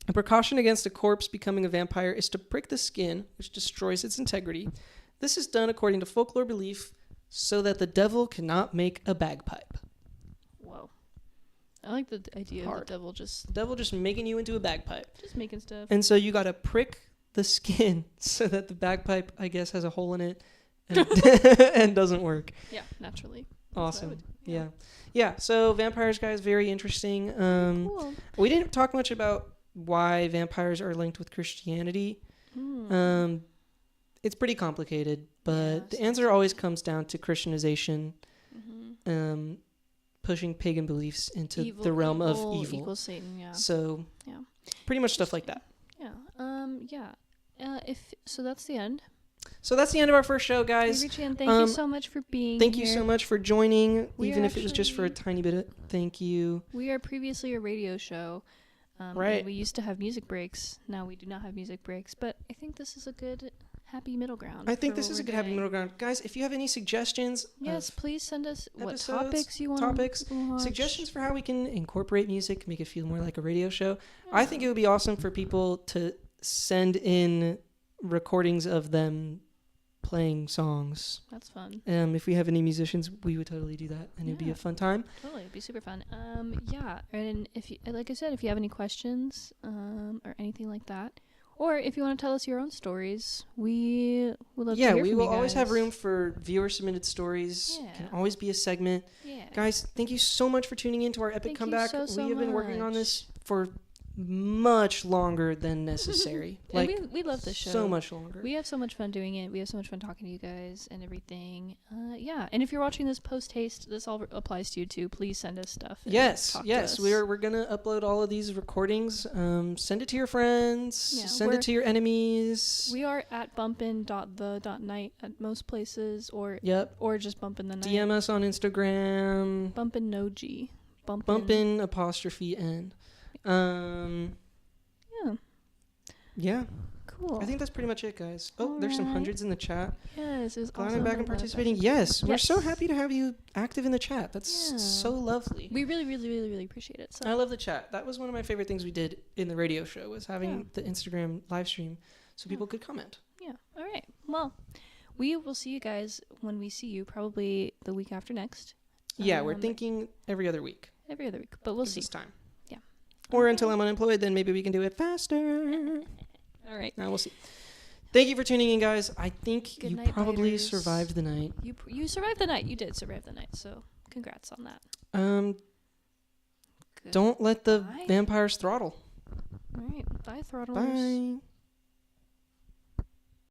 [SPEAKER 1] A precaution against a corpse becoming a vampire is to prick the skin, which destroys its integrity. This is done according to folklore belief so that the devil cannot make a bagpipe.
[SPEAKER 2] Whoa. I like the idea
[SPEAKER 1] Hard.
[SPEAKER 2] of the devil just
[SPEAKER 1] making you into a bagpipe.
[SPEAKER 2] just making stuff.
[SPEAKER 1] And so you got to prick the skin so that the bagpipe, I guess, has a hole in it and, and doesn't work.
[SPEAKER 2] Yeah, naturally.
[SPEAKER 1] Awesome. Yeah. So vampires, guys, very interesting.
[SPEAKER 2] Cool.
[SPEAKER 1] We didn't talk much about why vampires are linked with Christianity. It's pretty complicated, but the answer always comes down to Christianization, pushing pagan beliefs into the realm of evil.
[SPEAKER 2] Equals Satan, yeah.
[SPEAKER 1] So, pretty much stuff like that.
[SPEAKER 2] Yeah. So that's the end.
[SPEAKER 1] So that's the end of our first show, guys.
[SPEAKER 2] Thank you so much for being
[SPEAKER 1] Thank
[SPEAKER 2] here.
[SPEAKER 1] you so much for joining, even if it was just for a tiny bit. Thank you.
[SPEAKER 2] We are previously a radio show.
[SPEAKER 1] Right.
[SPEAKER 2] And we used to have music breaks. Now we do not have music breaks, but I think this is a good happy middle ground.
[SPEAKER 1] I think this is a good happy middle ground. Guys, if you have any suggestions,
[SPEAKER 2] yes, please send us what
[SPEAKER 1] episodes,
[SPEAKER 2] topics you want.
[SPEAKER 1] Suggestions for how we can incorporate music, make it feel more like a radio show. I think it would be awesome for people to send in recordings of them playing songs.
[SPEAKER 2] That's fun.
[SPEAKER 1] If we have any musicians, we would totally do that, and it'd be a fun time.
[SPEAKER 2] Totally, it'd be super fun. And if you, like I said, if you have any questions, or anything like that, or if you want to tell us your own stories, we would love to hear from you guys.
[SPEAKER 1] Yeah, we will always have room for viewer submitted stories.
[SPEAKER 2] Yeah.
[SPEAKER 1] It can always be a segment.
[SPEAKER 2] Yeah.
[SPEAKER 1] Guys, thank you so much for tuning in to our epic
[SPEAKER 2] Thank
[SPEAKER 1] comeback.
[SPEAKER 2] you so
[SPEAKER 1] we have been working on this for much longer than necessary.
[SPEAKER 2] Like, we love this show.
[SPEAKER 1] So much longer.
[SPEAKER 2] We have so much fun doing it. We have so much fun talking to you guys and everything. And if you're watching this post haste, this all applies to you too. Please send us stuff.
[SPEAKER 1] Yes. We're gonna upload all of these recordings. Send it to your friends.
[SPEAKER 2] Yeah,
[SPEAKER 1] send it to your enemies.
[SPEAKER 2] We are at bumpin.the.night at most places, or just bumpin the night.
[SPEAKER 1] DM us on Instagram.
[SPEAKER 2] Bumpin no G.
[SPEAKER 1] Bumpin apostrophe N. Yeah.
[SPEAKER 2] Cool.
[SPEAKER 1] I think that's pretty much it, guys. Oh, there's some hundreds in the chat.
[SPEAKER 2] Yes, it was
[SPEAKER 1] glad
[SPEAKER 2] awesome.
[SPEAKER 1] I'm back and participating. Yes, we're so happy to have you active in the chat. That's so lovely.
[SPEAKER 2] We really, really, really, really appreciate it. So.
[SPEAKER 1] I love the chat. That was one of my favorite things we did in the radio show, was having the Instagram live stream so people could comment.
[SPEAKER 2] Yeah. All right. Well, we will see you guys when we see you, probably the week after next.
[SPEAKER 1] Yeah, we're thinking every other week.
[SPEAKER 2] Every other week, but we'll see.
[SPEAKER 1] This time.
[SPEAKER 2] Yeah.
[SPEAKER 1] Or until I'm unemployed, then maybe we can do it faster.
[SPEAKER 2] All right.
[SPEAKER 1] Now we'll see. Thank you for tuning in, guys. I think
[SPEAKER 2] Good
[SPEAKER 1] you
[SPEAKER 2] night,
[SPEAKER 1] probably
[SPEAKER 2] biters.
[SPEAKER 1] survived the night.
[SPEAKER 2] You survived the night. You did survive the night, so congrats on that.
[SPEAKER 1] Don't let the vampires throttle.
[SPEAKER 2] All right. Bye, throttlers.
[SPEAKER 1] Bye.